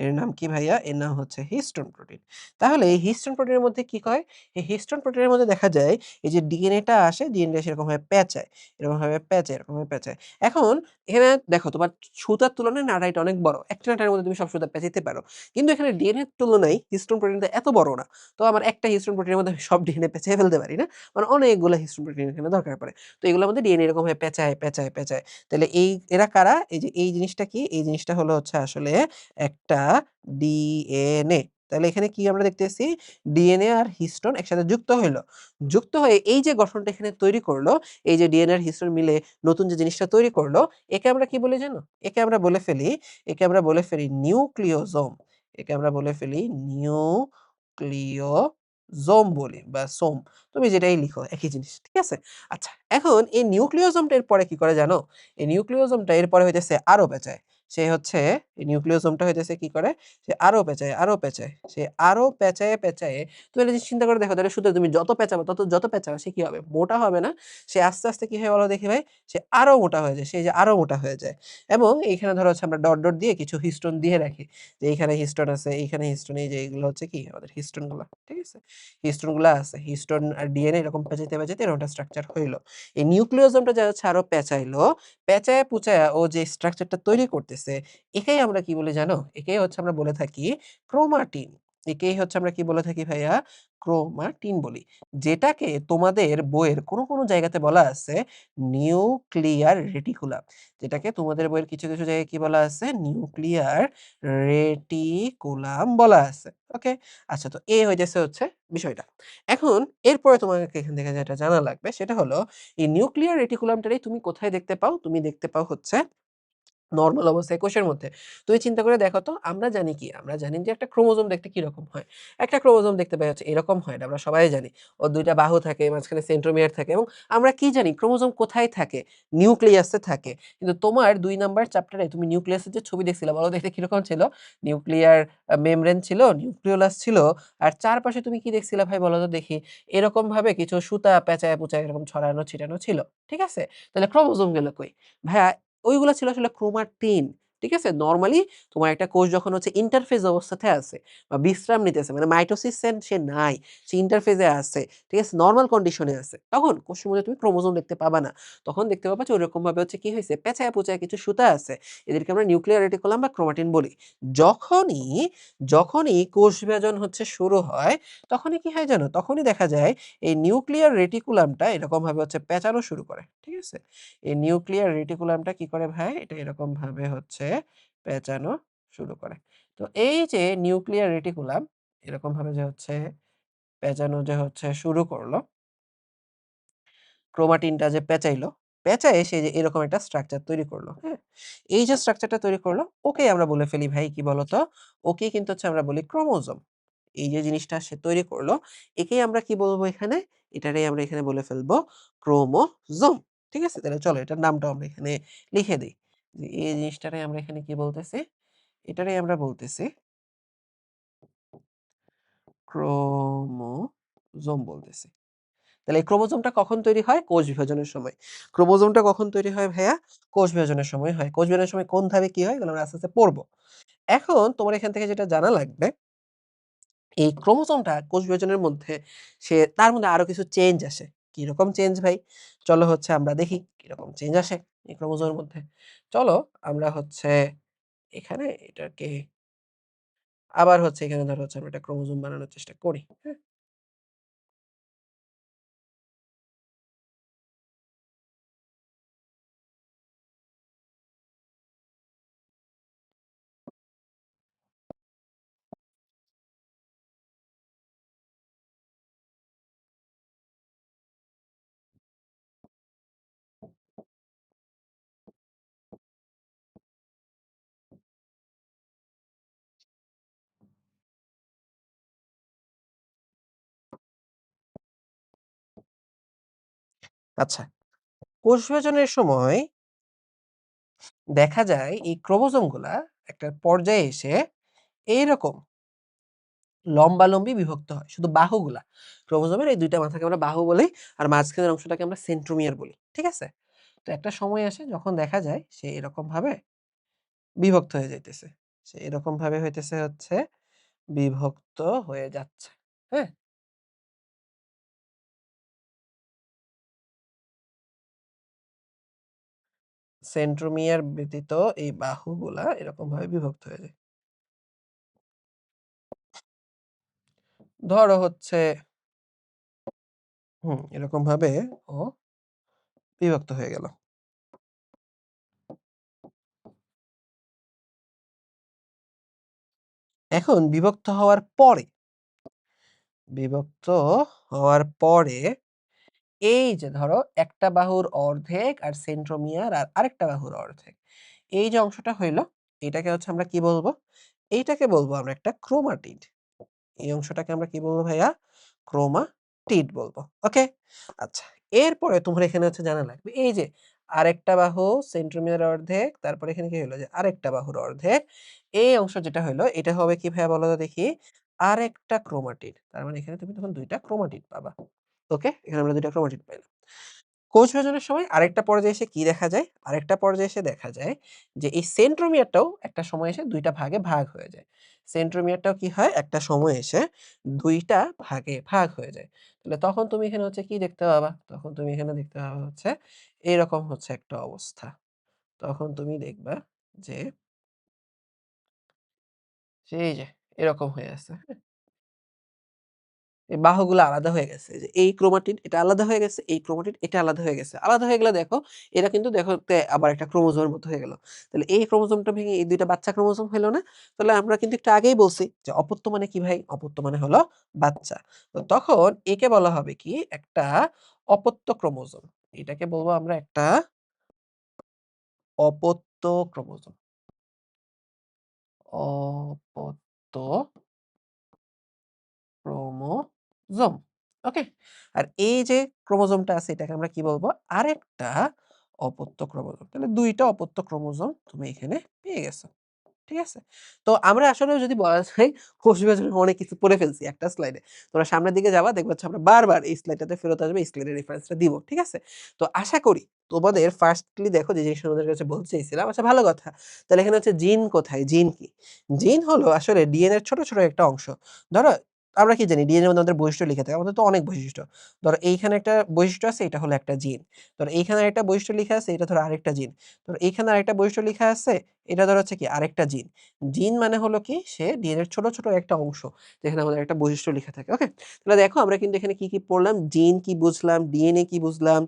এর নাম কি ভাইয়া? এর নাম হচ্ছে হিস্টোন প্রোটিন। তাহলে এই হিস্টোন প্রোটিনের মধ্যে কি হয়? এই হিস্টোন প্রোটিনের মধ্যে দেখা যায় এই যে ডিএনএটা আসে, ডিএনএটা সেরকমভাবে পেঁচায়। এরকমভাবে পেঁচায়, এরকমভাবে পেঁচায়। এখন এখানে দেখো তোমার সুতার তুলনায় নাড়াইটা অনেক বড়। একটা নাড়াইয়ের মধ্যে তুমি সব সুতা পেঁচাইতে পারো। কিন্তু এখানে ডিএনএর তুলনায় হিস্টোন প্রোটিনটা এত বড় না। তো আমার একটা হিস্টোন প্রোটিনের মধ্যে আমি সব ডিএনএ পেঁচায় ফেলতে পারি না। মানে অনেকগুলা হিস্টোন প্রোটিন এখানে দরকার পড়ে। তো এগুলোর মধ্যে ডিএনএ এরকমভাবে পেঁচায়, পেঁচায়, পেঁচায়। তাহলে এরা কারা? এই যে এই জিনিসটা কি? এই জিনিসটা হলো হচ্ছে আসলে একটা ডিএনএ। তাহলে এখানে কি আমরা দেখতেছি? ডিএনএ আর হিস্টোন একসাথে যুক্ত হইল। যুক্ত হয়ে এই যে গঠনটা এখানে তৈরি করলো, এই যে ডিএনএ আর হিস্টোন মিলে নতুন যে জিনিসটা তৈরি করলো, একে আমরা কি বলি জানো? একে আমরা বলে ফেলি নিউক্লিওজোম। একে আমরা বলে ফেলি নিউক্লিওজোম বলি বা সোম। তুমি যেটাই লিখো একই জিনিস। ঠিক আছে? আচ্ছা, এখন এই নিউক্লিওজোমটা এর পরে কি করে জানো? এই নিউক্লিওজোমটা এরপরে হইতেছে আরো পেঁচায়। সে হচ্ছে এই নিউক্লিওজোমটা হইতেছে কি করে? সে আরো পেঁচায়, আরো পেঁচায়। সে আরো পেঁচায়ে, পেঁচায়ে তুমি একটা জিনিস চিন্তা করে দেখো তাহলে শুধু তুমি যত পেঁচাবা যত পেঁচাবা সে কি হবে? মোটা হবে না। সে আস্তে, আস্তে কি হয় বলো দেখি ভাই? সে আরো মোটা হয়ে যায়। সে যে আরো মোটা হয়ে যায়। এবং এইখানে ধরো হচ্ছে আমরা ডট, ডট দিয়ে কিছু হিস্টোন দিয়ে রাখি। যে এইখানে হিস্টোন আছে, এইখানে হিস্টোন এই যে এগুলো হচ্ছে কি আমাদের হিস্টোন গুলা। ঠিক আছে? হিস্টোন গুলা আছে। হিস্টোন আর ডিএনএ এরকম পেঁচাইতে, পেঁচাইতে এরকম একটা স্ট্রাকচার হইল। এই নিউক্লিওজোমটা যা হচ্ছে আরো পেঁচাইলো, পেঁচায়া পুচায়া ও যে স্ট্রাকচারটা তৈরি করতেছে, একেই আমরা কি বলি জানো? একেই হচ্ছে আমরা বলে থাকি ক্রোমাটিন। একেই হচ্ছে আমরা কি বলে থাকি ভাইয়া? ক্রোমাটিন বলি। যেটাকে তোমাদের বইয়ের কোন, কোন জায়গাতে বলা আছে নিউক্লিয়ার রেটিকুলাম। যেটাকে তোমাদের বইয়ের কিছু, কিছু জায়গায় কি বলা আছে? নিউক্লিয়ার রেটিকুলাম বলা আছে। ওকে? আচ্ছা, তো এই হইতেছে হচ্ছে বিষয়টা। এখন এরপরে তোমাকে এখান থেকে যেটা জানা লাগবে সেটা হলো এই নিউক্লিয়ার রেটিকুলামটারে তুমি কোথায় দেখতে পাও? তুমি দেখতে পাও হচ্ছে নরমাল অবস্থায় কোষের মধ্যে। তুমি চিন্তা করে দেখো তো আমরা জানি কি? আমরা জানি যে একটা ক্রোমোজোম দেখতে কিরকম হয়? একটা ক্রোমোজোম দেখতে পাই হচ্ছে এরকম হয় না। আমরা সবাই জানি। ওর ২ টা বাহু থাকে, মাঝখানে সেন্ট্রোমিয়ার থাকে এবং আমরা কি জানি ক্রোমোজোম কোথায় থাকে? নিউক্লিয়াসে থাকে। কিন্তু তোমার ২ নাম্বার চ্যাপ্টারে তুমি নিউক্লিয়াসের যে ছবি দেখছিলা বলো দেখতে কিরকম ছিল? নিউক্লিয়ার মেমব্রেন ছিল, নিউক্লিওলাস ছিল আর চারপাশে তুমি কি দেখছিলা ভাই বলো তো দেখি? এরকমভাবে কিছু সুতা পেঁচায়-পুচায় এরকম ছড়ানো ছিটানো ছিল। ঠিক আছে? তাহলে ক্রোমোজোম গেল কই? ভাইয়া ওইগুলা ছিল আসলে ক্রোমাটিন। ঠিক আছে? নরমালি তোমার একটা কোষ যখন হচ্ছে ইন্টারফেজ অবস্থাতে আছে বা বিশ্রাম নিতেছে মানে মাইটোসিস সে নাই। সে ইন্টারফেজ এ আছে। ঠিক আছে? নরমাল কন্ডিশন এ আছে। তখন কোষের মধ্যে তুমি ক্রোমোজোম দেখতে পাবা না। তখন দেখতে পাবা যে ওইরকমভাবে হচ্ছে কি হইছে পেঁচায়-পুচায় কিছু সুতা আছে। এদেরকে আমরা নিউক্লিয়ার রেটিকুলাম বা ক্রোমাটিন বলি। যখনই, যখনই কোষ বিভাজন হচ্ছে শুরু হয়, তখনই কি হয় জানো? তখনই দেখা যায় এই নিউক্লিয়ার রেটিকুলামটা এরকমভাবে হচ্ছে পেঁচানো শুরু করে। ঠিক আছে? এই নিউক্লিয়ার রেটিকুলামটা কি করে ভাই? এটা এরকমভাবে হচ্ছে পেঁচানো শুরু করে। তো এই যে নিউক্লিয়ার রেটিকুলাম এরকমভাবে যে হচ্ছে পেঁচানো যে হচ্ছে শুরু করলো, ক্রোমাটিনটা যে পেঁচাইলো, পেঁচায়ে সে যে এরকম একটা স্ট্রাকচার তৈরি করলো, হ্যাঁ? এই যে স্ট্রাকচারটা তৈরি করলো, ওকেই আমরা বলে ফেলি ভাই কি বলতো? ওকেই কিন্তু হচ্ছে আমরা বলি ক্রোমোজোম। এই যে জিনিসটা সে তৈরি করলো, একেই আমরা কি বলবো এখানে? এটারই আমরা এখানে বলে ফেলবো ক্রোমোজোম। ঠিক আছে? তাহলে চলো এটার নামটাও আমরা এখানে লিখে দেই। যে এই জিনিসটারে আমরা এখানে কি বলতেছি? এটারই আমরা বলতেছি ক্রোমোজোম বলতেছি। তাহলে এই ক্রোমোজোমটা কখন তৈরি হয়? কোষ বিভাজনের সময়। ক্রোমোজোমটা কখন তৈরি হয় ভাইয়া? কোষ বিভাজনের সময় হয়। কোষ বিভাজনের সময় কোন ধাপে কি হয়? এগুলো আমরা আস্তে, আস্তে পড়ব। এখন তোমার এখান থেকে যেটা জানা লাগবে, এই ক্রোমোজোমটা কোষ বিভাজনের মধ্যে তার মধ্যে আরো কিছু চেঞ্জ আসে। কিরকম চেঞ্জ ভাই? চলো হচ্ছে আমরা দেখি কিরকম চেঞ্জ আসে এই ক্রোমোজোমের মধ্যে। চলো আমরা হচ্ছে এখানে এটাকে আবার হচ্ছে এখানে ধরো হচ্ছে আমরা একটা ক্রোমোজোম বানানোর চেষ্টা করি। হ্যাঁ? আচ্ছা, কোষ বিভাজনের সময় দেখা যায় এই ক্রোমোজোমগুলা একটা পর্যায়ে এসে এইরকম লম্বালম্বি বিভক্ত হয়। শুধু বাহুগুলা। ক্রোমোজোমের এই ২ টা মাথাকে আমরা বাহু বলি, আর মাঝখানের অংশটাকে আমরা সেন্ট্রোমিয়ার বলি। ঠিক আছে? তো একটা সময় আসে যখন দেখা যায় সে এরকমভাবে বিভক্ত হয়ে যাইতেছে। সে এরকমভাবে হইতেছে হচ্ছে বিভক্ত হয়ে যাচ্ছে। হ্যাঁ? সেন্ট্রোমিয়ার ব্যতীত এই বাহুগুলা এরকমভাবে বিভক্ত হয়ে যায়। ধরো হচ্ছে এরকমভাবে ও বিভক্ত হয়ে গেল। এখন বিভক্ত হওয়ার পরে এই যে ধরো একটা বাহুর অর্ধেক আর সেন্ট্রোমিয়ার আর আরেকটা বাহুর অর্ধেক। এই যে অংশটা হইল, এটাকে হচ্ছে আমরা কি বলবো? এইটাকে বলবো আমরা একটা ক্রোমাটিড। এই অংশটাকে আমরা কি বলবো ভাইয়া? ক্রোমাটিড বলবো। ওকে? আচ্ছা। এরপরে তোমার এখানে হচ্ছে জানা লাগবে এই যে আরেকটা বাহু সেন্ট্রোমিয়ার অর্ধেক, তারপরে এখানে কি হলো যে আরেকটা বাহুর অর্ধেক। এই অংশ যেটা হইলো এটা হবে কি ভাইয়া বলো তো দেখি? আরেকটা ক্রোমাটিড। তার মানে এখানে তুমি তখন ২ টা ক্রোমাটিড পাবা। ওকে? এখানে আমরা ২ টা ক্রোমাটিড পাইলাম। কোষ বিভাজনের সময় আরেকটা পর্যায়ে এসে কি দেখা যায়? আরেকটা পর্যায়ে এসে দেখা যায় যে এই সেন্ট্রোমিয়ারটাও একটা সময় এসে ২ টা ভাগে ভাগ হয়ে যায়। সেন্ট্রোমিয়ারটাও কি হয়? একটা সময় এসে ২ টা ভাগে ভাগ হয়ে যায়। তাহলে তখন তুমি এখানে হচ্ছে কি দেখতে পাবা? তখন তুমি এখানে দেখতে পাবা হচ্ছে এরকম হচ্ছে একটা অবস্থা। তখন তুমি দেখবা যে এই যে এরকম হয়ে আছে। এই বাহুগুলো আলাদা হয়ে গেছে। যে এই ক্রোমাটিড এটা আলাদা হয়ে গেছে, এই ক্রোমাটিড এটা আলাদা হয়ে গেছে। আলাদা হয়ে গেলে দেখো এরা কিন্তু দেখতে আবার একটা ক্রোমোজোমের মতো হয়ে গেল। তাহলে এই ক্রোমোজোমটা ভেঙে এই ২ টা বাচ্চা ক্রোমোজোম হইল না? তাহলে আমরা কিন্তু একটু আগেই বলছি যে অপত্য মানে কি ভাই? অপত্য মানে হলো বাচ্চা। তো তখন একে বলা হবে কি? একটা অপত্য ক্রোমোজোম। এটাকে বলবো আমরা একটা অপত্য ক্রোমোজোম। অপত্য ক্রোমোজোম। ওকে? আর এই যে ক্রোমোজোমটা আছে এটাকে আমরা কি বলবো? আরেকটা অপত্য ক্রোমোজোম। তাহলে ২ টা অপত্য ক্রোমোজোম তুমি এখানে পেয়ে গেছো। ঠিক আছে? তো আমরা আসলেও যদি বলা যায় কোষ বিভাজনের অনেক কিছু পড়ে ফেলছি একটা স্লাইডে। তোমরা সামনের দিকে যাবা দেখবা হচ্ছে আমরা বারবার এই স্লাইডটাতে ফেরত আসবে, এই স্লাইডের রেফারেন্সটা দিব। ঠিক আছে? তো আশা করি তোমাদের ফার্স্টলি দেখো যে জিনিসটা তোমাদের কাছে বলতে চাইছিলাম। আচ্ছা ভালো কথা। তাহলে এখানে হচ্ছে জিন কোথায়? জিন কি? জিন হলো আসলে ডিএনএ এর ছোট, ছোট একটা অংশ। ধরো আমরা কি জানি ডিএনএ এর মধ্যে আমাদের বৈশিষ্ট্য লিখা থাকে। আমাদের তো অনেক বৈশিষ্ট্য। ধরো এইখানে একটা বৈশিষ্ট্য আছে এটা হলো একটা জিন। ধরো এইখানে আরেকটা বৈশিষ্ট্য লিখা আছে এটা ধরো আরেকটা জিন। ধরো এইখানে আরেকটা বৈশিষ্ট্য লিখা আছে এটা ধরো হচ্ছে কি আরেকটা জিন। জিন মানে হলো কি সে ডিএনএ এর ছোট, ছোট একটা অংশ। যেখানে আমাদের একটা বৈশিষ্ট্য লিখা থাকে। ওকে? তাহলে দেখো আমরা কিন্তু এখানে কি, কি পড়লাম? জিন কি বুঝলাম, ডিএনএ কি বুঝলাম,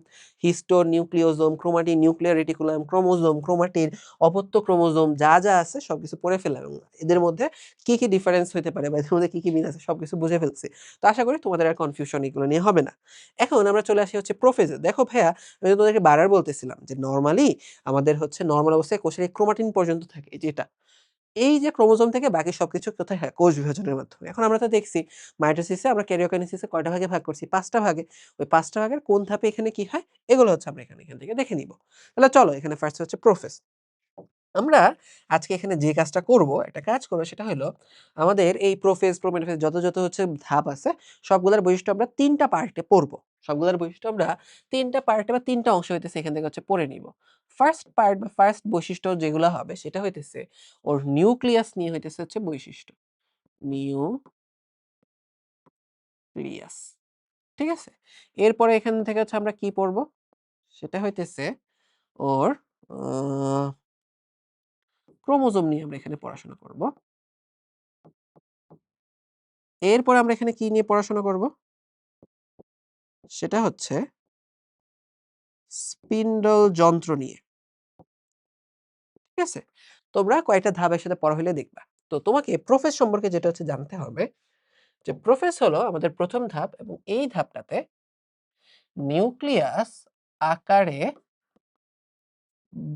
histone, nucleosome, chromatin, nuclear reticulum, chromosome, chromatid, অপত্য ক্রোমোজোম যা, যা আছে সবকিছু পড়ে ফেললাম এবং এদের মধ্যে কি, কি ডিফারেন্স হইতে পারে বা এদের মধ্যে কি, কি মিল আছে সবকিছু বুঝে ফেলছি। তো আশা করি তোমাদের আর কনফিউশন এগুলো নিয়ে হবে না। এখন আমরা চলে আসি হচ্ছে প্রোফেজে। দেখো ভাইয়া আমি তো তোমাদেরকে বারবার বলতেছিলাম যে নরমালি আমাদের হচ্ছে নরমাল অবস্থায় কোষের এই ক্রোমাটিন পর্যন্ত থাকে এই যে এটা। এই যে ক্রোমোজোম থেকে বাকি সবকিছু কোথায় হয়? কোষ বিভাজনের মাধ্যমে। এখন আমরা তো দেখছি মাইটোসিসে আমরা ক্যারিওকাইনেসিসে কয়টা ভাগে ভাগ করছি? ৫ টা ভাগে। ওই ৫ টা ভাগের কোন ধাপে এখানে কি হয়? এগুলো হচ্ছে আমরা এখান থেকে দেখে নিব। তাহলে চলো এখানে ফার্স্ট হচ্ছে প্রোফেজ। আমরা আজকে এখানে যে কাজটা করব, একটা কাজ করব সেটা হলো আমাদের এই প্রোফেজ, প্রোমেটাফেজ যত, যত হচ্ছে ধাপ আছে সবগুলোর বৈশিষ্ট্য আমরা ৩ টা পার্টে পড়ব। সবগুলোর বৈশিষ্ট্য আমরা ৩ টা পার্টে বা ৩ টা অংশ হইতেছে এখান থেকে হচ্ছে পড়ে নিব। ফার্স্ট পার্ট বা ফার্স্ট বৈশিষ্ট্য যেগুলা হবে সেটা হইতেছে ওর নিউক্লিয়াস নিয়ে হইতেছে হচ্ছে বৈশিষ্ট্য। নিউক্লিয়াস। ঠিক আছে? এরপরে এখান থেকে হচ্ছে আমরা কি পড়ব? সেটা হইতেছে ওর আ ক্রোমোজোম নিয়ে আমরা এখানে পড়াশোনা করব। এরপরে আমরা এখানে কি নিয়ে পড়াশোনা করব? সেটা হচ্ছে স্পিন্ডল যন্ত্র নিয়ে। ঠিক আছে? তোমরা কয়েকটা ধাপ একসাথে পড়া হইলে দেখবা। তো তোমাকে প্রোফেজ সম্পর্কে যেটা হচ্ছে জানতে হবে যে প্রোফেজ হলো আমাদের ১ম ধাপ এবং এই ধাপটাতে নিউক্লিয়াস আকারে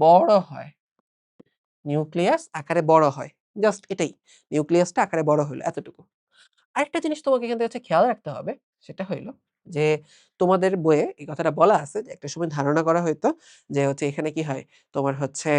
বড় হয়। নিউক্লিয়াস আকারে বড় হয়। জাস্ট এটাই। নিউক্লিয়াসটা আকারে বড় হইলো এতটুকু। আরেকটা জিনিস তোমাকে এখান থেকে হচ্ছে খেয়াল রাখতে হবে। সেটা হইল যে তোমাদের বইয়ে এই কথাটা বলা আছে যে একটা সময় ধারণা করা হইতো যে হচ্ছে এখানে কি হয়? তোমার হচ্ছে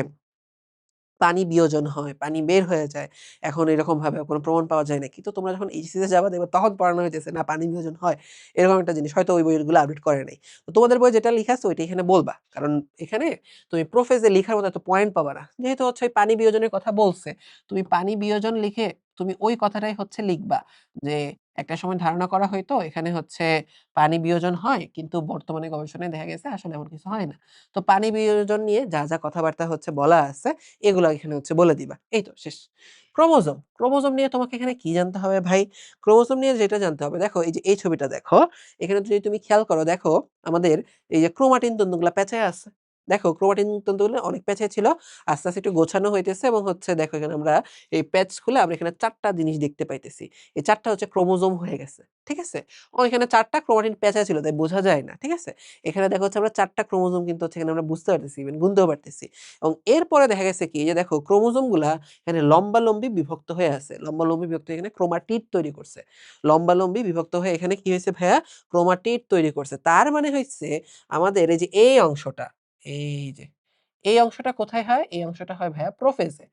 পানি বিয়োজন হয়, পানি বের হয়ে যায়। এখন এরকমভাবে কোনো প্রমাণ পাওয়া যায় না। কিন্তু তোমরা যখন এইচএসসি তে যাবা দেখবা তখন পড়ানো হইতেছে না পানি বিয়োজন হয়। এরকম একটা জিনিস। হয়তো ওই বইগুলো আপডেট করে নাই। তো তোমাদের বইয়ে যেটা লিখা আছে ওইটা এখানে বলবা। কারণ এখানে তুমি প্রোফেজ এ লিখার মতো এত পয়েন্ট পাবা না। যেহেতু হচ্ছে ওই পানি বিয়োজনের কথা বলছে, তুমি পানি বিয়োজন লিখে তুমি ওই কথাটাই হচ্ছে লিখবা যে একটা সময় ধারণা করা হইতো এখানে হচ্ছে পানি বিয়োজন হয় কিন্তু বর্তমানে গবেষণায় দেখা গেছে আসলে এমন কিছু হয় না। তো পানি বিয়োজন নিয়ে যা কথাবার্তা হচ্ছে বলা আছে এগুলা এখানে হচ্ছে বলে দিবা। এই তো শেষ। ক্রোমোজোম, ক্রোমোজোম নিয়ে তোমাকে এখানে কি জানতে হবে ভাই? ক্রোমোজোম নিয়ে যেটা জানতে হবে দেখো এই যে এই ছবিটা দেখো। এখানে যদি তুমি খেয়াল করো দেখো আমাদের এই যে ক্রোমাটিন তন্তুগুলা পেঁচায় আছে। দেখো ক্রোমাটিন তন্তুগুলো অনেক পেঁচায় ছিল। আস্তে, আস্তে একটু গোছানো হইতেছে এবং হচ্ছে দেখো এখানে আমরা এই প্যাচ খুলে আমরা এখানে ৪ টা জিনিস দেখতে পাইতেছি। এই ৪ টা হচ্ছে ক্রোমোজোম হয়ে গেছে। ঠিক আছে? এখানে ৪ টা ক্রোমাটিন পেঁচায় ছিল তাই বোঝা যায় না। ঠিক আছে? এখানে দেখো হচ্ছে আমরা ৪ টা ক্রোমোজোম কিন্তু হচ্ছে এখানে আমরা বুঝতে পারতেছি, ইভেন গুনতেও পারতেছি। এবং এরপরে দেখা গেছে কি যে দেখো ক্রোমোজোমগুলা এখানে লম্বালম্বি বিভক্ত হয়ে আছে। লম্বালম্বি বিভক্ত হয়ে এখানে ক্রোমাটিড তৈরি করছে। লম্বালম্বি বিভক্ত হয়ে এখানে কি হয়েছে ভাইয়া? ক্রোমাটিড তৈরি করছে। তার মানে হইছে আমাদের এই যে এই অংশটা, এই যে এই অংশটা কোথায় হয়? এই অংশটা হয় ভাইয়া প্রোফেজে।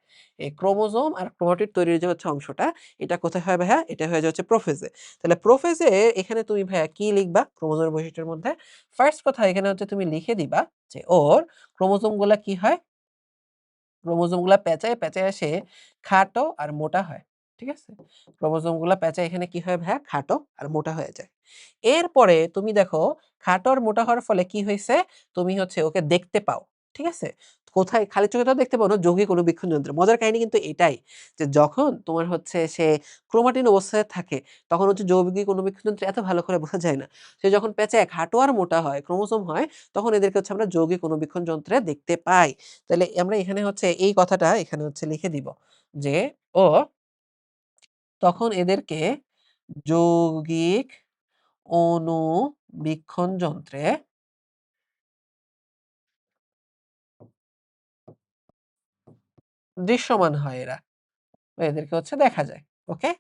এই ক্রোমোজোম আর ক্রোমাটিড তৈরির যে হচ্ছে অংশটা, এটা কোথায় হয় ভাইয়া? এটা হয়ে যাচ্ছে প্রোফেজে। তাহলে প্রোফেজে এখানে তুমি ভাইয়া কি লিখবা ক্রোমোজোমের বৈশিষ্ট্যের মধ্যে? ফার্স্ট কথা এখানে হচ্ছে তুমি লিখে দিবা যে ওর ক্রোমোজোমগুলা কি হয়? ক্রোমোজোমগুলা পেঁচায়, পেঁচায় এসে খাটো আর মোটা হয়। ঠিক আছে? ক্রোমোজোমগুলা পেঁচায় এখানে কি হয় ভাইয়া? খাটো আর মোটা হয়ে যায়। এরপরে তুমি দেখো খাটো আর মোটা হওয়ার ফলে কি হইছে? তুমি হচ্ছে ওকে দেখতে পাও। ঠিক আছে? কোথায়? খালি চোখে তো দেখতে পাও না, যৌগিক অণুবীক্ষণ যন্ত্রে। মজার কাহিনী কিন্তু এটাই যে যখন তোমার হচ্ছে সে ক্রোমাটিন অবস্থায় থাকে তখন হচ্ছে যৌগিক অণুবীক্ষণ যন্ত্রে এত ভালো করে বোঝা যায় না। সে যখন পেঁচায় খাটো আর মোটা হয়, ক্রোমোজোম হয় তখন এদেরকে হচ্ছে আমরা যৌগিক অণুবীক্ষণ যন্ত্রে দেখতে পাই। তাহলে আমরা এখানে হচ্ছে এই কথাটা এখানে হচ্ছে লিখে দিব যে ও তখন এদেরকে যৌগিক অণুবীক্ষণ যন্ত্রে দৃশ্যমান হয় এরা। এদেরকে হচ্ছে দেখা যায়। ওকে?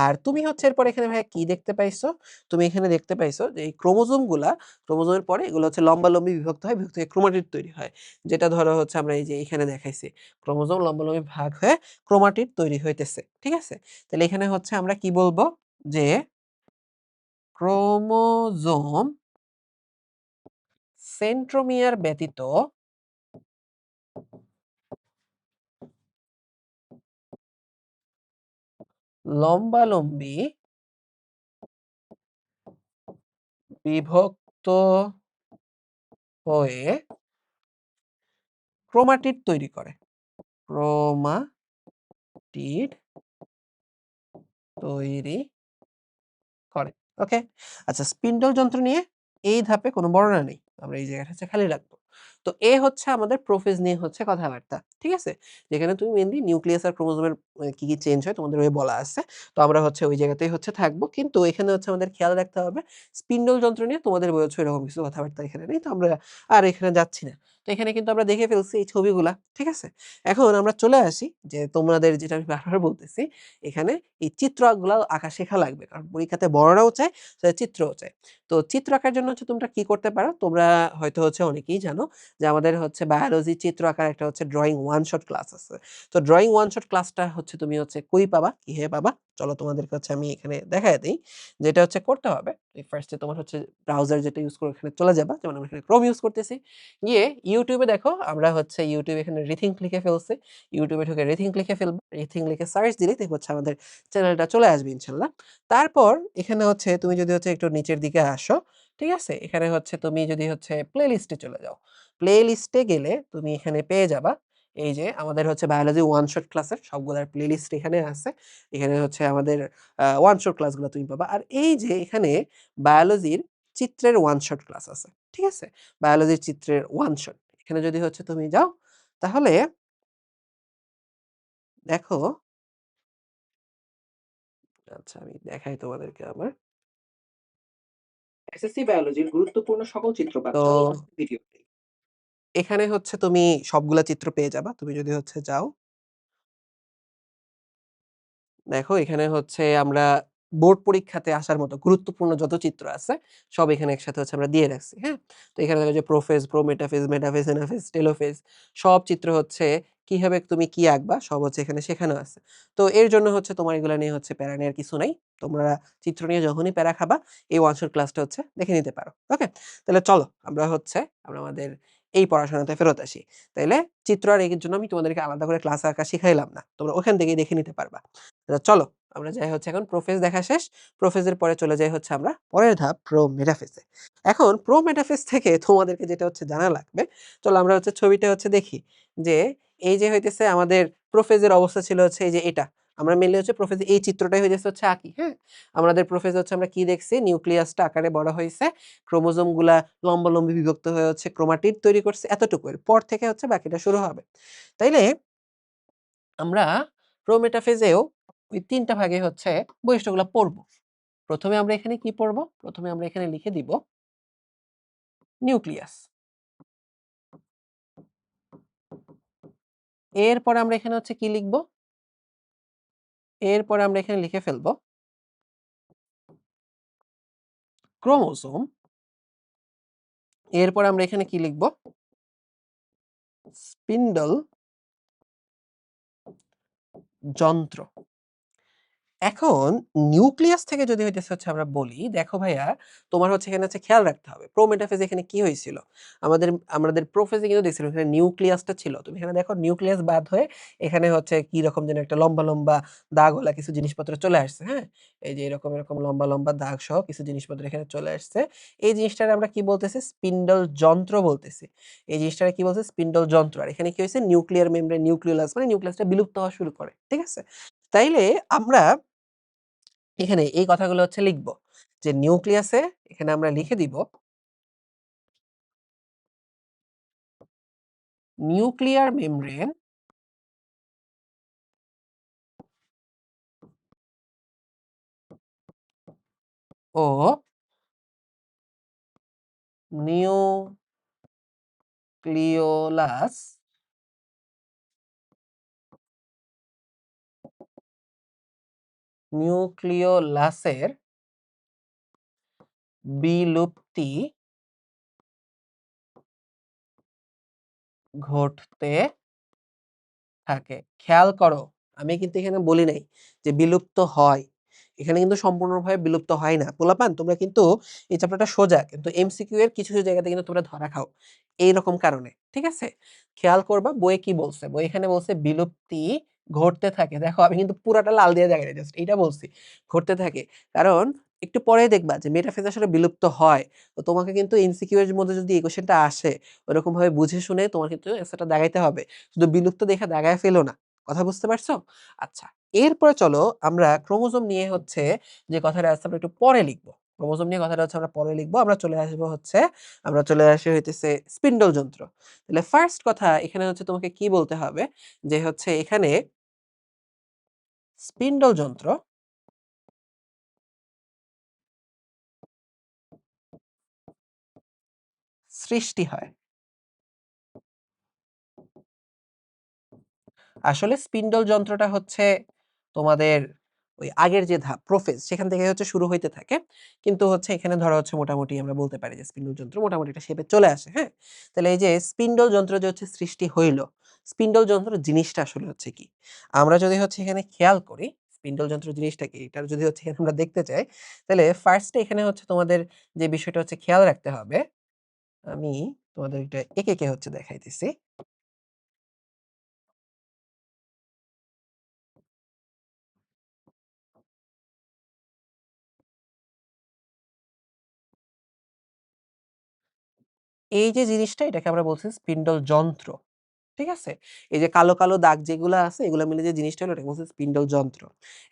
আর তুমি হচ্ছে এরপর এখানে ভাইয়া কি দেখতে পাইছো? তুমি এখানে দেখতে পাইছো যে এই ক্রোমোজোমের পরে এগুলো হচ্ছে লম্বালম্বি বিভক্ত হয়, বিভক্ত হয়ে ক্রোমাটিড তৈরি হয়। যেটা ধরো হচ্ছে আমরা এই যে এখানে দেখাইছি। ক্রোমোজোম লম্বালম্বি ভাগ হয়ে ক্রোমাটিড তৈরি হইতেছে। ঠিক আছে? তাহলে এখানে হচ্ছে আমরা কি বলবো? যে ক্রোমোজোম সেন্ট্রোমিয়ার ব্যতীত লম্বালম্বি বিভক্ত হয়ে ক্রোমাটিড তৈরি করে। ক্রোমাটিড তৈরি করে। ওকে? আচ্ছা স্পিন্ডল যন্ত্র নিয়ে এই ধাপে কোনো বর্ণনা নেই। আমরা এই জায়গাটা হচ্ছে খালি রাখবো। তো এ হচ্ছে আমাদের প্রোফেজ নিয়ে হচ্ছে কথাবার্তা। ঠিক আছে? যেখানে তুমি মেইনলি নিউক্লিয়াস আর ক্রোমোজোমের কি, কি চেঞ্জ হয় তোমাদের বইয়ে বলা আছে। তো আমরা হচ্ছে ওই জায়গাতেই হচ্ছে থাকবো। কিন্তু এখানে হচ্ছে আমাদের খেয়াল রাখতে হবে স্পিন্ডল যন্ত্র নিয়ে তোমাদের বইয়ে হচ্ছে এরকম কিছু কথাবার্তা এখানে নেই। তো আমরা আর এখানে যাচ্ছি না। তো এখানে কিন্তু আমরা দেখে ফেলছি এই ছবিগুলা। ঠিক আছে? এখন আমরা চলে আসি যে তোমাদের যেটা আমি বারবার বলতেছি এখানে এই চিত্রগুলা আঁকা শেখা লাগবে। কারণ পরীক্ষাতে বড়রাও চায়, চিত্রও চায়। তো চিত্র আঁকার জন্য হচ্ছে তোমরা কি করতে পারো? তোমরা হয়তো হচ্ছে অনেকেই জানো যে আমাদের হচ্ছে বায়োলজি চিত্র আঁকার একটা হচ্ছে ড্রইং ওয়ান শট ক্লাস আছে। তো ড্রইং ওয়ান শট ক্লাসটা হচ্ছে হচ্ছে তুমি হচ্ছে কই পাবা, কিভাবে পাবা? চলো তোমাদেরকে হচ্ছে আমি এখানে দেখায় দেই। যেটা হচ্ছে করতে হবে, ফার্স্ট এ তোমার হচ্ছে ব্রাউজার যেটা ইউজ করো ওখানে চলে যাবা। যেমন আমরা এখানে Chrome ইউজ করতেছি। গিয়ে YouTube এ দেখো আমরা হচ্ছে YouTube এখানে Rethink লিখে ফেলছি। YouTube এ ঢুকে Rethink লিখে ফেলবা। Rethink লিখে সার্চ দিলেই দেখবা হচ্ছে আমাদের চ্যানেলটা চলে আসবে ইনশাআল্লাহ। তারপর এখানে হচ্ছে তুমি যদি হচ্ছে একটু নিচের দিকে আসো, ঠিক আছে? এখানে হচ্ছে তুমি যদি হচ্ছে প্লেলিস্টে চলে যাও। প্লেলিস্টে গেলে তুমি এখানে পেয়ে যাবা এই যে আমাদের হচ্ছে বায়োলজি ওয়ান শট ক্লাসের সবগুলার প্লেলিস্ট এখানে আছে। এখানে হচ্ছে আমাদের ওয়ান শট ক্লাসগুলো তুমি পাবা। আর এই যে এখানে বায়োলজির চিত্রের ওয়ান শট ক্লাস আছে। ঠিক আছে? বায়োলজির চিত্রের ওয়ান শট। এখানে যদি হচ্ছে তুমি যাও তাহলে দেখো আচ্ছা আমি দেখাই তোমাদেরকে আবার। এসএসসি বায়োলজির গুরুত্বপূর্ণ সকল চিত্র পাচ্ছ তো এই ভিডিওতে। এখানে হচ্ছে তুমি সবগুলা চিত্র পেয়ে যাবা। তুমি যদি হচ্ছে যাও দেখো এখানে হচ্ছে আমরা বোর্ড পরীক্ষাতে আসার মতো গুরুত্বপূর্ণ যত চিত্র আছে সব এখানে একসাথে হচ্ছে আমরা দিয়ে রাখছি। হ্যাঁ? তো এখানে দেখো যে prophase, prometaphase, metaphase, anaphase, telophase সব চিত্র হচ্ছে কিভাবে তুমি কি আঁকবা সব হচ্ছে এখানে শেখানো আছে। তো এর জন্য হচ্ছে তোমার এগুলা নিয়ে হচ্ছে প্যারা নেওয়ার কিছু নাই। তোমরা চিত্র নিয়ে যখনই প্যারা খাবা এই ওয়ান শট ক্লাসটা হচ্ছে দেখে নিতে পারো। ওকে? তাহলে চলো আমরা আমাদের এই পড়াশোনাতে ফেরত আসি। তাইলে চিত্র আর এর জন্য আমি তোমাদেরকে আলাদা করে ক্লাস আঁকা শিখাইলাম না। তোমরা ওখান থেকেই দেখে নিতে পারবা। চলো আমরা যাই হচ্ছে এখন প্রোফেজ দেখা শেষ। প্রোফেজের পরে চলে যাই হচ্ছে আমরা পরের ধাপ প্রোমেটাফেজে। এখন প্রোমেটাফেজ থেকে তোমাদেরকে যেটা হচ্ছে জানা লাগবে, চলো আমরা হচ্ছে ছবিটা হচ্ছে দেখি যে এই যে হইতেছে আমাদের প্রোফেজের অবস্থা ছিল হচ্ছে এই যে এটা। আমরা মেইনলি হচ্ছে প্রোফেজে এই চিত্রটাই হইতেছে হচ্ছে আঁকি, হ্যাঁ? আমাদের প্রোফেজ হচ্ছে আমরা কি দেখছি নিউক্লিয়াসটা আকারে বড় হইছে। ক্রোমোজোমগুলা লম্বালম্বি বিভক্ত হয়ে হচ্ছে ক্রোমাটিড তৈরি করছে এতটুকু। এরপর থেকে হচ্ছে বাকিটা শুরু হবে। তাইলে আমরা প্রোমেটাফেজেও ওই ৩ টা ভাগে হচ্ছে বৈশিষ্ট্যগুলা পড়ব। ১ম এ আমরা এখানে কি পড়ব? ১ম এ আমরা এখানে লিখে দিব নিউক্লিয়াস। এরপরে আমরা এখানে হচ্ছে কি লিখব? এরপরে আমরা এখানে লিখে ফেলব ক্রোমোজোম। এরপরে আমরা এখানে কি লিখব? স্পিন্ডল যন্ত্র। এখন নিউক্লিয়াস থেকে যদি হইতেছে হচ্ছে আমরা বলি, দেখো ভাইয়া তোমার হচ্ছে এখানে হচ্ছে খেয়াল রাখতে হবে। প্রোমেটাফেজ এখানে কি হয়েছিল? আমাদের আমাদের প্রোফেজে কিন্তু দেখছিলাম এখানে নিউক্লিয়াসটা ছিল। তুমি এখানে দেখো নিউক্লিয়াস বাদ হয়ে এখানে হচ্ছে কি রকম যেন একটা লম্বা, লম্বা দাগওয়ালা কিছু জিনিসপত্র চলে আসছে, হ্যাঁ? এই যে এরকম, এরকম লম্বা, লম্বা দাগ সহ কিছু জিনিসপত্র এখানে চলে আসছে। এই জিনিসটারে আমরা কি বলতেছি? স্পিন্ডল যন্ত্র বলতেছি। এই জিনিসটারে কি বলছে? স্পিন্ডল যন্ত্র। আর এখানে কি হইছে? নিউক্লিয়ার মেমব্রেন নিউক্লিওলাস মানে নিউক্লিয়াসটা বিলুপ্ত হওয়া শুরু করে। ঠিক আছে? তাইলে আমরা এখানে এই কথাগুলো হচ্ছে লিখব। যে নিউক্লিয়াসে এখানে আমরা লিখে দিব নিউক্লিয়ার মেমব্রেন ও নিউক্লিওলাস নিউক্লিওলাসের বিলুপ্তি ঘটতে থাকে। খেয়াল করো, আমি কিন্তু এখানে বলি নাই যে বিলুপ্ত হয়। এখানে কিন্তু সম্পূর্ণভাবে বিলুপ্ত হয় না। পোলাপান তোমরা কিন্তু এই চ্যাপ্টারটা সোজা কিন্তু এমসিকিউ এর কিছু, কিছু জায়গাতে কিন্তু তোমরা ধরা খাও। এইরকম কারণে। ঠিক আছে? খেয়াল করবা বইয়ে কি বলছে। বই এখানে বলছে বিলুপ্তি ঘটতে থাকে। দেখো আমি কিন্তু পুরাটা লাল দিয়ে দেখাই নাই জাস্ট এইটা বলছি। ঘটতে থাকে। কারণ একটু পরেই দেখবা যে মেটাফেজ আসলে বিলুপ্ত হয়। তো তোমাকে কিন্তু এমসিকিউ এর মধ্যে যদি এই কোয়েশ্চেনটা আসে ওরকমভাবে বুঝে শুনে তোমার কিন্তু অ্যান্সারটা দাগাইতে হবে। শুধু বিলুপ্ত দেখে দাগায় ফেলো না। কথা বুঝতে পারছো? আচ্ছা, এরপরে চলো আমরা ক্রোমোজোম নিয়ে হচ্ছে যে কথাটা আছে আমরা একটু পরে লিখব। ক্রোমোজোম নিয়ে কথাটা হচ্ছে আমরা পরে লিখব। আমরা চলে আসি হইতেছে স্পিন্ডল যন্ত্র। তাহলে ফার্স্ট কথা এখানে হচ্ছে তোমাকে কি বলতে হবে যে হচ্ছে এখানে স্পিন্ডল যন্ত্র সৃষ্টি হয়। আসলে স্পিন্ডল যন্ত্রটা হচ্ছে তোমাদের ওই আগের যে ধাপ প্রোফেজ সেখান থেকে হচ্ছে শুরু হইতে থাকে। কিন্তু হচ্ছে এখানে ধরা হচ্ছে মোটামুটি আমরা বলতে পারি যে স্পিন্ডল যন্ত্র মোটামুটি একটা শেপে চলে আসে, হ্যাঁ? তাহলে এই যে স্পিন্ডল যন্ত্র যে হচ্ছে সৃষ্টি হইল, স্পিন্ডল যন্ত্র জিনিসটা আসলে হচ্ছে কি? আমরা যদি হচ্ছে এখানে খেয়াল করি স্পিন্ডল যন্ত্র জিনিসটা কি? এটার যদি হচ্ছে এখানে আমরা দেখতে চাই, তাহলে ফার্স্ট এ এখানে হচ্ছে তোমাদের যে বিষয়টা হচ্ছে খেয়াল রাখতে হবে, আমি তোমাদের এটা এঁকে হচ্ছে দেখাইতেছি। এই যে জিনিসটা এটাকে আমরা বলছি স্পিন্ডল যন্ত্র। ঠিক আছে? এই যে কালো, কালো দাগ যেগুলা আছে এগুলা মিলে যে জিনিসটা হলো এটাকে বলছে স্পিন্ডল যন্ত্র।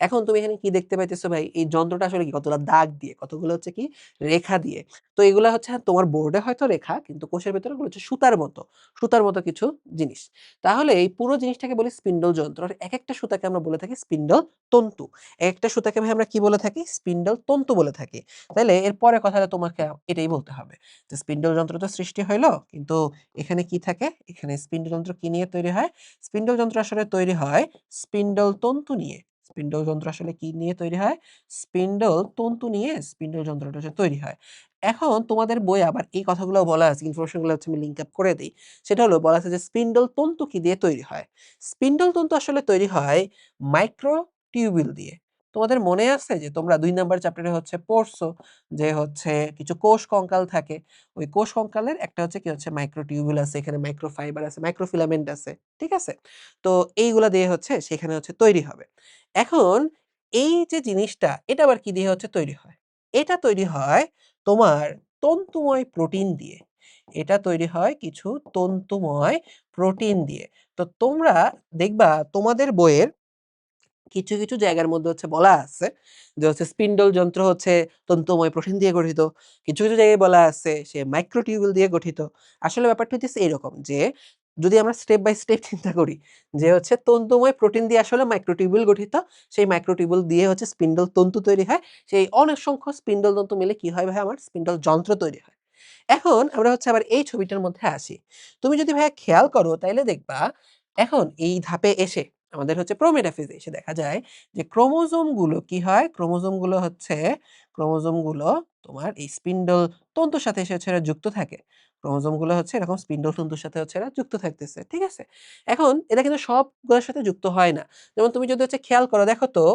এখন তুমি এখানে কি দেখতে পাইতেছো ভাই? এই যন্ত্রটা আসলে কি কতগুলা দাগ দিয়ে, কতগুলো হচ্ছে কি রেখা দিয়ে। তো এগুলা হচ্ছে তোমার বোর্ডে হয়তো রেখা কিন্তু কোষের ভেতরে এগুলো হচ্ছে সুতার মতো। সুতার মতো কিছু জিনিস। তাহলে এই পুরো জিনিসটাকে বলি স্পিন্ডল যন্ত্র। আর একেকটা সুতাকে আমরা বলে থাকি স্পিন্ডল তন্তু। একেকটা সুতাকে ভাই আমরা কি বলে থাকি? স্পিন্ডল তন্তু বলে থাকি। তাইলে এর পরের কথাটা তোমাকে এটাই বলতে হবে। যে স্পিন্ডল যন্ত্র তো সৃষ্টি হইল কিন্তু এখানে কি থাকে? এখানে স্পিন্ডল যন্ত্র কি নিয়ে তৈরি হয়? স্পিন্ডল যন্ত্র আসলে তৈরি হয় স্পিন্ডল তন্তু নিয়ে। স্পিন্ডল যন্ত্র আসলে কি নিয়ে তৈরি হয়? স্পিন্ডল তন্তু নিয়ে স্পিন্ডল যন্ত্রটা হচ্ছে তৈরি হয়। এখন তোমাদের বইয়ে আবার এই কথাগুলোও বলা আছে, ইনফরমেশন গুলো হচ্ছে আমি লিঙ্ক আপ করে দেই। সেটা হলো বলা আছে যে স্পিন্ডল তন্তু কি দিয়ে তৈরি হয়? স্পিন্ডল তন্তু আসলে তৈরি হয় মাইক্রোটিউবিউল দিয়ে। তোমাদের মনে আছে যে তোমরা ২ নাম্বার চ্যাপ্টারে হচ্ছে পড়ছো যে হচ্ছে কিছু কোষ কঙ্কাল থাকে। ওই কোষ কঙ্কালের একটা হচ্ছে কি হচ্ছে মাইক্রোটিউবিউল আছে, এখানে মাইক্রোফাইবার আছে, মাইক্রোফিলামেন্ট আছে। ঠিক আছে? তো এইগুলা দিয়ে হচ্ছে সেখানে হচ্ছে তৈরি হবে। এখন এই যে জিনিসটা এটা আবার কি দিয়ে হচ্ছে তৈরি হয়? এটা তৈরি হয় তোমার তন্তুময় প্রোটিন দিয়ে। এটা তৈরি হয় কিছু তন্তুময় প্রোটিন দিয়ে। তো তোমরা দেখবা তোমাদের বইয়ের কিছু জায়গার মধ্যে হচ্ছে বলা আছে যে হচ্ছে স্পিন্ডল যন্ত্র হচ্ছে তন্তুময় প্রোটিন দিয়ে গঠিত। কিছু জায়গায় বলা আছে সে মাইক্রোটিউবিউল দিয়ে গঠিত। আসলে ব্যাপারটা হইতেছে এরকম যে যদি আমরা স্টেপ বাই স্টেপ চিন্তা করি যে হচ্ছে তন্তুময় প্রোটিন দিয়ে আসলে মাইক্রোটিউবিউল গঠিত। সেই মাইক্রোটিউবিউল দিয়ে হচ্ছে স্পিন্ডল তন্তু তৈরি হয়। সেই অনেক সংখ্যক স্পিন্ডল তন্তু মিলে কি হয় ভাই আমার স্পিন্ডল যন্ত্র তৈরি হয়। এখন আমরা হচ্ছে আবার এই ছবিটার মধ্যে আসি। তুমি যদি ভাইয়া খেয়াল করো তাইলে দেখবা এখন এই ধাপে এসে আমাদের হচ্ছে প্রোমেটাফেজে এসে দেখা যায় যে ক্রোমোজোম গুলো কি হয়? ক্রোমোজোম গুলো হচ্ছে ক্রোমোজোম গুলো তোমার এই স্পিন্ডল তন্তুর সাথে এসে হচ্ছে এরা যুক্ত থাকে। ক্রোমোজোম গুলো হচ্ছে এরকম স্পিন্ডল তন্তুর সাথে হচ্ছে এরা যুক্ত থাকতেছে। ঠিক আছে? এখন এটা কিন্তু সবগুলোর সাথে যুক্ত হয় না। যেমন তুমি যদি হচ্ছে খেয়াল করো দেখো তো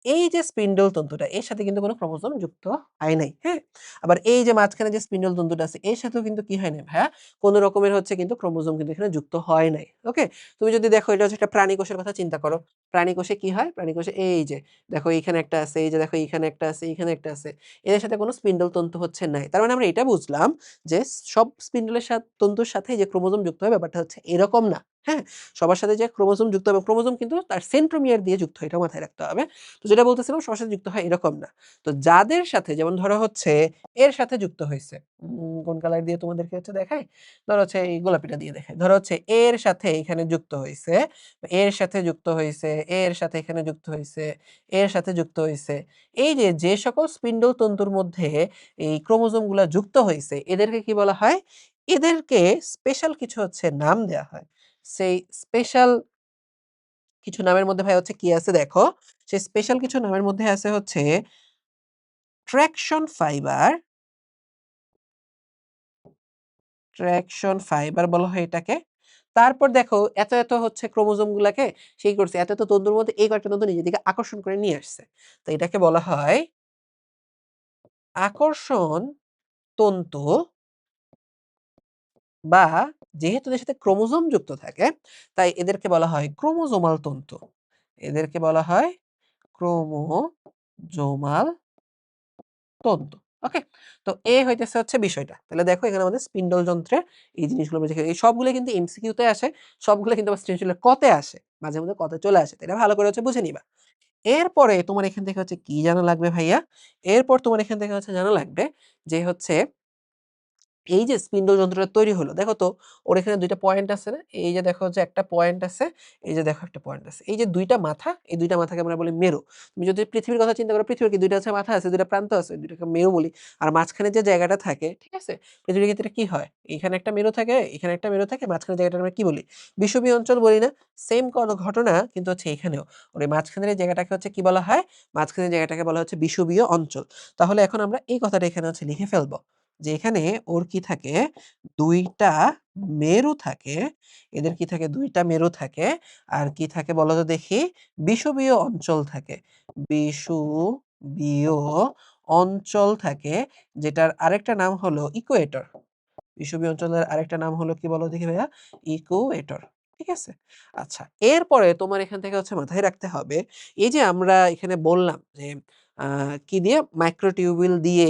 এই যে স্পিন্ডল তন্তুটা এর সাথে কিন্তু কোনো ক্রোমোজোম যুক্ত হয় নাই। হ্যাঁ? আবার এই যে মাঝখানে যে স্পিন্ডল তন্তুটা আছে এর সাথেও কিন্তু কি হয় নাই ভাইয়া? কোন রকমের হচ্ছে কিন্তু ক্রোমোজোম কিন্তু এখানে যুক্ত হয় নাই। ওকে? তুমি যদি দেখো এটা হচ্ছে একটা প্রাণী কোষের কথা চিন্তা করো। প্রাণী কোষে কি হয়? প্রাণী কোষে এই যে দেখো এইখানে একটা আছে, এই যে দেখো এইখানে একটা আছে, এইখানে একটা আছে। এদের সাথে কোনো স্পিন্ডল তন্তু হচ্ছে নাই। তার মানে আমরা এটা বুঝলাম যে সব স্পিন্ডলের তন্তুর সাথে যে ক্রোমোজোম যুক্ত হয় ব্যাপারটা হচ্ছে এরকম না। হ্যাঁ? সবার সাথে যে ক্রোমোজোম যুক্ত হবে, ক্রোমোজোম কিন্তু তার সেন্ট্রোমিয়ার দিয়ে যুক্ত হয়। এটাও মাথায় রাখতে হবে। তো যেটা বলতেছিলাম সবার সাথে যুক্ত হয় এরকম না। তো যাদের সাথে যেমন ধরো হচ্ছে এর সাথে যুক্ত হইছে। কোন কালার দিয়ে তোমাদেরকে হচ্ছে দেখাই? ধরো হচ্ছে এই গোলাপিটা দিয়ে দেখাই। ধরো হচ্ছে এর সাথে এখানে যুক্ত হইছে, এর সাথে যুক্ত হইছে, এর সাথে এখানে যুক্ত হইছে, এর সাথে যুক্ত হইছে। এই যে সকল স্পিন্ডল তন্তুর মধ্যে এই ক্রোমোজোম গুলা যুক্ত হইছে এদেরকে কি বলা হয়? এদেরকে স্পেশাল কিছু হচ্ছে নাম দেয়া হয়। সেই স্পেশাল কিছু নামের মধ্যে ভাই হচ্ছে কি আছে দেখো। সেই স্পেশাল কিছু নামের মধ্যে আছে হচ্ছে ট্রাকশন ফাইবার, ট্রাকশন ফাইবার বলা হয় এটাকে। তারপর দেখো এত হচ্ছে ক্রোমোজোম গুলাকে সেই করছে। এত তন্তুর মধ্যে এই কয়েকটা তন্তু নিজের দিকে আকর্ষণ করে নিয়ে আসছে। তো এটাকে বলা হয় আকর্ষণ তন্তু বা যেহেতু এদের সাথে ক্রোমোজোম যুক্ত থাকে তাই এদেরকে বলা হয় ক্রোমোজোমাল তন্তু। এদেরকে বলা হয় ক্রোমোজোমাল তন্তু। ওকে? তো হইতেছে হচ্ছে বিষয়টা। তাহলে দেখো এখানে আমাদের স্পিন্ডল যন্ত্রের এই জিনিসগুলো আমরা এই সবগুলো কিন্তু এমসিকিউ তে আসে। সবগুলো কিন্তু আবার সৃজনশীলের ক তে আসে। মাঝে মধ্যে ক তে চলে আসে। তো এটা ভালো করে হচ্ছে বুঝে নিবা। এরপরে তোমার এখান থেকে হচ্ছে কি জানা লাগবে ভাইয়া? এরপর তোমার এখান থেকে হচ্ছে জানা লাগবে যে হচ্ছে এই যে স্পিন্ডল যন্ত্রটা তৈরি হলো, দেখো তো ওর এখানে ২ টা পয়েন্ট আছে না? এই যে দেখো যে একটা পয়েন্ট আছে, এই যে দেখো একটা পয়েন্ট আছে। এই যে ২ টা মাথা, এই ২ টা মাথাকে আমরা বলি মেরু। তুমি যদি পৃথিবীর কথা চিন্তা করো, পৃথিবীর কি ২ টা হচ্ছে মাথা আছে, ২ টা প্রান্ত আছে, ২ টাকে মেরু বলি। আর মাঝখানে যে জায়গাটা থাকে, ঠিক আছে? পৃথিবীর ক্ষেত্রে কি হয়? এইখানে একটা মেরু থাকে, এখানে একটা মেরু থাকে, মাঝখানের জায়গাটা আমরা কি বলি? বিষুবীয় অঞ্চল বলি না? সেম ঘটনা কিন্তু হচ্ছে এখানেও। ওর এই মাঝখানের এই জায়গাটাকে হচ্ছে কি বলা হয়? মাঝখানের জায়গাটাকে বলা হচ্ছে বিষুবীয় অঞ্চল। তাহলে এখন আমরা এই কথাটা এখানে হচ্ছে লিখে ফেলব। যে এখানে ওর কি থাকে ২ টা মেরু থাকে। এদের কি থাকে ২ টা মেরু থাকে। আর কি থাকে বলো তো দেখি? বিষুবীয় অঞ্চল থাকে। বিষুবীয় অঞ্চল থাকে, যেটার আরেকটা নাম হলো ইকুয়েটর। বিষুবীয় অঞ্চলের আরেকটা নাম হলো কি বলো দেখি ভাইয়া? ইকুয়েটর। ঠিক আছে? আচ্ছা, এরপরে তোমার এখান থেকে হচ্ছে মাথায় রাখতে হবে, এই যে আমরা এখানে বললাম যে আ কি দিয়ে? মাইক্রোটিউবিউল দিয়ে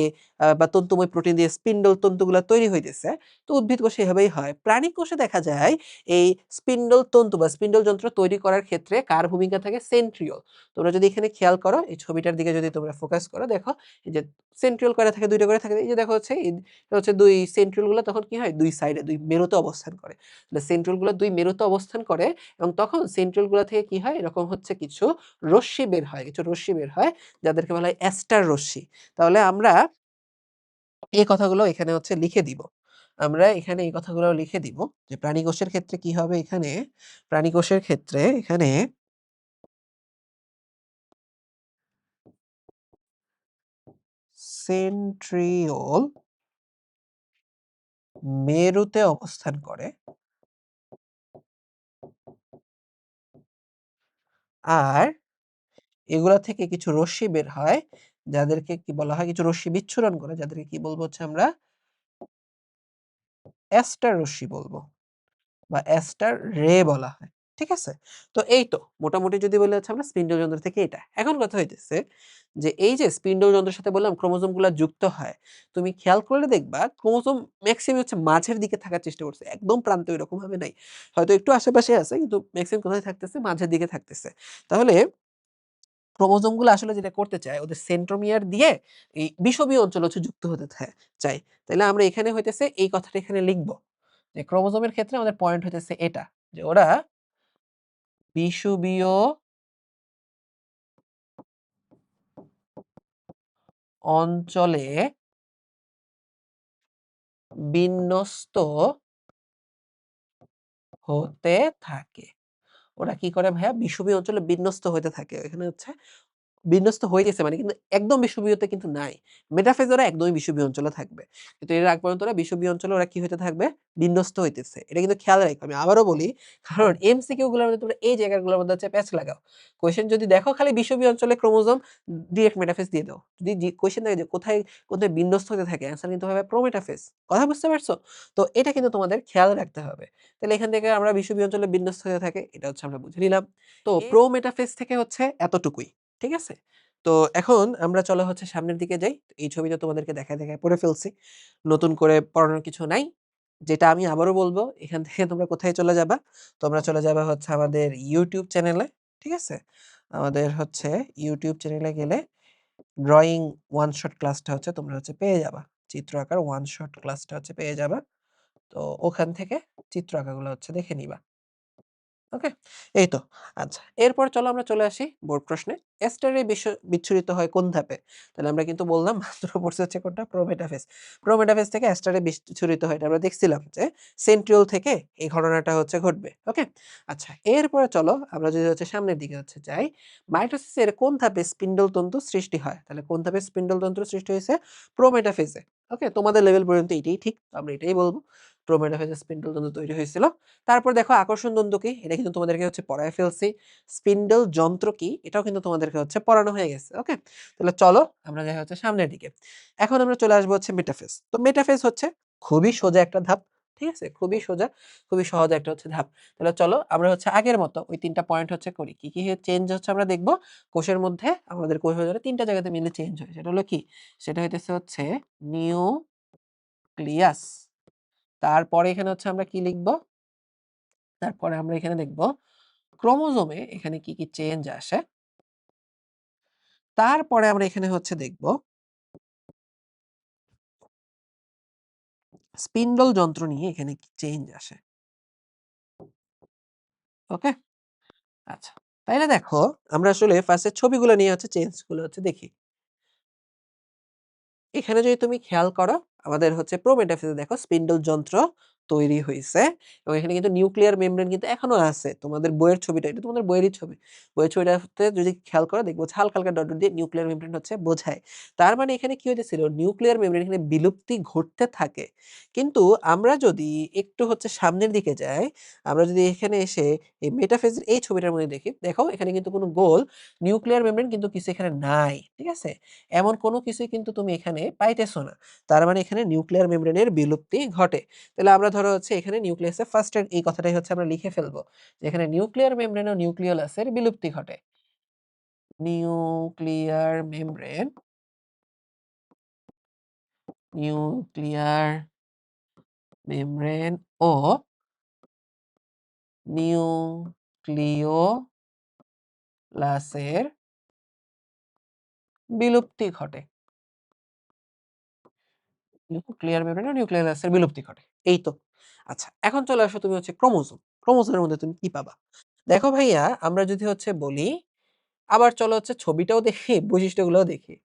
বা তন্তুময় প্রোটিন দিয়ে স্পিন্ডল তন্তুগুলা তৈরি হইতেছে। তো উদ্ভিদ কোষে এভাবেই হয়। প্রাণী কোষে দেখা যায় এই স্পিন্ডল তন্তু বা স্পিন্ডল যন্ত্র তৈরি করার ক্ষেত্রে কার ভূমিকা থাকে? সেন্ট্রিওল। তোমরা যদি এখানে খেয়াল করো, এই ছবিটার দিকে যদি তোমরা ফোকাস করো, দেখো এই যে সেন্ট্রিওল কয়টা থাকে? ২ টা করে থাকে। এই যে দেখো হচ্ছে এটা হচ্ছে ২ সেন্ট্রিওল গুলা তখন কি হয়? ২ সাইডে ২ মেরুতে অবস্থান করে। তাহলে সেন্ট্রিওল গুলা ২ মেরুতে অবস্থান করে এবং তখন সেন্ট্রিওল গুলা থেকে কি হয়? এরকম হচ্ছে কিছু রশ্মি বের হয়। কিছু রশ্মি বের হয় যাদেরকে বলা হয় অ্যাস্টার রশ্মি। তাহলে আমরা এই কথাগুলো এখানে হচ্ছে লিখে দিব। আমরা এখানে এই কথাগুলো লিখে দিব যে প্রাণী কোষের ক্ষেত্রে কি হবে এখানে? প্রাণী কোষের ক্ষেত্রে এখানে সেন্ট্রিওল মেরুতে অবস্থান করে। আর এগুলা থেকে কিছু রশ্মি বের হয়, যাদেরকে কি বলা হয়? কিছু রশ্মি বিচ্ছুরণ করে, যাদেরকে কি বলবো হচ্ছে আমরা? অ্যাস্টার রশ্মি বলব বা অ্যাস্টার রে বলা হয়। ঠিক আছে? তো এই তো মোটামুটি যদি বলি হচ্ছে আমরা স্পিন্ডল যন্ত্র থেকে এটা। এখন কথা হইতেছে যে এই যে স্পিন্ডল যন্ত্রের সাথে বললাম ক্রোমোজোম গুলা যুক্ত হয়। তুমি খেয়াল করলে দেখবা ক্রোমোজোম মেক্সিমাম হচ্ছে মাঝের দিকে থাকার চেষ্টা করছে। একদম প্রান্তে ঐরকম ভাবে নাই। হয়তো একটু আশেপাশে আছে কিন্তু মেক্সিমাম কোথায় থাকতেছে? মাঝের দিকে থাকতেছে। তাহলে ক্রোমোজোম গুলো আসলে যেটা করতে চায় ওদের সেন্ট্রোমিয়ার দিয়ে এই বিষুবীয় অঞ্চল হচ্ছে যুক্ত হতে চায়। তাইলে আমরা এখানে হইতেছে এই কথাটা এখানে লিখব। যে ক্রোমোজোমের ক্ষেত্রে আমাদের পয়েন্ট হইতেছে এটা। যে ওরা বিষুবীয় অঞ্চলে বিন্যস্ত হতে থাকে। ওরা কি করে ভাইয়া? বিষুবীয় অঞ্চলে বিন্যস্ত হইতে থাকে। এখানে হচ্ছে বিন্যস্ত হইতেছে মানে কিন্তু একদম বিষুবীয়তে কিন্তু নাই। মেটাফেজ ওরা একদমই বিষুবীয় অঞ্চলে থাকবে। কিন্তু এর আগ পর্যন্ত ওরা বিষুবীয় অঞ্চলে ওরা কি হইতে থাকবে? বিন্যস্ত হইতেছে। এটা কিন্তু খেয়াল রাইখো। আমি আবারও বলি, কারণ এমসিকিউ গুলোর মধ্যে তোমরা এই জায়গাগুলোর মধ্যে হচ্ছে প্যাচ লাগাও। কোয়েশ্চেন যদি দেখো খালি বিষুবীয় অঞ্চলে ক্রোমোজোম ডিরেক্ট মেটাফেজ দিয়ে দাও। যদি কোয়েশ্চেন থাকে যে কোথায় বিন্যস্ত হতে থাকে অ্যান্সার কিন্তু হবে প্রোমেটাফেজ। কথা বুঝতে পারছো? তো এটা কিন্তু তোমাদের খেয়াল রাখতে হবে। তাহলে এখান থেকে আমরা বিষুবীয় অঞ্চলে বিন্যস্ত হয়ে থাকে এটা হচ্ছে আমরা বুঝে নিলাম। তো প্রোমেটাফেজ থেকে হচ্ছে এতটুকুই। ঠিক আছে? তো এখন আমরা চলো হচ্ছে সামনের দিকে যাই। এই ছবিটা তোমাদেরকে দেখায় পড়ে ফেলছি। নতুন করে পড়ানোর কিছু নাই। যেটা আমি আবারও বলব, এখান থেকে তোমরা কোথায় চলে যাবা? তোমরা চলে যাবা হচ্ছে আমাদের YouTube চ্যানেলে। ঠিক আছে? আমাদের হচ্ছে YouTube চ্যানেলে গেলে ড্রইং ওয়ান শট ক্লাসটা হচ্ছে তোমরা হচ্ছে পেয়ে যাবা। চিত্র আঁকার ওয়ান শট ক্লাসটা হচ্ছে পেয়ে যাবা। তো ওখান থেকে চিত্র আঁকাগুলো হচ্ছে দেখে নিবা। ওকে? এই তো। আচ্ছা। এরপর চলো আমরা চলে আসি বোর্ড প্রশ্নে। এস্টারে বিচ্ছুরিত হয় কোন ধাপে? তাহলে আমরা কিন্তু বললাম মাত্র পড়ছে হচ্ছে কোনটা? প্রোমেটাফেজ। প্রোমেটাফেজ থেকে এস্টারে বিচ্ছুরিত হয়। এটা আমরা দেখছিলাম যে সেন্ট্রিওল থেকে এই ঘটনাটা হচ্ছে ঘটবে। ওকে? আচ্ছা। এরপরে চলো আমরা যদি হচ্ছে সামনের দিকে হচ্ছে যাই। মাইটোসিসের কোন ধাপে স্পিন্ডল তন্তু সৃষ্টি হয়? তাহলে কোন ধাপে স্পিন্ডল তন্তু সৃষ্টি হয়েছে? প্রোমেটাফেজে। ওকে? তোমাদের লেভেল পর্যন্ত এটাই ঠিক। আমরা এটাই বলব। প্রোমেটাফেজে স্পিন্ডল তন্তু তৈরি হয়েছিল। তারপর দেখো আকর্ষণ দ্বন্দ্ব কি? এটা কিন্তু তোমাদেরকে হচ্ছে পড়ায় ফেলছি। স্পিন্ডল যন্ত্র কি? এটাও কিন্তু তোমাদেরকে হচ্ছে পড়ানো হয়ে গেছে। ওকে? তাহলে চলো আমরা যাই হচ্ছে সামনের দিকে। এখন আমরা চলে আসবো হচ্ছে মেটাফেজ। তো মেটাফেজ হচ্ছে খুবই সোজা একটা ধাপ। ঠিক আছে? খুবই সোজা, খুবই সহজ একটা হচ্ছে ধাপ। তাহলে চলো আমরা হচ্ছে আগের মতো ওই ৩ টা পয়েন্ট হচ্ছে করি। কি চেঞ্জ হচ্ছে আমরা দেখব। কোষের মধ্যে আমাদের কোষ ভেতরে ৩ টা জায়গাতে মিলে চেঞ্জ হয়। সেটা হলো কি? সেটা হইতেছে হচ্ছে নিউক্লিয়াস। তারপরে এখানে হচ্ছে আমরা কি লিখব? তারপরে আমরা এখানে দেখব ক্রোমোজোমে এখানে কি চেঞ্জ আসে। তারপরে আমরা এখানে হচ্ছে দেখব স্পিন্ডল যন্ত্র নিয়ে এখানে কি চেঞ্জ আসে। ওকে? আচ্ছা। তাইলে দেখো আমরা আসলে ফার্স্ট এ ছবিগুলো নিয়ে হচ্ছে চেঞ্জ গুলো হচ্ছে দেখি। এখানে যদি তুমি খেয়াল করো, আমাদের হচ্ছে প্রোমেটাফেজে দেখো স্পিন্ডল যন্ত্র তৈরি হইছে এবং এখানে কিন্তু নিউক্লিয়ার মেমব্রেন কিন্তু এখনো আছে। তোমাদের বইয়ের ছবিটা, এটা তোমাদের বইয়েরই ছবি। বইয়ের ছবিটাতে যদি খেয়াল করো দেখবো যে হালকা, হালকা ডট, ডট দিয়ে নিউক্লিয়ার মেমব্রেন হচ্ছে বোঝায়। তার মানে এখানে কি হইতেছিল? নিউক্লিয়ার মেমব্রেন এখানে বিলুপ্তি ঘটতে থাকে। কিন্তু আমরা যদি একটু হচ্ছে সামনের দিকে যাই, আমরা যদি এখানে এসে এই মেটাফেজের এই ছবিটার মধ্যে দেখি, দেখো এখানে কিন্তু কোনো গোল নিউক্লিয়ার মেমব্রেন কিন্তু কিছু এখানে নাই। ঠিক আছে? এমন কোনো কিছুই কিন্তু তুমি এখানে পাইতেছো না। তার মানে এখানে নিউক্লিয়ার মেমব্রেনের বিলুপ্তি ঘটে। তাহলে আমরা ধরো হচ্ছে এখানে নিউক্লিয়াসের ফার্স্ট এর এই কথাটাই হচ্ছে আমরা লিখে ফেলবো। যে এখানে নিউক্লিয়ার মেমব্রেন ও নিউক্লিওলাসের বিলুপ্তি ঘটে। নিউক্লিয়ার মেমব্রেন, নিউক্লিয়ার মেমব্রেন ও নিউক্লিওলাসের বিলুপ্তি ঘটে। নিউক্লিয়ার মেমব্রেন ও নিউক্লিওলাসের বিলুপ্তি ঘটে। এই তো। আচ্ছা, এখন চলে আসো তুমি হচ্ছে ক্রোমোজোম। ক্রোমোজোমের মধ্যে তুমি কি পাবা? দেখো ভাইয়া, আমরা যদি হচ্ছে বলি, আবার চলো হচ্ছে ছবিটাও দেখি, বৈশিষ্ট্যগুলোও দেখি।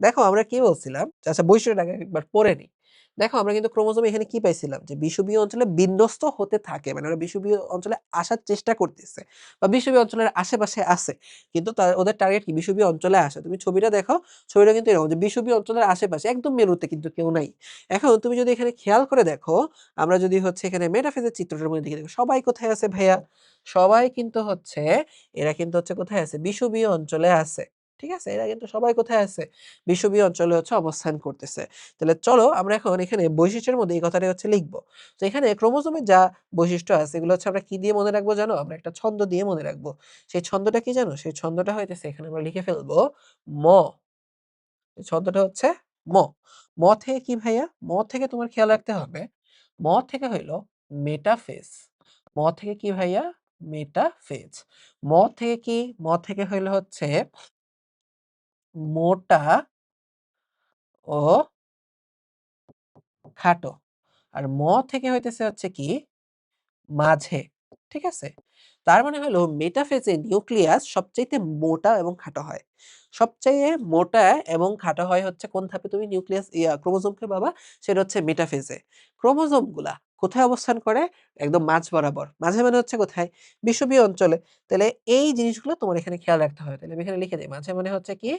দেখো আমরা কি বলছিলাম? আচ্ছা, বৈশিষ্ট্যটা আগে একবার পড়ে নিই। দেখো আমরা কিন্তু ক্রোমোজোমে এখানে কি পাইছিলাম? যে বিষুবীয় অঞ্চলে বিন্যস্ত হতে থাকে। মানে ওরা বিষুবীয় অঞ্চলে আসার চেষ্টা করতেছে বা বিষুবীয় অঞ্চলের আশেপাশে আছে। কিন্তু ওদের টার্গেট কি? বিষুবীয় অঞ্চলে আসা। তুমি ছবিটা দেখো, ছবিটা কিন্তু এরকম যে বিষুবীয় অঞ্চলের আশেপাশে একদম মেরুতে কিন্তু কেউ নাই। এখন তুমি যদি এখানে খেয়াল করে দেখো, আমরা যদি হচ্ছে এখানে মেটাফেজের চিত্রটার মধ্যে দেখি, দেখো সবাই কোথায় আছে ভাইয়া? সবাই কিন্তু হচ্ছে, এরা কিন্তু হচ্ছে কোথায় আছে? বিষুবীয় অঞ্চলে আছে। ঠিক আছে? এরা কিন্তু সবাই কোথায় আছে? বিষুবীয় অঞ্চলে হচ্ছে অবস্থান করতেছে। তাহলে চলো আমরা এখন এখানে বৈশিষ্ট্যের মধ্যে এই কথাটাই হচ্ছে লিখব। তো এখানে ক্রোমোজোমের যা বৈশিষ্ট্য আছে এগুলো হচ্ছে আমরা কি দিয়ে মনে রাখবো জানো? আমরা একটা ছন্দ দিয়ে মনে রাখবো। সেই ছন্দটা কি জানো? সেই ছন্দটা হইতেছে, এখানে আমরা লিখে ফেলবো ম। এই ছন্দটা হচ্ছে ম। ম থেকে কি ভাইয়া? ম থেকে তোমার খেয়াল রাখতে হবে। ম থেকে হইল মেটাফেজ। ম থেকে কি ভাইয়া? মেটাফেজ। ম থেকে কি? ম থেকে হইল হচ্ছে মোটা ও খাটো। আর ম থেকে হইতেছে হচ্ছে কি? মাঝে। ঠিক আছে? তার মানে হলো মেটাফেজে নিউক্লিয়াস সবচাইতে মোটা এবং খাটো হয়। সবচেয়ে মোটা এবং খাটো হয় হচ্ছে কোন ধাপে তুমি নিউক্লিয়াস ক্রোমোজোমকে পাবা? সেটা হচ্ছে মেটাফেজে। ক্রোমোজোমগুলা কোথায় অবস্থান করে? একদম মাঝ বরাবর। মাঝে মানে হচ্ছে কোথায়? বিষুবীয় অঞ্চলে। তাহলে এই জিনিসগুলো তোমার এখানে খেয়াল রাখতে হবে। তাহলে আমি এখানে লিখে দেই। মাঝে মানে হচ্ছে কি?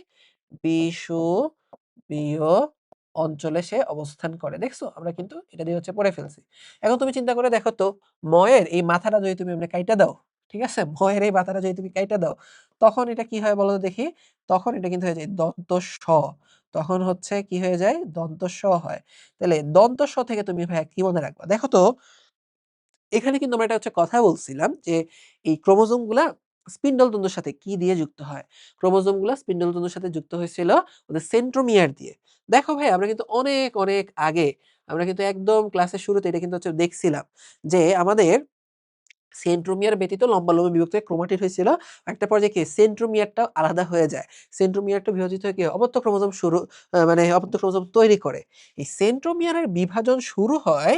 বিষুবীয় অঞ্চলে সে অবস্থান করে। দেখছো? আমরা কিন্তু এটা দিয়ে হচ্ছে পড়ে ফেলছি। এখন তুমি চিন্তা করে দেখো তো, ময়ের এই মাথাটা যদি তুমি এমনি কাইটা দাও, ঠিক আছে? ময়ের এই মাথাটা যদি তুমি কাইটা দাও, তখন এটা কি হয় বলো তো দেখি? তখন এটা কিন্তু হয়ে যায় দন্ত স। তখন হচ্ছে কি হয়ে যায়? দন্ত স হয়। তাহলে দন্ত স থেকে তুমি ভাইয়া কি মনে রাখবা? দেখো তো, এখানে কিন্তু আমরা একটা হচ্ছে কথা বলছিলাম যে এই ক্রোমোজোম গুলা স্পিন্ডল তন্তুর সাথে কি দিয়ে যুক্ত হয়? ক্রোমোজোম গুলা স্পিন্ডল তন্তুর সাথে যুক্ত হয়েছিল ওদের সেন্ট্রোমিয়ার দিয়ে। দেখো ভাই, আমরা কিন্তু অনেক, অনেক আগে, আমরা কিন্তু একদম ক্লাসের শুরুতে এটা কিন্তু হচ্ছে দেখছিলাম যে আমাদের সেন্ট্রোমিয়ার ব্যতীত লম্বা, লম্বা বিভক্ত হয়ে ক্রোমাটিড হয়েছিল। একটা পর্যায়ে কি সেন্ট্রোমিয়ারটাও আলাদা হয়ে যায়। সেন্ট্রোমিয়ারটা বিভাজিত হয়ে কি অপত্য ক্রোমোজোম শুরু, মানে অপত্য ক্রোমোজোম তৈরি করে। এই সেন্ট্রোমিয়ারের বিভাজন শুরু হয়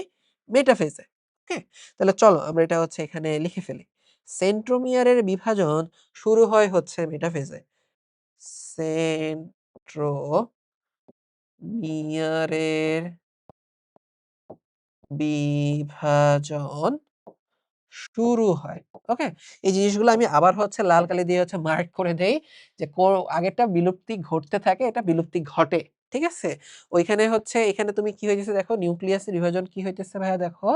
মেটাফেজে। ওকে? তাহলে চলো আমরা এটা হচ্ছে এখানে লিখে ফেলি। সেন্ট্রোমিয়ারের বিভাজন শুরু হয় হচ্ছে মেটাফেজে। সেন্ট্রোমিয়ারের বিভাজন শুরু হয়। ওকে? এই জিনিসগুলো আমি আবার হচ্ছে লাল কালি দিয়ে হচ্ছে মার্ক করে দেই যে আগেরটা বিলুপ্তি ঘটতে থাকে, এটা বিলুপ্তি ঘটে। ঠিক আছে? ওইখানে হচ্ছে এখানে তুমি কি হইতেছে দেখো, নিউক্লিয়াসের বিভাজন কি হইতেছে ভাইয়া দেখো,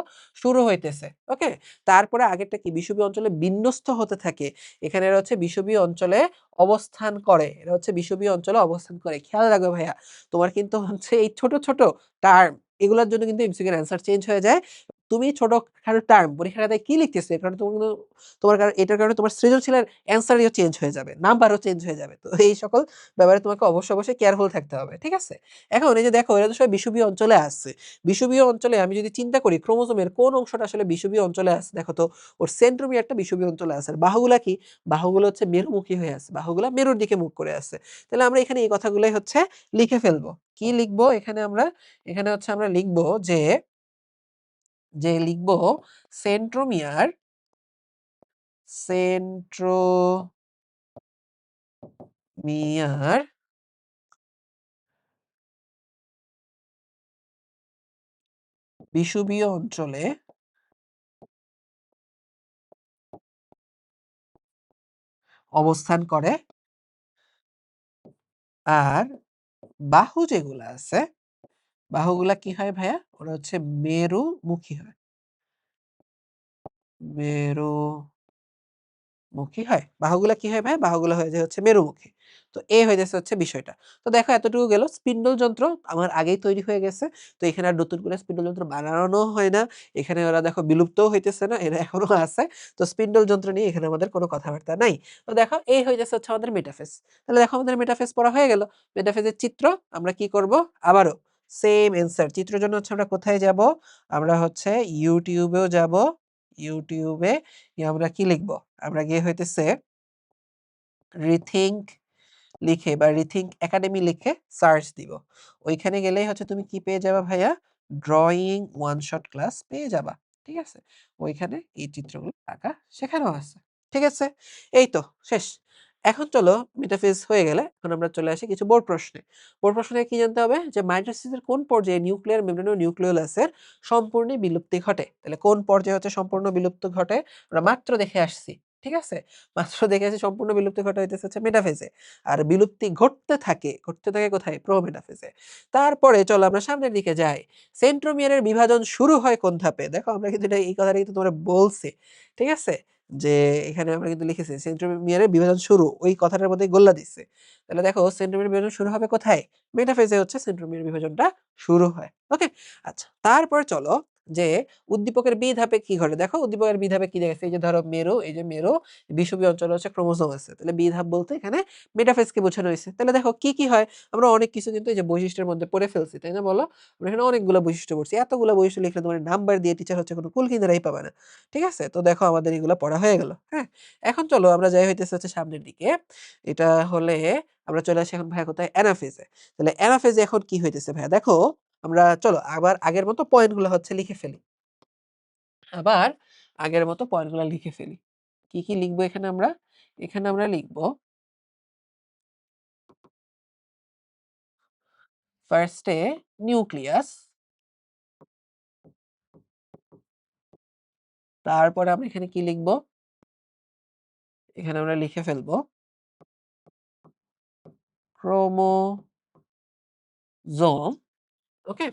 শুরু হইতেছে। ওকে? তারপরে আগেরটা কি বিষুবীয় অঞ্চলে বিন্যস্ত হতে থাকে। এখানে এরা হচ্ছে বিষুবীয় অঞ্চলে অবস্থান করে। এরা হচ্ছে বিষুবীয় অঞ্চলে অবস্থান করে। খেয়াল রাখবে ভাইয়া, তোমার কিন্তু হচ্ছে এই ছোট, ছোট টার্ম এগুলার জন্য কিন্তু এমসিকিউ এর অ্যান্সার চেঞ্জ হয়ে যায়। তুমি ছোটখাটো টার্ম পরীক্ষার খাতায় কি লিখতেছো? এর কারণে তোমার এটার কারণে তোমার সৃজনশীলের অ্যান্সারও চেঞ্জ হয়ে যাবে। নাম্বারও চেঞ্জ হয়ে যাবে। তো এই সকল ব্যাপারে তোমাকে অবশ্যই, অবশ্যই কেয়ারফুল থাকতে হবে। ঠিক আছে? এখন এই যে দেখো, এরা তো সবাই বিষুবীয় অঞ্চলে আছে। বিষুবীয় অঞ্চলে আমি যদি চিন্তা করি ক্রোমোজোমের কোন অংশটা আসলে বিষুবীয় অঞ্চলে আছে, দেখো তো ওর সেন্ট্রোমিয়ারটা বিষুবীয় অঞ্চলে আছে। আর বাহুগুলা কি? বাহুগুলো হচ্ছে মেরুমুখী হয়ে আছে। বাহুগুলা মেরুর দিকে মুখ করে আছে। তাহলে আমরা এখানে এই কথাগুলাই হচ্ছে লিখে ফেলবো। কি লিখবো এখানে আমরা? এখানে হচ্ছে আমরা লিখবো যে যে লিখব সেন্ট্রোমিয়ার সেন্ট্রোমিয়ার বিষুবীয় অঞ্চলে অবস্থান করে আর বাহু যেগুলা আছে বাহুগুলা কি হয় ভাইয়া? ওরা হচ্ছে মেরুমুখী হয়। মেরুমুখী হয়। বাহুগুলা কি হয় ভাইয়া? বাহুগুলা হয়ে যায় হচ্ছে মেরুমুখী। তো এই হইতেছে হচ্ছে বিষয়টা। তো দেখো এতটুকু গেল। স্পিন্ডল যন্ত্র আমার আগেই তৈরি হয়ে গেছে। তো এখানে আর নতুন করে স্পিন্ডল যন্ত্র বানানো হয় না। এখানে ওরা দেখো বিলুপ্তও হইতেছে না। এরা এখনো আছে। তো স্পিন্ডল যন্ত্র নিয়ে এখানে আমাদের কোনো কথাবার্তা নাই। তো দেখো এই হইতেছে হচ্ছে আমাদের মেটাফেজ। তাহলে দেখো আমাদের মেটাফেজ পড়া হয়ে গেল। মেটাফেজের চিত্র আমরা কি করব? আবারও সেম অ্যান্সার। চিত্রের জন্য হচ্ছে আমরা কোথায় যাব? আমরা হচ্ছে YouTube এও যাব। YouTube এ গিয়ে আমরা কি লিখব? আমরা গিয়ে হইতেছে রিথিঙ্ক লিখে বা রিথিঙ্ক একাডেমি লিখে সার্চ দিব। ওইখানে গেলেই হচ্ছে তুমি কি পেয়ে যাবা ভাইয়া? ড্রইং ওয়ান শট ক্লাস পেয়ে যাবা। ঠিক আছে? ওইখানে এই চিত্রগুলো আঁকা শেখানো আছে। ঠিক আছে? এই তো শেষ। এখন চলো মেটাফিজ হয়ে গেলে এখন আমরা চলে আসি কিছু বোর্ড প্রশ্নে। বোর্ড প্রশ্নে কি জানতে হবে? যে মাইটোসিসের কোন পর্যায়ে নিউক্লিয়ার মেমব্রেন ও নিউক্লিওলাসের সম্পূর্ণ বিলুপ্তি ঘটে? তাহলে কোন পর্যায়ে হচ্ছে সম্পূর্ণ বিলুপ্ত ঘটে? আমরা মাত্র দেখে আসছি। ঠিক আছে? মাত্র দেখে আসছি সম্পূর্ণ বিলুপ্তি ঘটে হইতেছে হচ্ছে মেটাফেজে। আর বিলুপ্তি ঘটতে থাকে কোথায়? প্রোমেটাফেজে। তারপরে চলো আমরা সামনের দিকে যাই। সেন্ট্রোমিয়ারের বিভাজন শুরু হয় কোন ধাপে? দেখো আমরা কিন্তু এই কথাটা কিন্তু তোমরা বলছি। ঠিক আছে? যে এখানে আমরা কিন্তু লিখেছি সেন্ট্রোমিয়ারের বিভাজন শুরু। ওই কথাটার মধ্যেই গোল্লা দিচ্ছে। তাহলে দেখো সেন্ট্রোমিয়ার বিভাজন শুরু হবে কোথায়? মেটাফেজে হচ্ছে সেন্ট্রোমিয়ার বিভাজনটা শুরু হয়। ওকে? আচ্ছা, তারপর চলো যে উদ্দীপকের বি ধাপে কি ঘটে? দেখো উদ্দীপকের বি ধাপে কি দেখেছে? এই যে ধরো মেরু, এই যে মেরু বিষুবীয় অঞ্চলে হচ্ছে ক্রোমোজোম আছে। তাহলে বি ধাপ বলতে এখানে মেটাফেজকে বোঝানো হইছে। তাহলে দেখো কি, কি হয়? আমরা অনেক কিছু কিন্তু এই যে বৈশিষ্ট্যের মধ্যে পড়ে ফেলছি, তাই না বলো? আমরা এখানে অনেকগুলা বৈশিষ্ট্য পড়ছি। এতগুলা বৈশিষ্ট্য লিখলে তোমার নাম্বার দিয়ে টিচার হচ্ছে কোনো কুল কিনারাই পাবে না। ঠিক আছে? তো দেখো আমাদের এগুলা পড়া হয়ে গেল। হ্যাঁ? এখন চলো আমরা যাই হইতেছে হচ্ছে সামনের দিকে। এটা হলে আমরা চলে আসি এখন ভাইয়া কোথায়? অ্যানাফেজে। তাহলে অ্যানাফেজে এখন কি হইতেছে ভাইয়া? দেখো আমরা চলো আবার আগের মতো পয়েন্টগুলো হচ্ছে লিখে ফেলি। আবার আগের মতো পয়েন্টগুলা লিখে ফেলি। কি, কি লিখবো এখানে আমরা? এখানে আমরা লিখব ফার্স্ট এ নিউক্লিয়াস, তারপরে আমরা এখানে কি লিখব? এখানে আমরা লিখে ফেলবো ক্রোমোজোম। ওকে?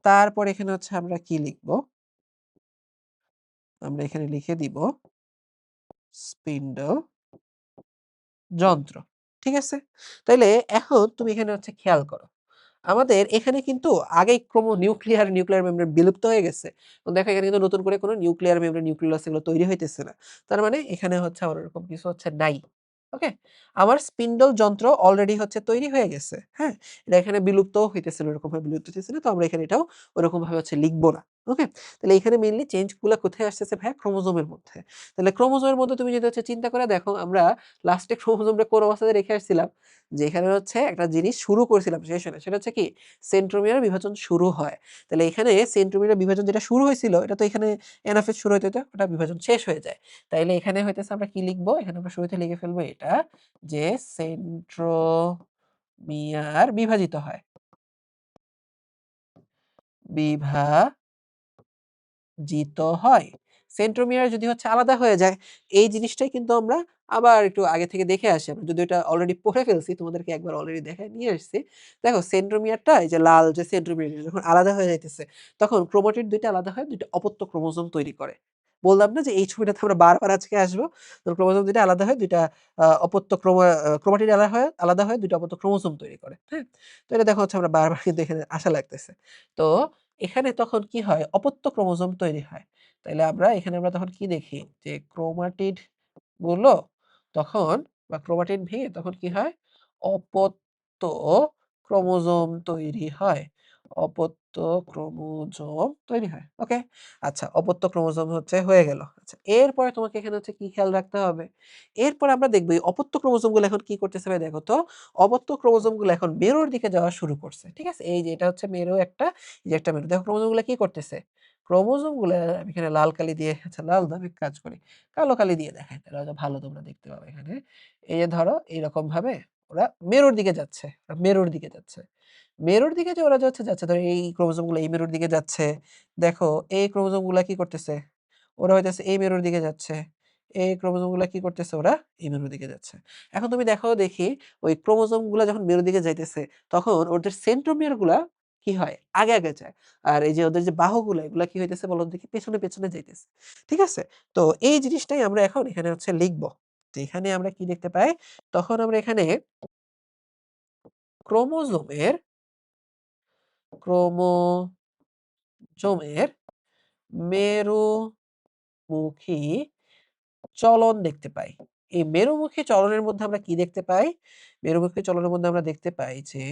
তারপর এখানে হচ্ছে আমরা কি লিখব? আমরা এখানে লিখে দিব স্পিন্ডল যন্ত্র। ঠিক আছে? তাইলে এখন তুমি এখানে হচ্ছে খেয়াল করো। আমাদের এখানে কিন্তু আগেই নিউক্লিয়ার মেমব্রেন বিলুপ্ত হয়ে গেছে। তো দেখো এখানে কিন্তু নতুন করে কোনো নিউক্লিয়ার মেমব্রেন নিউক্লিয়াস এগুলো তৈরি হইতেছে না। তার মানে এখানে হচ্ছে আমার ওরকম কিছু হচ্ছে নাই। ওকে? আমার স্পিন্ডল যন্ত্র অলরেডি হচ্ছে তৈরি হয়ে গেছে। হ্যাঁ? এটা এখানে বিলুপ্তও হইতেছে না, ওরকম ভাবে বিলুপ্ত হইতেছে না। তো আমরা এখানে এটাও ওরকম ভাবে হচ্ছে লিখব না। ওকে? তাহলে এখানে মেইনলি চেঞ্জ গুলা কোথায় আসতেছে ভাইয়া? ক্রোমোজোমের মধ্যে। তাহলে ক্রোমোজোমের মধ্যে তুমি যদি হচ্ছে চিন্তা করে দেখো আমরা লাস্টে ক্রোমোজোমটা কোন অবস্থাতে রেখে আসছিলাম? যে এখানে হচ্ছে একটা জিনিস শুরু করছিলাম শেষ হয় না। সেটা হচ্ছে কি? সেন্ট্রোমিয়ার বিভাজন শুরু হয়। তাহলে এখানে সেন্ট্রোমিয়ার বিভাজন যেটা শুরু হয়েছিল এটা তো এখানে এনাফেজ শুরু হইতে, হইতে ওটা বিভাজন শেষ হয়ে যায়। তাইলে এখানে হইতেছে আমরা কি লিখব? এখানে আমরা শুরুতে লিখে ফেলবো এটা যে সেন্ট্রোমিয়ার বিভাজিত হয়। বিভাজিত হয়। সেন্ট্রোমিয়ার যদি হচ্ছে আলাদা হয়ে যায়, এই জিনিসটাই কিন্তু আমরা আবার একটু আগে থেকে দেখে আসি। আমরা যদিও এটা অলরেডি পড়ে ফেলছি, তোমাদেরকে একবার অলরেডি দেখায় নিয়ে আসছি। দেখো সেন্ট্রোমিয়ারটা এই যে লাল যে সেন্ট্রোমিয়ার যখন আলাদা হয়ে যাইতেছে, তখন ক্রোমাটিড ২ টা আলাদা হয়ে ২ টা অপত্য ক্রোমোজোম তৈরি করে। বললাম না যে এই ছবিটাতে আমরা বারবার আজকে আসবো। তো ক্রোমোজোম ২ টা আলাদা হয়ে ২ টা অপত্য ক্রোমাটিড আলাদা হয়ে ২ টা অপত্য ক্রোমোজোম তৈরি করে। হ্যাঁ? তো এটা দেখো হচ্ছে আমরা বারবার কিন্তু এখানে আশা লাগতেছে। তো এখানে তখন কি হয়? অপত্য ক্রোমোজোম তৈরি হয়। তাইলে এখানে আমরা তখন কি দেখি? যে ক্রোমাটিড গুলো তখন বা ক্রোমাটিড ভেঙে তখন কি হয়? অপত্য ক্রোমোজোম তৈরি হয়। অপত্য ক্রোমোজোম তৈরি হয়। ওকে? আচ্ছা, অপত্য ক্রোমোজোম হচ্ছে হয়ে গেল। আচ্ছা, এরপরে তোমাকে এখানে হচ্ছে কি খেয়াল রাখতে হবে? এরপরে আমরা দেখব এই অপত্য ক্রোমোজোম গুলো এখন কি করতেছে ভাই দেখো তো। অপত্য ক্রোমোজোম গুলো এখন মেরুর দিকে যাওয়া শুরু করছে। ঠিক আছে? এই যে এটা হচ্ছে মেরু একটা, এই যে একটা মেরু। দেখো ক্রোমোজোম গুলো কি করতেছে? ক্রোমোজোমগুলা আমি এখানে লাল কালি দিয়ে আচ্ছা লাল না আমি এক কাজ করি। কালো কালি দিয়ে দেখাই। তাহলে হয়তো ভালো তোমরা দেখতে পাবে এখানে। এই যে ধরো এইরকমভাবে ওরা মেরুর দিকে যাচ্ছে। মেরুর দিকে যাচ্ছে। মেরুর দিকে যে ওরা যাচ্ছে ধরো এই ক্রোমোজোমগুলো এই মেরুর দিকে যাচ্ছে। দেখো এই ক্রোমোজোমগুলা কি করতেছে? ওরা হইতেছে এই মেরুর দিকে যাচ্ছে। এই ক্রোমোজোমগুলা কি করতেছে ওরা? এই মেরুর দিকে যাচ্ছে। এখন তুমি দেখো দেখি ওই ক্রোমোজোমগুলা যখন মেরুর দিকে যাইতেছে তখন ওদের সেন্ট্রোমিয়ার গুলা কি হয়? আগে যায়। আর এই যে ওদের যে বাহুগুলা এগুলা কি হইতেছে বলো দেখি পেছনে যাইতেছে। ঠিক আছে? তো এই জিনিসটাই আমরা এখন এখানে হচ্ছে লিখব। তো এখানে আমরা কি দেখতে পাই? তখন আমরা এখানে ক্রোমোজোমের ক্রোমোজোমের মেরুমুখী চলন দেখতে পাই। এই মেরুমুখী চলনের মধ্যে আমরা কি দেখতে পাই? মেরুমুখী চলনের মধ্যে আমরা দেখতে পাই যে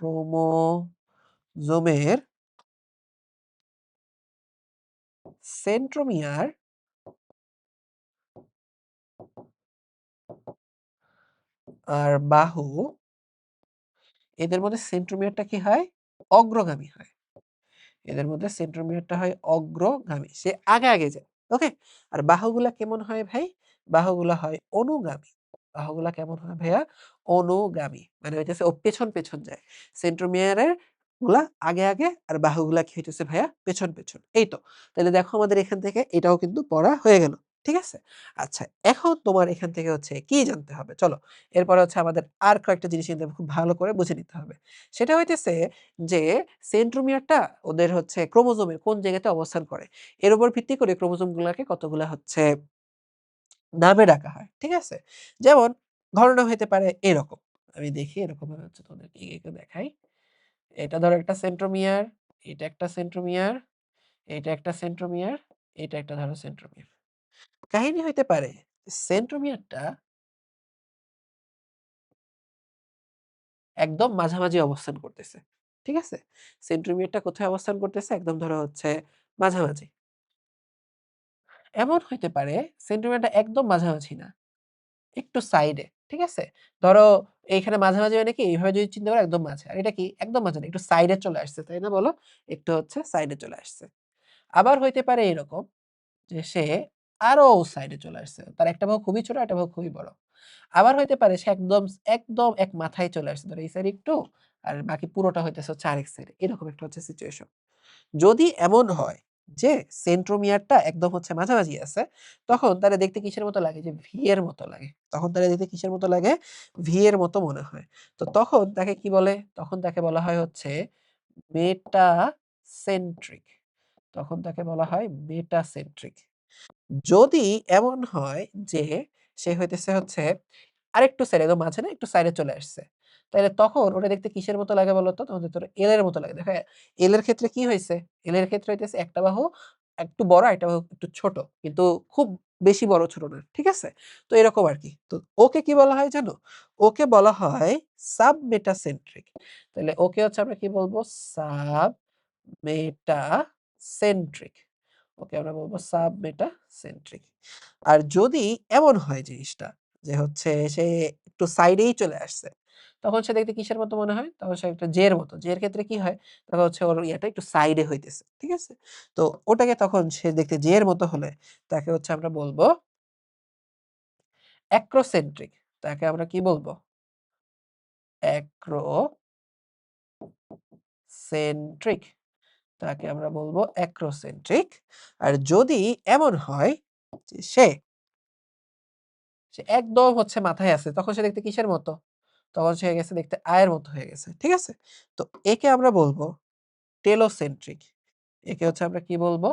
ক্রোমোজোমের সেন্ট্রোমিয়ার আর বাহু এদের মধ্যে সেন্ট্রোমিয়ারটা কি হয়? অগ্রগামী হয়। এদের মধ্যে সেন্ট্রোমিয়ারটা হয় অগ্রগামী। সে আগে যায়। ওকে? আর বাহুগুলা কেমন হয় ভাই? বাহুগুলা হয় অনুগামী। বাহুগুলা কেমন হয় ভাইয়া? অনুগামী। মানে হইতেছে ও পেছন যায়। সেন্ট্রোমিয়ারের গুলা আগে আর বাহুগুলা কি হইতেছে ভাইয়া? পেছন। এই তো। তাইলে দেখো আমাদের এখান থেকে এটাও কিন্তু পড়া হয়ে গেল। ঠিক আছে? আচ্ছা, এখন তোমার এখান থেকে হচ্ছে কি জানতে হবে? চলো। এরপরে হচ্ছে আমাদের আর কয়েকটা জিনিস কিন্তু খুব ভালো করে বুঝে নিতে হবে। সেটা হইতেছে যে সেন্ট্রোমিয়ারটা ওদের হচ্ছে ক্রোমোজোমের কোন জায়গাতে অবস্থান করে। এর উপর ভিত্তি করে ক্রোমোজোম গুলাকে কতগুলা হচ্ছে নামে ডাকা হয়। ঠিক আছে? যেমন ঘটনা হইতে পারে এরকম। আমি দেখি এরকম ভাবে হচ্ছে তোমাদেরকে এঁকে দেখাই। এটা ধরো একটা সেন্ট্রোমিয়ার, এটা একটা সেন্ট্রোমিয়ার, এটা একটা সেন্ট্রোমিয়ার, এটা একটা ধরো সেন্ট্রোমিয়ার। কাহিনী হইতে পারে সেন্ট্রোমিয়ারটা একদম মাঝামাঝি অবস্থান করতেছে। ঠিক আছে? সেন্ট্রোমিয়ারটা কোথায় অবস্থান করতেছে? একদম ধরো হচ্ছে মাঝামাঝি। এমন হইতে পারে সেন্টিমিটারটা একদম মাঝামাঝি না। একটু সাইডে। ঠিক আছে? ধরো এইখানে মাঝামাঝি মানে কি? এইভাবে যদি চিন্তা করো একদম মাঝে। আর এটা কি? একদম মাঝে না। একটু সাইডে চলে আসছে। তাই না বলো? একটু হচ্ছে সাইডে চলে আসছে। আবার হইতে পারে এরকম যে সে আরো সাইডে চলে আসছে। তার একটা বাহু খুবই ছোট, একটা বাহু খুবই বড়। আবার হইতে পারে সে একদম এক মাথায় চলে আসছে। ধরো এই সাইডে একটু আর বাকি পুরোটা হইতেছে হচ্ছে আরেক সাইডে। এরকম একটা হচ্ছে সিচুয়েশন। যদি এমন হয় যে সেন্ট্রোমিয়ারটা একদম হচ্ছে মাঝামাঝি আছে, তখন তারে দেখতে কিসের মতো লাগে? যে ভি এর মতো লাগে। তখন তারে দেখতে কিসের মতো লাগে? ভি এর মতো মনে হয়। তো তখন তাকে কি বলে? তখন তাকে বলা হয় হচ্ছে মেটাসেন্ট্রিক। তখন তাকে বলা হয় মেটাসেন্ট্রিক। যদি এমন হয় যে সে হইতেছে হচ্ছে আরেকটু সাইডে একদম মাঝে না একটু সাইডে চলে আসছে। তাইলে তখন ওটা দেখতে কিসের মতো লাগে বলতো? তখন দেখতে ওটা এল এর মতো লাগে। দেখো এল এর ক্ষেত্রে কি হইছে? এল এর ক্ষেত্রে হইতেছে একটা বাহু একটু বড়, একটা বাহু একটু ছোট। কিন্তু খুব বেশি বড় ছোট না। ঠিক আছে? তো এরকম আরকি। তো ওকে কি বলা হয় জানো? ওকে বলা হয় সাবমেটাসেন্ট্রিক। তাইলে ওকে হচ্ছে আমরা কি বলবো? সাবমেটাসেন্ট্রিক। ওকে আমরা বলব সাবমেটাসেন্ট্রিক। আর যদি এমন হয় জিনিসটা যে হচ্ছে সে একটু সাইডেই চলে আসছে। তখন সে দেখতে কিসের মতো মনে হয়? তখন সে একটা জে এর মতো। জে এর ক্ষেত্রে কি হয়? তখন হচ্ছে ওর ইয়াটা একটু সাইডে হইতেছে। ঠিক আছে? তো ওটাকে তখন সে দেখতে জে এর মতো হলে তাকে হচ্ছে আমরা বলব অ্যাক্রোসেন্ট্রিক। তাকে আমরা কি বলবো? অ্যাক্রোসেন্ট্রিক। তাকে আমরা বলব অ্যাক্রোসেন্ট্রিক। আর যদি এমন হয় যে সে একদম হচ্ছে মাথায় আছে। তখন সে দেখতে কিসের মতো? তখন সে হয়ে গেছে দেখতে আয়ের মতো হয়ে গেছে। ঠিক আছে? তো একে আমরা বলব টেলোসেন্ট্রিক। একে হচ্ছে আমরা কি বলবো?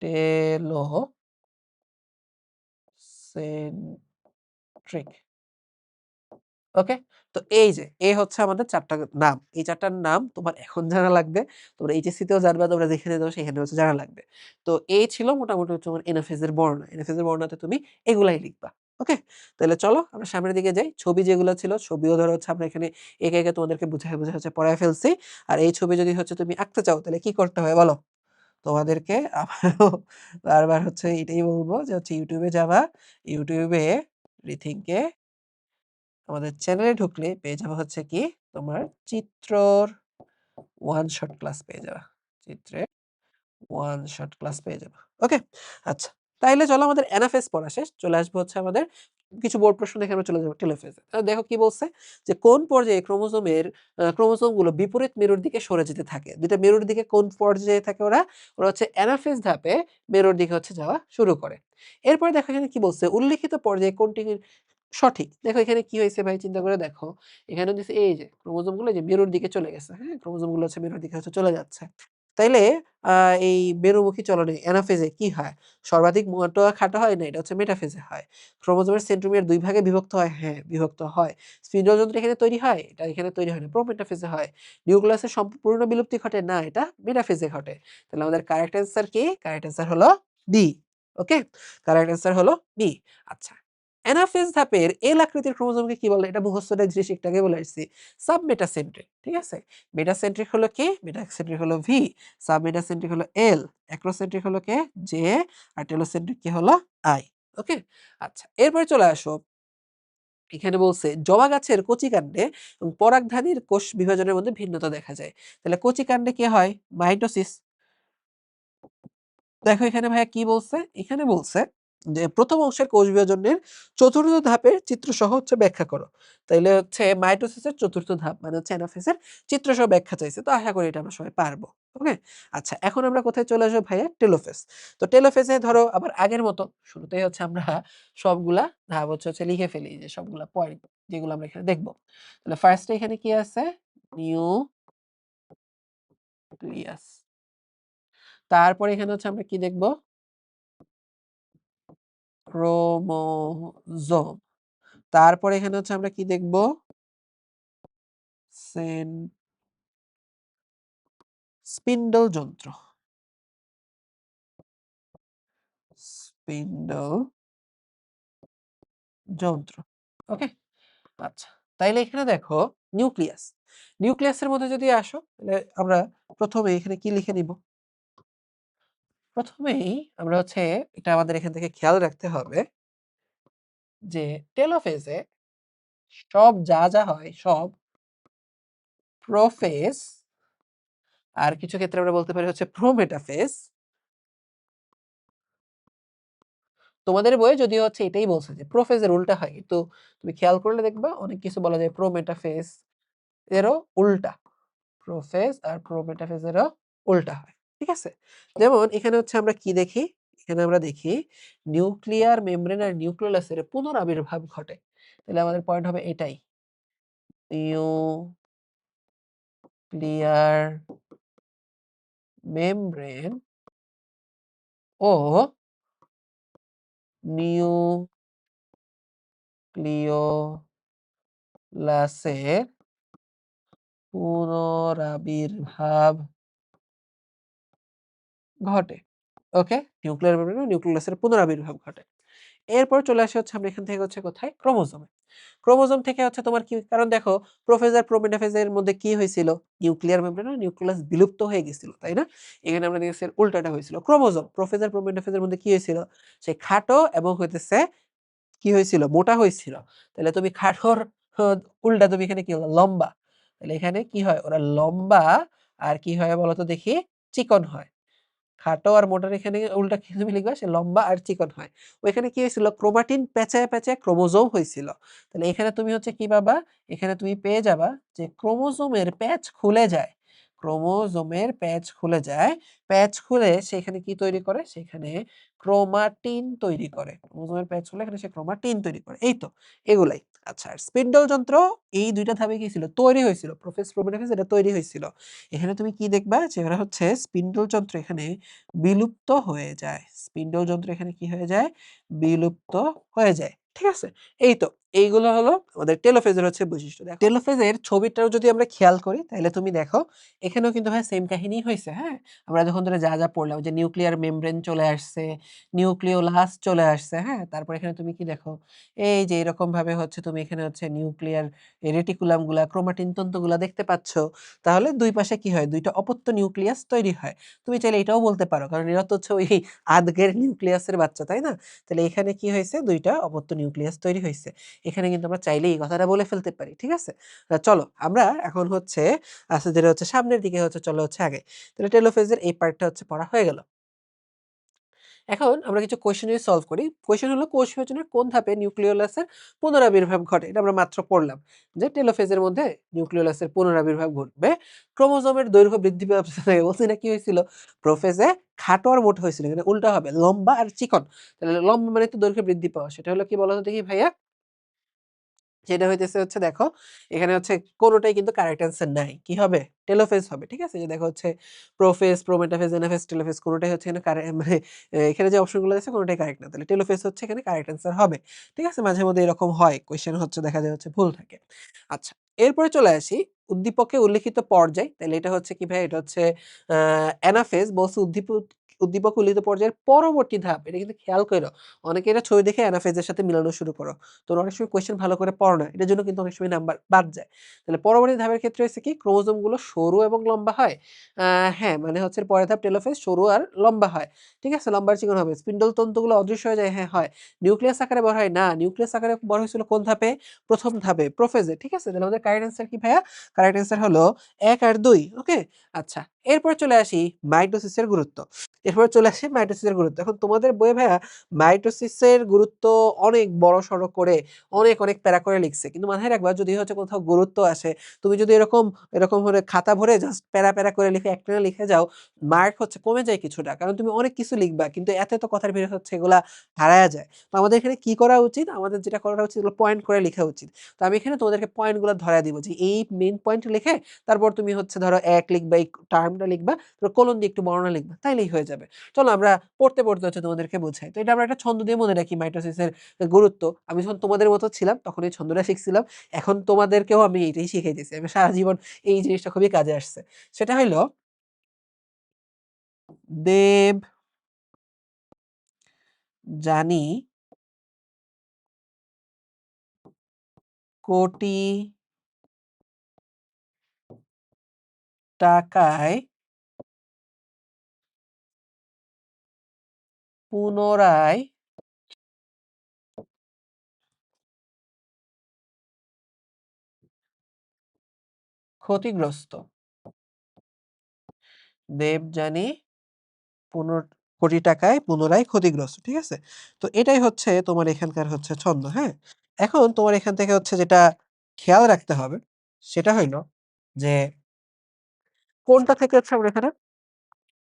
টেলোসেন্ট্রিক। ওকে? তো এই যে হচ্ছে আমাদের ৪ টা নাম। এই ৪ টার নাম তোমার এখন জানা লাগবে। তোমরা এইচএসসি তেও জানবা, তোমরা যেখানে যাও সেখানে হচ্ছে জানা লাগবে। তো এই ছিল মোটামুটি হচ্ছে তোমার এনাফেজ এর বর্ণনা। এনাফেজ এর বর্ণনাতে তুমি এগুলাই লিখবা। ওকে? তাহলে চলো আমরা সামনের দিকে যাই। ছবি যেগুলো ছিল ছবিও ধরো হচ্ছে আমরা এখানে একে তোমাদেরকে বুঝায় হচ্ছে পড়ায় ফেলছি। আর এই ছবি যদি হচ্ছে তুমি আঁকতে চাও তাহলে কি করতে হবে বলো? তোমাদেরকে আবারও বারবার হচ্ছে এটাই বলব যে হচ্ছে YouTube এ যাবা। YouTube এ রিথিংক এ আমাদের চ্যানেলে ঢুকলে পেয়ে যাবা হচ্ছে কি তোমার চিত্রর ওয়ান শট ক্লাস পেয়ে যাবা। চিত্রে ওয়ান শট ক্লাস পেয়ে যাবো। ওকে? আচ্ছা। তাইলে চলো আমাদের অ্যানাফেজ পড়া শেষ। চলে আসবো হচ্ছে আমাদের কিছু বোর্ড প্রশ্ন দেখে আমরা চলে যাবো টেলোফেজে। দেখো কি বলছে? যে কোন পর্যায়ে ক্রোমোজোমগুলো বিপরীত মেরুর দিকে সরে যেতে থাকে? ২ টা মেরুর দিকে কোন পর্যায়ে থাকে ওরা? ওরা হচ্ছে অ্যানাফেজ ধাপে মেরুর দিকে হচ্ছে যাওয়া শুরু করে। এরপরে দেখো এখানে কি বলছে? উল্লিখিত পর্যায়ে কোনটি সঠিক? দেখো এখানে কি হয়েছে ভাই চিন্তা করে দেখো। এখানে দিছে এই যে ক্রোমোজোমগুলো এই যে মেরুর দিকে চলে গেছে, হ্যাঁ? ক্রোমোজোমগুলো হচ্ছে মেরুর দিকে হচ্ছে চলে যাচ্ছে। তাইলে আ এই মেরুমুখী চলনে অ্যানাফেজে কি হয়? সর্বাধিক মোটা খাটো হয় না, এটা হচ্ছে মেটাফেজে হয়। ক্রোমোজোমের সেন্ট্রোমিয়ার ২ ভাগে বিভক্ত হয়? হ্যাঁ, বিভক্ত হয়। স্পিন্ডল যন্ত্র এখানে তৈরি হয়? এটা এখানে তৈরি হয় না, প্রোমেটাফেজে হয়। নিউক্লিয়াসের সম্পূর্ণ বিলুপ্তি ঘটে? না, এটা মেটাফেজে ঘটে। তাহলে আমাদের কারেক্ট অ্যান্সার কি? কারেক্ট অ্যান্সার হলো বি। ওকে? কারেক্ট অ্যান্সার হলো বি। আচ্ছা। অ্যানাফেজ ধাপের এল আকৃতির ক্রোমোজোমকে কি বলে? এটা মুখস্থটা জিনিস একটু আগে বলে আসছি। সাবমেটাসেন্ট্রিক। ঠিক আছে? মেটাসেন্ট্রিক হলো কি? মেটাসেন্ট্রিক হলো ভি, সাবমেটাসেন্ট্রিক হলো এল, অ্যাক্রোসেন্ট্রিক হলো কে? জে, আর টেলোসেন্ট্রিক কি হলো? আই। ওকে? আচ্ছা, এরপরে চলে আসো। এখানে বলছে জবা গাছের কচি কাণ্ডে এবং পরাগধানীর কোষ বিভাজনের মধ্যে ভিন্নতা দেখা যায়। তাহলে কচি কাণ্ডে কি হয়? মাইটোসিস। দেখো এখানে ভাইয়া কি বলছে? এখানে বলছে যে ১ম অংশের কোষ বিভাজনের ৪র্থ ধাপের চিত্রসহ হচ্ছে ব্যাখ্যা করো। তাইলে হচ্ছে মাইটোসিসের ৪র্থ ধাপ মানে হচ্ছে অ্যানাফেজের চিত্রসহ ব্যাখ্যা চাইছে। তো আশা করি এটা আমরা সবাই পারবো। ওকে? আচ্ছা, এখন আমরা কোথায় চলে আসবো ভাইয়া? টেলোফেজ। তো টেলোফেজে ধরো আবার আগের মতো শুরুতেই হচ্ছে আমরা সবগুলা ধাপ হচ্ছে লিখে ফেলি যে সবগুলা পয়েন্ট যেগুলো আমরা এখানে দেখব। তাহলে ফার্স্ট এ এখানে কি আছে? নিউক্লিয়াস। তারপরে এখানে হচ্ছে আমরা কি দেখব? ক্রোমোজোম। তারপরে এখানে হচ্ছে আমরা কি দেখব? সেন স্পিন্ডল যন্ত্র। স্পিন্ডল যন্ত্র। ওকে? আচ্ছা। তাইলে এখানে দেখো নিউক্লিয়াস। নিউক্লিয়াসের মধ্যে যদি আসো তাহলে আমরা ১ম এ এখানে কি লিখে নিব? ১ম এই আমরা হচ্ছে এটা আমাদের এখান থেকে খেয়াল রাখতে হবে যে টেলোফেজে সব যা হয় সব প্রোফেজ আর কিছু ক্ষেত্রে আমরা বলতে পারি হচ্ছে প্রোমেটাফেজ। তোমাদের বইয়ে যদিও হচ্ছে এটাই বলছে যে প্রোফেজ এর উল্টা হয়। কিন্তু তুমি খেয়াল করলে দেখবা অনেক কিছু বলা যায় প্রোমেটাফেজ এরও উল্টা। প্রোফেজ আর প্রোমেটাফেজ এরও উল্টা হয়। ঠিক আছে? যেমন এখানে হচ্ছে আমরা কি দেখি? এখানে আমরা দেখি নিউক্লিয়ার মেমব্রেন আর নিউক্লিয়াসের পুনরাবির্ভাব ঘটে। তাহলে আমাদের পয়েন্ট হবে এটাই। নিউক্লিয়ার মেমব্রেন ও নিউক্লিওলাসের পুনরাবির্ভাব ঘটে। ওকে? নিউক্লিয়ার মেমব্রেন ও নিউক্লিয়াসের পুনরাবির্ভাব ঘটে। এরপর চলে আসি হচ্ছে আমরা এখান থেকে হচ্ছে কোথায়? ক্রোমোজোমে। ক্রোমোজোম থেকে হচ্ছে তোমার কি কারণ দেখো প্রোফেজ আর প্রোমেটাফেজ এর মধ্যে কি হয়েছিল? নিউক্লিয়ার মেমব্রেন আর নিউক্লিয়াস বিলুপ্ত হয়ে গেছিল, তাই না? এখানে আমরা দেখেছি এর উল্টাটা হয়েছিল। ক্রোমোজোম, প্রোফেজ আর প্রোমেটাফেজ এর মধ্যে কি হয়েছিল? সে খাটো এবং হইতেছে কি হয়েছিল? মোটা হয়েছিল। তাহলে তুমি খাটোর হ উল্টা তুমি এখানে কি হলো? লম্বা। তাহলে এখানে কি হয়? ওরা লম্বা আর কি হয় বলো তো দেখি? চিকন হয়। খাটো আর মোটার এখানে উল্টা কি তুমি লিখবা? সে লম্বা আর চিকন হয়। ওইখানে কি হয়েছিল? ক্রোমাটিন পেঁচায়, পেঁচায় ক্রোমোজোম হইছিল। তাহলে এখানে তুমি হচ্ছে কি পাবা? এখানে তুমি পেয়ে যাবা যে ক্রোমোজোমের প্যাচ খুলে যায়। ক্রোমোজোমের প্যাচ খুলে যায়। প্যাচ খুলে সেখানে কি তৈরি করে? সেখানে ক্রোমাটিন তৈরি করে। ক্রোমোজোমের প্যাচ খুলে এখানে সে ক্রোমাটিন তৈরি করে। এই তো এগুলাই। আচ্ছা, আর স্পিন্ডল যন্ত্র এই ২ টা ধাপে কি ছিল? তৈরি হয়েছিল। প্রোফেজ, প্রোমেটাফেজ এটা তৈরি হয়েছিল। এখানে তুমি কি দেখবা? যে ওরা হচ্ছে স্পিন্ডল যন্ত্র এখানে বিলুপ্ত হয়ে যায়। স্পিন্ডল যন্ত্র এখানে কি হয়ে যায়? বিলুপ্ত হয়ে যায়। ঠিক আছে? এই তো এইগুলো হলো আমাদের টেলোফেজের হচ্ছে বৈশিষ্ট্য। দেখো টেলোফেজের ছবিটাও যদি আমরা খেয়াল করি তাহলে তুমি দেখো এখানেও কিন্তু ভাই সেম কাহিনীই হইছে, হ্যাঁ? আমরা যখন ধরে যা পড়লাম যে নিউক্লিয়ার মেমব্রেন চলে আসছে, নিউক্লিওলাস চলে আসছে, হ্যাঁ? তারপর এখানে তুমি কি দেখো? এই যে এরকমভাবে হচ্ছে তুমি এখানে হচ্ছে নিউক্লিয়ার রেটিকুলাম গুলা, ক্রোমাটিন তন্তুগুলা দেখতে পাচ্ছ। তাহলে ২ পাশে কি হয়? ২ টা অপত্য নিউক্লিয়াস তৈরি হয়। তুমি চাইলে এটাও বলতে পারো। কারণ এরা তো হচ্ছে ওই আদগের নিউক্লিয়াসের বাচ্চা, তাই না? তাহলে এখানে কি হয়েছে? ২ টা অপত্য নিউক্লিয়াস তৈরি হইছে। এখানে কিন্তু আমরা চাইলেই এই কথাটা বলে ফেলতে পারি। ঠিক আছে? চলো আমরা এখন হচ্ছে আস্তে ধীরে হচ্ছে সামনের দিকে হচ্ছে চলো হচ্ছে আগাই। তাহলে টেলোফেজের এই পার্টটা হচ্ছে পড়া হয়ে গেল। এখন আমরা কিছু কোয়েশ্চেন যদি সলভ করি। কোয়েশ্চেন হলো কোষ বিভাজনের কোন ধাপে নিউক্লিওলাসের পুনরাবির্ভাব ঘটে? এটা আমরা মাত্র পড়লাম। যে টেলোফেজের মধ্যে নিউক্লিওলাসের পুনরাবির্ভাব ঘটবে। ক্রোমোজোমের দৈর্ঘ্য বৃদ্ধি পাওয়া বলছি না কি হয়েছিল? প্রোফেজে খাটো আর মোটা হয়েছিল। এখানে উল্টা হবে। লম্বা আর চিকন। তাহলে লম্বা মানে তো দৈর্ঘ্য বৃদ্ধি পাওয়া। সেটা হলো কি বলো তো দেখি ভাইয়া? যেটা হইতেছে হচ্ছে দেখো, এখানে হচ্ছে কোনটাই কিন্তু কারেক্ট অ্যান্সার নাই। কি হবে? টেলোফেজ হবে। ঠিক আছে? যে দেখো হচ্ছে প্রোফেজ, প্রোমেটাফেজ, এনাফেজ, টেলোফেজ কোনটাই হচ্ছে এখানে মানে এখানে যে অপশনগুলো আছে কোনটাই কারেক্ট না। তাহলে টেলোফেজ হচ্ছে এখানে কারেক্ট অ্যান্সার হবে। ঠিক আছে? মাঝে মধ্যে এরকম হয়। কোয়েশ্চেন হচ্ছে দেখা যায় হচ্ছে ভুল থাকে। আচ্ছা, এরপরে চলে আসি উদ্দীপকে উল্লিখিত পর্যায়। তাহলে এটা হচ্ছে কি ভাই? এটা হচ্ছে আ অ্যানাফেজ বলছে উদ্দীপক উল্লিখিত পর্যায়ের পরবর্তী ধাপ। এটা কিন্তু খেয়াল কইরো। অনেকে এটা ছবি দেখে অ্যানাফেজের সাথে মিলানো শুরু করো। তোমরা অনেক সময় কোয়েশ্চেন ভালো করে পড়ো না। এটার জন্য কিন্তু অনেক সময় নাম্বার বাদ যায়। তাহলে পরবর্তী ধাপের ক্ষেত্রে হইছে কি ক্রোমোজোম গুলো সরু এবং লম্বা হয়। আ হ্যাঁ, মানে হচ্ছে পরের ধাপ টেলোফেজ সরু আর লম্বা হয়। ঠিক আছে? লম্বা আর চিকন হবে। স্পিন্ডল তন্তুগুলো অদৃশ্য হয়ে যায়। হ্যাঁ, হয়। নিউক্লিয়াস আকারে বড় হয় না। নিউক্লিয়াস আকারে বড় হয়েছিল কোন ধাপে? ১ম ধাপে প্রোফেজে। ঠিক আছে? তাহলে আমাদের কারেক্ট অ্যান্সার কি ভাইয়া? কারেক্ট অ্যান্সার হলো ১ আর ২। ওকে? আচ্ছা, এরপর চলে আসি মাইটোসিসের গুরুত্ব। এরপর চলে আসি মাইটোসিসের গুরুত্ব। এখন তোমাদের বইয়ে ভাইয়া মাইটোসিসের গুরুত্ব অনেক বড়সড় করে অনেক প্যারা করে লিখছে। কিন্তু মাথায় রাখবা যদি হচ্ছে কোথাও গুরুত্ব আসে, তুমি যদি এরকম করে খাতা ভরে জাস্ট প্যারা করে লিখে একটানা লিখে যাও, মার্ক হচ্ছে কমে যায় কিছুটা। কারণ তুমি অনেক কিছু লিখবা। কিন্তু এত কথার ভিড়ে হচ্ছে এগুলা হারায়া যায়। তো আমাদের এখানে কি করা উচিত? আমাদের যেটা করা উচিত এগুলো পয়েন্ট করে লিখা উচিত। তো আমি এখানে তোমাদেরকে পয়েন্টগুলো ধরায় দিব যে এই মেইন পয়েন্ট লিখে তারপর তুমি হচ্ছে ধরো ১ লিখবা, এই টার্মটা লিখবা, তারপর কোলন দিয়ে একটু বর্ণনা লিখবা। তাইলেই হয়ে যাবে। চলো আমরা পড়তে হচ্ছে তোমাদেরকে বুঝাই। তো এটা আমরা একটা ছন্দ দিয়ে মনে রাখি মাইটোসিসের গুরুত্ব। আমি যখন তোমাদের মতো ছিলাম তখন এই ছন্দটা শিখছিলাম। এখন তোমাদেরকেও আমি এটাই শিখাইতেছি। আমি সারা জীবন এই জিনিসটা খুবই কাজে আসছে। সেটা হইলো দেব জানি কোটি টাকায় পুনরায় ক্ষতিগ্রস্ত। দেবযানী পনের কোটি টাকায় পুনরায় ক্ষতিগ্রস্ত। ঠিক আছে? তো এটাই হচ্ছে তোমার এখানকার হচ্ছে ছন্দ, হ্যাঁ? এখন তোমার এখান থেকে হচ্ছে যেটা খেয়াল রাখতে হবে সেটা হইল যে কোনটা থেকে হচ্ছে আমরা এখানে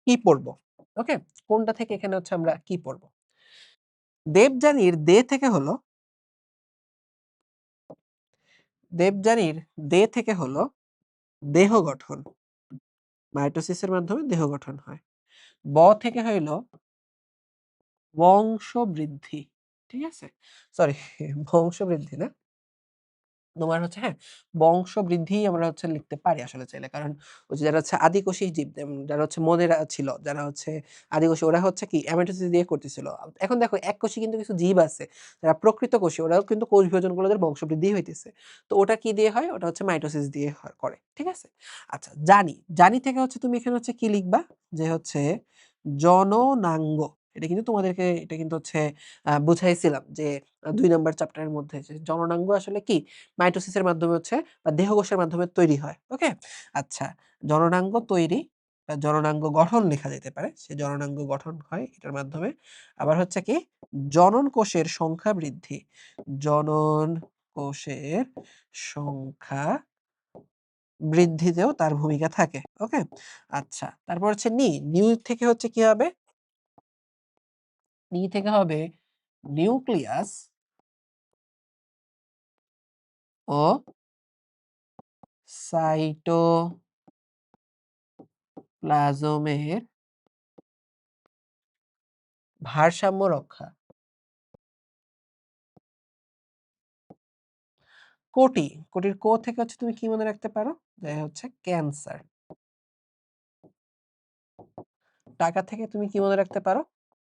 কি পড়বো? ওকে? কোনটা থেকে এখানে হচ্ছে আমরা কি পড়বো? দেবযানীর দে থেকে হলো দেবযানীর দে থেকে হলো দেহ গঠন। মাইটোসিসের মাধ্যমে দেহ গঠন হয়। ব থেকে হইল বংশবৃদ্ধি। ঠিক আছে? সরি বংশবৃদ্ধি না। তোমার হচ্ছে হ্যাঁ, বংশবৃদ্ধি আমরা হচ্ছে লিখতে পারি আসলে চাইলে। কারণ ওই যে যারা হচ্ছে আদিকোষী জীব যারা হচ্ছে মনেরা ছিল, যারা হচ্ছে আদিকোষী ওরা হচ্ছে কি এমাইটোসিস দিয়ে করতেছিল। এখন দেখো এককোষী কিন্তু কিছু জীব আছে, যারা প্রকৃতকোষী ওরাও কিন্তু কোষ বিভাজন করলে ওদের বংশবৃদ্ধি হইতেছে। তো ওটা কি দিয়ে হয়? ওটা হচ্ছে মাইটোসিস দিয়ে করে। ঠিক আছে? আচ্ছা জানি থেকে হচ্ছে তুমি এখানে হচ্ছে কি লিখবা? যে হচ্ছে জননাঙ্গ। এটা কিন্তু হচ্ছে বুঝাইছিলাম যে ২ নাম্বার চ্যাপ্টারের মধ্যে যে জননাঙ্গ আসলে কি? মাইটোসিসের মাধ্যমে হচ্ছে বা দেহকোষের মাধ্যমে তৈরি হয়। ওকে? আচ্ছা, জননাঙ্গ তৈরি বা জননাঙ্গ গঠন লেখা যেতে পারে। সে জননাঙ্গ গঠন হয় এটার মাধ্যমে। আবার হচ্ছে কি? জনন কোষের সংখ্যা বৃদ্ধি। জনন কোষের সংখ্যা বৃদ্ধিতেও তার ভূমিকা থাকে। ওকে? আচ্ছা, তারপর হচ্ছে নিউ থেকে হচ্ছে কি হবে? নি থেকে হবে নিউক্লিয়াস ও সাইটোপ্লাজমের ভারসাম্য রক্ষা। কোটির থেকে হচ্ছে তুমি কি মনে রাখতে পারো? যে হচ্ছে ক্যান্সার। টাকা থেকে তুমি কি মনে রাখতে পারো?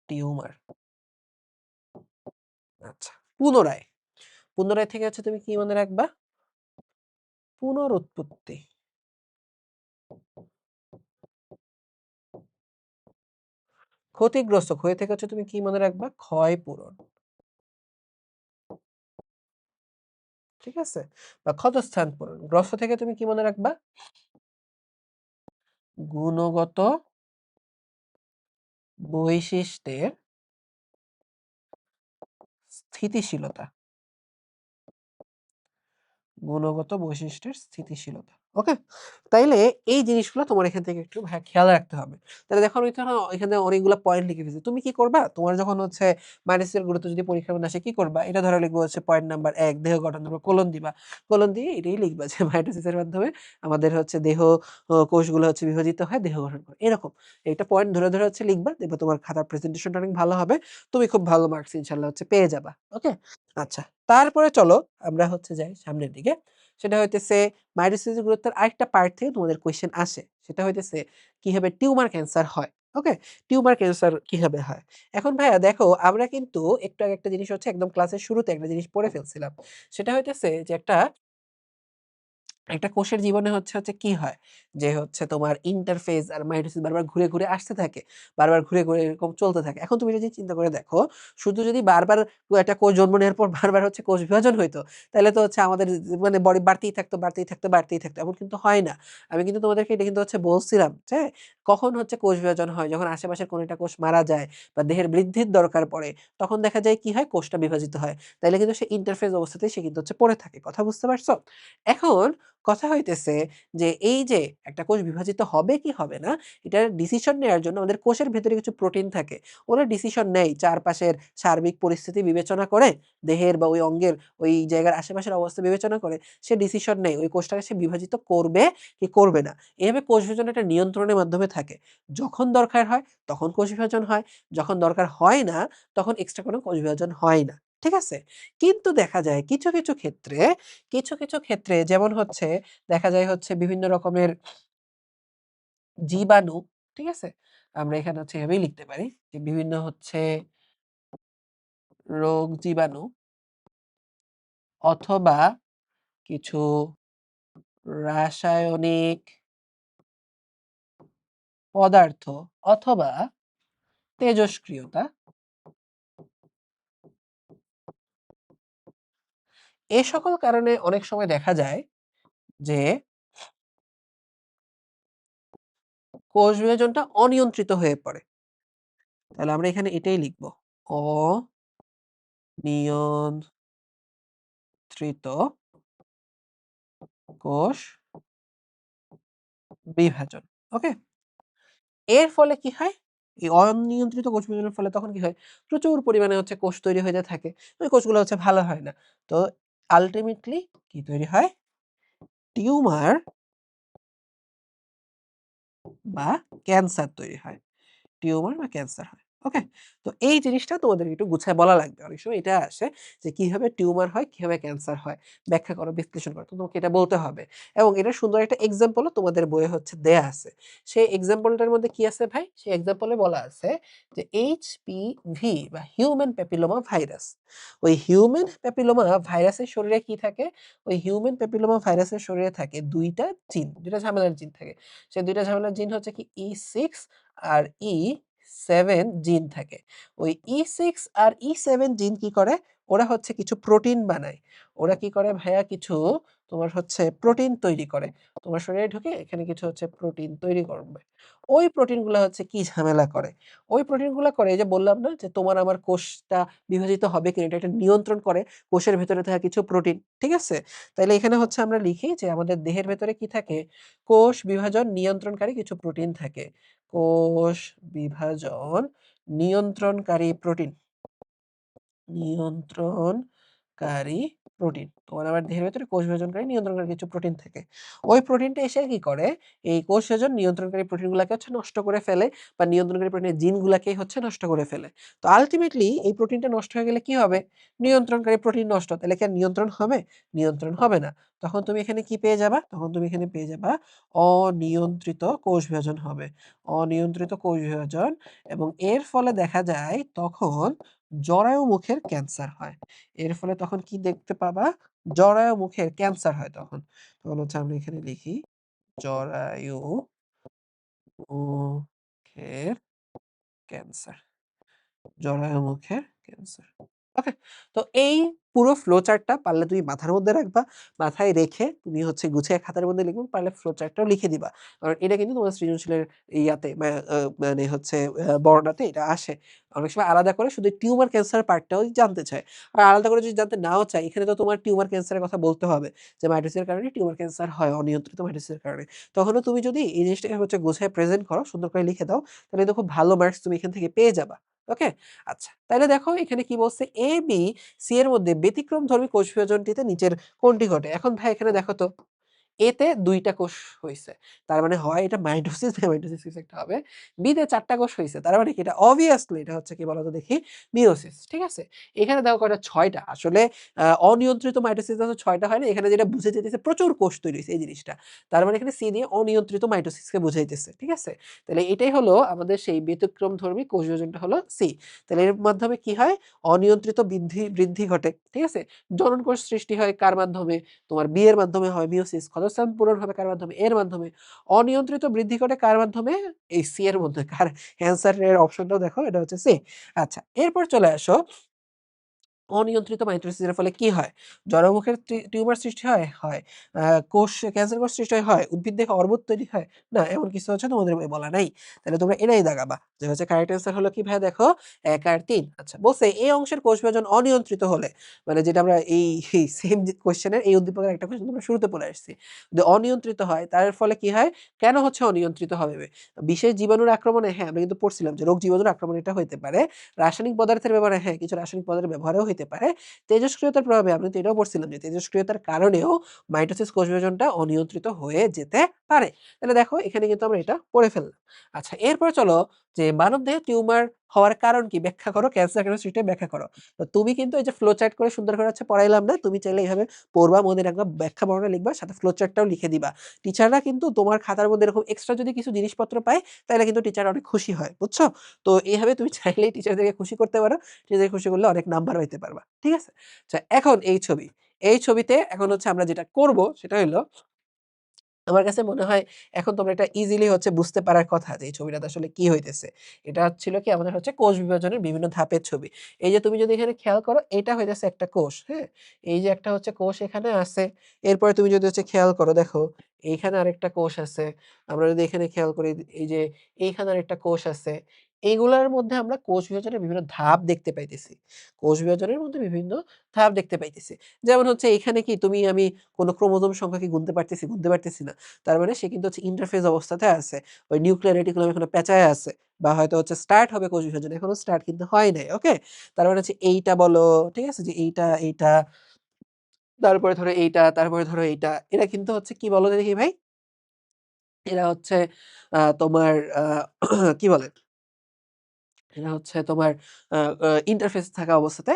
টিউমার। আচ্ছা। পুনরায়। পুনরায় থেকে হচ্ছে তুমি কি মনে রাখবা? পুনরুৎপত্তি। ক্ষতিগ্রস্ত। ক্ষয় থেকে হচ্ছে তুমি কি মনে রাখবা? ক্ষয়পূরণ। ঠিক আছে? বা ক্ষতস্থান পূরণ। গ্রস্ত থেকে তুমি কি মনে রাখবা? গুণগত বৈশিষ্ট্যের স্থিতিশীলতা। গুণগত বৈশিষ্ট্যের স্থিতিশীলতা। ওকে? তাইলে এই জিনিসগুলো তোমার এখান থেকে একটু খেয়াল রাখতে হবে। তাহলে দেখো আমি এখানে এখানে অনেকগুলা পয়েন্ট লিখে ফেলছি। তুমি কি করবা? তোমার যখন হচ্ছে মাইনাসের গুরুত্ব যদি পরীক্ষার মধ্যে আসে কি করবা? এটা ধরো লিখবা হচ্ছে পয়েন্ট নাম্বার ১ দেহ গঠন, তারপর কোলন দিবা। কোলন দিয়ে এটাই লিখবা যে মাইটোসিসের মাধ্যমে আমাদের হচ্ছে দেহ কোষগুলো হচ্ছে বিভাজিত হয়, দেহ গঠন করে। এরকম। একটা পয়েন্ট ধরে, ধরে হচ্ছে লিখবা। দেখবা তোমার খাতার প্রেজেন্টেশনটা অনেক ভালো হবে। তুমি খুব ভালো মার্কস ইনশাআল্লাহ হচ্ছে পেয়ে যাবা। ওকে? আচ্ছা। তারপরে চলো আমরা হচ্ছে যাই সামনের দিকে। সেটা হইতেছে মাইটোসিসের গুরুত্বের আরেকটা পার্ট থেকে তোমাদের কোয়েশ্চেন আসে। সেটা হইতেছে কিভাবে টিউমার ক্যান্সার হয়। ওকে? টিউমার ক্যান্সার কিভাবে হয়? এখন ভাইয়া দেখো আমরা কিন্তু একটু আগে একটা জিনিস হচ্ছে একদম ক্লাসের শুরুতে একটা জিনিস পড়ে ফেলছিলাম। সেটা হইতেছে যে একটা কোষের জীবনে হচ্ছে কি হয়? যে হচ্ছে তোমার ইন্টারফেজ আর মাইটোসিস বারবার ঘুরে, ঘুরে আসতে থাকে। বারবার ঘুরে, ঘুরে এরকম চলতে থাকে। এখন তুমি যদি চিন্তা করে দেখো, শুধু যদি বারবার একটা কোষ জন্ম নেওয়ার পর বারবার হচ্ছে কোষ বিভাজন হইতো, তাইলে তো হচ্ছে আমাদের মানে বডি বাড়তেই থাকতো, বাড়তেই থাকতো, বাড়তেই থাকতো। এমন কিন্তু হয় না। আমি কিন্তু তোমাদেরকে এটা কিন্তু হচ্ছে বলছিলাম যে, কখন হচ্ছে কোষ বিভাজন হয়? যখন আশেপাশের কোনো একটা কোষ মারা যায় বা দেহের বৃদ্ধির দরকার পড়ে, তখন দেখা যায় কি হয়? কোষটা বিভাজিত হয়। তাইলে কিন্তু সে ইন্টারফেজ অবস্থাতেই সে কিন্তু হচ্ছে পড়ে থাকে। কথা বুঝতে পারছো? এখন কথা হইতেছে যে এই যে একটা কোষ বিভাজিত হবে কি হবে না এটার ডিসিশন নেওয়ার জন্য আমাদের কোষের ভেতরে কিছু প্রোটিন থাকে। ওরা ডিসিশন নেয় চারপাশের সার্বিক পরিস্থিতি বিবেচনা করে, দেহের বা ওই অঙ্গের ওই জায়গার আশেপাশের অবস্থা বিবেচনা করে সে ডিসিশন নেয় ওই কোষটাকে সে বিভাজিত করবে কি করবে না। এভাবে কোষ বিভাজন একটা নিয়ন্ত্রণের মাধ্যমে থাকে। যখন দরকার হয় তখন কোষ বিভাজন হয়, যখন দরকার হয় না তখন এক্সট্রা কোনো কোষ বিভাজন হয় না। ঠিক আছে? কিন্তু দেখা যায় কিছু ক্ষেত্রে যেমন হচ্ছে দেখা যায় হচ্ছে বিভিন্ন রকমের জীবাণু, ঠিক আছে? আমরা এখানে হচ্ছে এভাবেই লিখতে পারি যে বিভিন্ন হচ্ছে রোগ জীবাণু অথবা কিছু রাসায়নিক পদার্থ অথবা তেজস্ক্রিয়তা এ সকল কারণে অনেক সময় দেখা যায় যে কোষ বিভাজনটা অনিয়ন্ত্রিত হয়ে পড়ে। তাহলে আমরা এখানে এটাই লিখব। অনিয়ন্ত্রিত কোষ বিভাজন। ওকে? এর ফলে কি হয়? এই অনিয়ন্ত্রিত কোষ বিভাজনের ফলে তখন কি হয়? প্রচুর পরিমাণে হচ্ছে কোষ তৈরি হইতে থাকে। ওই কোষগুলো হচ্ছে ভালো হয় না। তো আল্টিমেটলি কি তৈরি হয়? টিউমার বা ক্যান্সার তৈরি হয়। টিউমার বা ক্যান্সার হয়। ওকে? তো এই জিনিসটা তোমাদের একটু গুছায় বলা লাগবে। অনেক সময় এটা আসে যে কিভাবে টিউমার হয়, কিভাবে ক্যান্সার হয়। ব্যাখ্যা করো, বিশ্লেষণ করো। তো তোমাকে এটা বলতে হবে। এবং এটার সুন্দর একটা এক্সাম্পল ও তোমাদের বইয়ে হচ্ছে দেয়া আছে। সেই এক্সাম্পলটার মধ্যে কি আছে ভাই? সেই এক্সাম্পলে বলা আছে যে এইচপিভি বা হিউম্যান প্যাপিলোমা ভাইরাস। ওই হিউম্যান প্যাপিলোমা ভাইরাসের শরীরে কি থাকে? ওই হিউম্যান প্যাপিলোমা ভাইরাসের শরীরে থাকে ২ টা জিন, ২ টা ঝামেলার জিন থাকে। সেই ২ টা ঝামেলার জিন হচ্ছে কি E6 আর E7 জিন থাকে। ওই E6 আর E7 জিন কি করে? ওরা হচ্ছে কিছু প্রোটিন বানায়। ওরা কি করে ভাইয়া কিছু তোমার হচ্ছে প্রোটিন তৈরি করে। তোমার শরীরে ঢুকে এখানে কিছু হচ্ছে প্রোটিন তৈরি করবে। ওই প্রোটিনগুলা হচ্ছে কি ঝামেলা করে? ওই প্রোটিনগুলা করে এই যে বললাম না যে তোমার আমার কোষটা বিভাজিত হবে কিনা এটা একটা নিয়ন্ত্রণ করে কোষের ভেতরে থাকা কিছু প্রোটিন। ঠিক আছে? তাইলে এখানে হচ্ছে আমরা লিখি যে আমাদের দেহের ভেতরে কি থাকে? কোষ বিভাজন নিয়ন্ত্রণকারী কিছু প্রোটিন থাকে। কোষ বিভাজন নিয়ন্ত্রণকারী প্রোটিন। নিয়ন্ত্রণকারী প্রোটিন। তোমার আমার দেহের ভেতরে কোষ বিভাজনকারী নিয়ন্ত্রণকারী কিছু প্রোটিন থাকে। ওই প্রোটিনটা এসে কি করে? এই কোষ বিভাজন নিয়ন্ত্রণকারী প্রোটিনগুলাকে হচ্ছে নষ্ট করে ফেলে বা নিয়ন্ত্রণকারী প্রোটিনের জিনগুলাকেই হচ্ছে নষ্ট করে ফেলে। তো আল্টিমেটলি এই প্রোটিনটা নষ্ট হয়ে গেলে কি হবে? নিয়ন্ত্রণকারী প্রোটিন নষ্ট। তাহলে কি আর নিয়ন্ত্রণ হবে? নিয়ন্ত্রণ হবে না। তখন তুমি এখানে কি পেয়ে যাবা? তখন তুমি এখানে পেয়ে যাবা অনিয়ন্ত্রিত কোষ বিভাজন হবে। অনিয়ন্ত্রিত কোষ বিভাজন এবং এর ফলে দেখা যায় তখন জরায়ু মুখের ক্যান্সার হয়। এর ফলে তখন কি দেখতে পাবা? জরায়ু মুখের ক্যান্সার হয় তখন। তখন হচ্ছে আমরা এখানে লিখি জরায়ু মুখের ক্যান্সার। জরায়ু মুখের ক্যান্সার। ওকে? তো এই পুরো ফ্লো চার্টটা পারলে তুমি মাথার মধ্যে রাখবা। মাথায় রেখে তুমি হচ্ছে গুছিয়ে খাতার মধ্যে লিখবা। পারলে ফ্লো চার্টটাও লিখে দিবা। কারণ এটা কিন্তু তোমার সৃজনশীলের ইয়াতে মানে হচ্ছে বর্ণনাতে এটা আসে। অনেক সময় আলাদা করে শুধু টিউমার ক্যান্সার পার্টটাও জানতে চায়। আর আলাদা করে যদি জানতে নাও চায়, এখানে তো তোমার টিউমার ক্যান্সারের কথা বলতে হবে। যে মাইটোসিসের কারণে টিউমার ক্যান্সার হয়, অনিয়ন্ত্রিত মাইটোসিসের কারণে। তখনও তুমি যদি এই জিনিসটাকে হচ্ছে গুছায় প্রেজেন্ট করো, সুন্দর করে লিখে দাও, তাহলে কিন্তু খুব ভালো মার্কস তুমি এখান থেকে পেয়ে যাবা। ওকে? আচ্ছা। তাইলে দেখো এখানে কি বলছে? A, B, C এর মধ্যে ব্যতিক্রমধর্মী কোষ বিভাজনটিতে নিচের কোনটি ঘটে? এখন ভাই এখানে দেখো তো A তে ২ টা কোষ হইছে। তার মানে হয় এটা মাইটোসিস বা মাইটোসিস কিছু একটা হবে। B তে ৪ টা কোষ হইছে। তার মানে কি এটা obviously এটা হচ্ছে কি বলতো দেখি? মিয়োসিস। ঠিক আছে? এখানে দেখো কয়টা ৬ টা। আসলে অনিয়ন্ত্রিত মাইটোসিস হচ্ছে ৬ টা হয় না? এখানে যেটা বুঝে যেতেছে প্রচুর কোষ তৈরি হইছে এই জিনিসটা। তার মানে এখানে C দিয়ে অনিয়ন্ত্রিত মাইটোসিসকে বুঝাইতেছে। ঠিক আছে? তাহলে এটাই হলো আমাদের সেই ব্যতিক্রমধর্মী কোষ বিভাজনটা হলো C। তাহলে এর মাধ্যমে কি হয়? অনিয়ন্ত্রিত বৃদ্ধি ঘটে। ঠিক আছে? জনন কোষ সৃষ্টি হয় কার মাধ্যমে? তোমার বি এর মাধ্যমে হয় মিয়োসিস। ক্ষতস্থান পূরণ হবে কার মাধ্যমে? এর মাধ্যমে। অনিয়ন্ত্রিত বৃদ্ধি ঘটে কার মাধ্যমে? এই সি এর মধ্যে। কার অ্যান্সার এর অপশনটাও দেখো এটা হচ্ছে সি। আচ্ছা, এরপর চলে আসো অনিয়ন্ত্রিত মাইটোসিসের ফলে কি হয়? জরায়ুমুখের টিউমার সৃষ্টি হয়? হয়। আ ক্যান্সার কোষ সৃষ্টি হয়? উদ্ভিদ থেকে অর্বুদ তৈরি হয়? না, এমন কিছু হচ্ছে তোমাদের বই বলা নাই। তাহলে তোমরা এটাই দাগাবা। যে হচ্ছে কারেক্ট অ্যান্সার হলো কি ভাইয়া দেখো ১ আর ৩। আচ্ছা, বলছে এই অংশের কোষ বিভাজন অনিয়ন্ত্রিত হলে মানে যেটা আমরা এই সেম যে কোয়েশ্চেনের এই উদ্দীপকের একটা কোয়েশ্চেন তোমরা শুরুতে পড়ে আসছি। যদি অনিয়ন্ত্রিত হয় তার ফলে কি হয়? কেন হচ্ছে অনিয়ন্ত্রিত হবে? বিশেষ জীবাণুর আক্রমণে হ্যাঁ, আমরা কিন্তু পড়ছিলাম যে রোগ জীবাণুর আক্রমণে এটা হইতে পারে। রাসায়নিক পদার্থের ব্যবহারে হ্যাঁ, কিছু রাসায়নিক পদার্থের ব্যবহারেও হইতে পারে। তেজস্ক্রিয়তার প্রভাবে আমরা তো এটাও পড়ছিলাম যে তেজস্ক্রিয়তার কারণেও মাইটোসিস কোষ বিভাজনটা অনিয়ন্ত্রিত হয়ে যেতে পারে। তাহলে দেখো এখানে কিন্তু আমরা এটা পড়ে ফেললাম। আচ্ছা, এরপর চলো যে মানবদেহে টিউমার হওয়ার কারণ কি ব্যাখ্যা করো, ক্যান্সার কেন সৃষ্টি হয় ব্যাখ্যা করো। তো তুমি কিন্তু এই যে ফ্লো চার্ট করে সুন্দর করে হচ্ছে পড়াইলাম না। তুমি চাইলে এইভাবে পড়বা, মনে রাখবা, ব্যাখ্যা বর্ণনা লিখবা, সাথে ফ্লো চার্টটাও লিখে দিবা। টিচাররা কিন্তু তোমার খাতার মধ্যে এরকম এক্সট্রা যদি কিছু জিনিসপত্র পায় তাহলে কিন্তু টিচার অনেক খুশি হয়। বুঝছো? তো এইভাবে তুমি চাইলেই টিচারদেরকে খুশি করতে পারো। টিচারদের খুশি করলে অনেক নাম্বার পাইতে পারবা। ঠিক আছে? আচ্ছা, এখন এই ছবি। এই ছবিতে এখন হচ্ছে আমরা যেটা করব সেটা হইলো আমার কাছে মনে হয় এখন তোমরা এটা ইজিলি হচ্ছে বুঝতে পারার কথা যে এই ছবিটাতে আসলে কি হইতেছে। এটা ছিল কি আমাদের হচ্ছে কোষ বিভাজনের বিভিন্ন ধাপের ছবি। এই যে তুমি যদি এখানে খেয়াল করো এটা হইতেছে একটা কোষ, হ্যাঁ? এই যে একটা হচ্ছে কোষ এখানে আছে। এরপরে তুমি যদি হচ্ছে খেয়াল করো দেখো এইখানে আরেকটা কোষ আছে। আমরা যদি এখানে খেয়াল করি এই যে এইখানে আরেকটা কোষ আছে। এইগুলার মধ্যে আমরা কোষ বিভাজনের বিভিন্ন ধাপ দেখতে পাইতেছি। কোষ বিভাজনের মধ্যে বিভিন্ন ধাপ দেখতে পাইতেছি। যেমন হচ্ছে এখানে কি তুমি আমি কোন ক্রোমোজোম সংখ্যা কি গুনতে পারতেছি? গুনতে পারতেছি না। তার মানে সে কিন্তু হচ্ছে ইন্টারফেজ অবস্থাতে আছে। ওই নিউক্লিয়ার রেটিকুলাম এখনো পেঁচায় আছে। বা হয়তো হচ্ছে স্টার্ট হবে কোষ বিভাজন। এখনো স্টার্ট কিন্তু হয় নাই। ওকে? তার মানে হচ্ছে এইটা বলো, ঠিক আছে? যে এইটা, তারপরে ধরো এইটা, তারপরে ধরো এইটা। এরা কিন্তু হচ্ছে কি বলো দেখি ভাই? এরা হচ্ছে তোমার কি বলে? এটা হচ্ছে তোমার আ আ ইন্টারফেস থাকা অবস্থাতে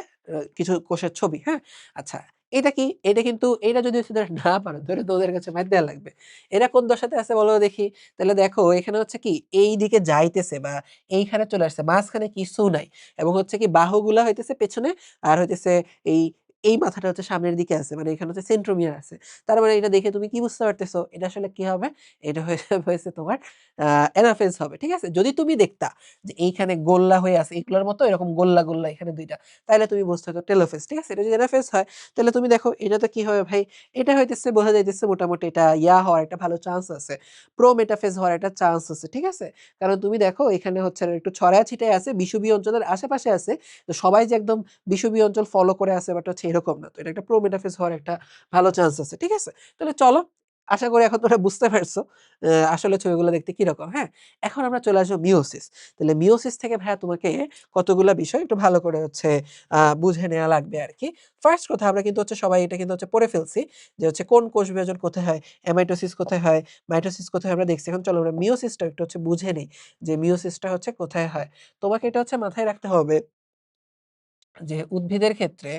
কিছু কোষের ছবি, হ্যাঁ? আচ্ছা, এটা কি? এটা কিন্তু এটা যদি হচ্ছে তোমরা না পারো, তাহলে তো ওদের কাছে মাইর দেয়া লাগবে। এরা কোন দশাতে আছে বলো দেখি? তাহলে দেখো এখানে হচ্ছে কি এইদিকে যাইতেছে বা এইখানে চলে আসছে। মাঝখানে কিছু নাই। এবং হচ্ছে কি বাহুগুলা হইতেছে পেছনে আর হইতেছে এই এই মাথাটা হচ্ছে সামনের দিকে আছে। মানে এখানে হচ্ছে সেন্ট্রোমিয়ার আছে। তার মানে এটা দেখে তুমি কি বুঝতে পারতেছো? এটা আসলে কি হবে? এটা হয়েছে তোমার আ অ্যানাফেজ হবে। ঠিক আছে? যদি তুমি দেখতা যে এইখানে গোল্লা হয়ে আছে, এগুলোর মতো এরকম গোল্লা এখানে ২ টা। তাইলে তুমি বুঝতে হতো টেলোফেজ। ঠিক আছে? এটা যদি এনাফেজ হয়, তাহলে তুমি দেখো এটাতে কি হবে ভাই? এটা হইতেছে বোঝা যাইতেছে মোটামুটি এটা হওয়ার একটা ভালো চান্স আছে। প্রোমেটাফেজ হওয়ার একটা চান্স আছে। ঠিক আছে? কারণ তুমি দেখো এখানে হচ্ছে একটু ছড়ায় ছিটায় আছে, বিষুবীয় অঞ্চলের আশেপাশে আছে। তো সবাই যে একদম বিষুবীয় অঞ্চল ফলো করে আছে ব্যাপারটা হচ্ছে এরকম না। তো এটা একটা প্রোমেটাফেজ হওয়ার একটা ভালো চান্স আছে। ঠিক আছে? তাহলে চলো, আশা করি এখন তোমরা বুঝতে পারছো আসলে ছবিগুলো দেখতে কিরকম, হ্যাঁ? এখন আমরা চলে আসবো মিয়োসিস। তাহলে মিয়োসিস থেকে ভাইয়া তোমাকে কতগুলা বিষয় একটু ভালো করে হচ্ছে বুঝে নেয়া লাগবে আরকি। ফার্স্ট কথা আমরা কিন্তু হচ্ছে সবাই এটা কিন্তু হচ্ছে পড়ে ফেলছি যে হচ্ছে কোন কোষ বিভাজন কোথায় হয়, এমাইটোসিস কোথায় হয়, মাইটোসিস কোথায় হয় আমরা দেখছি। এখন চলো আমরা মিয়োসিসটা একটু হচ্ছে বুঝে নেই যে মিয়োসিসটা হচ্ছে কোথায় হয়। তোমাকে এটা হচ্ছে মাথায় রাখতে হবে যে উদ্ভিদের ক্ষেত্রে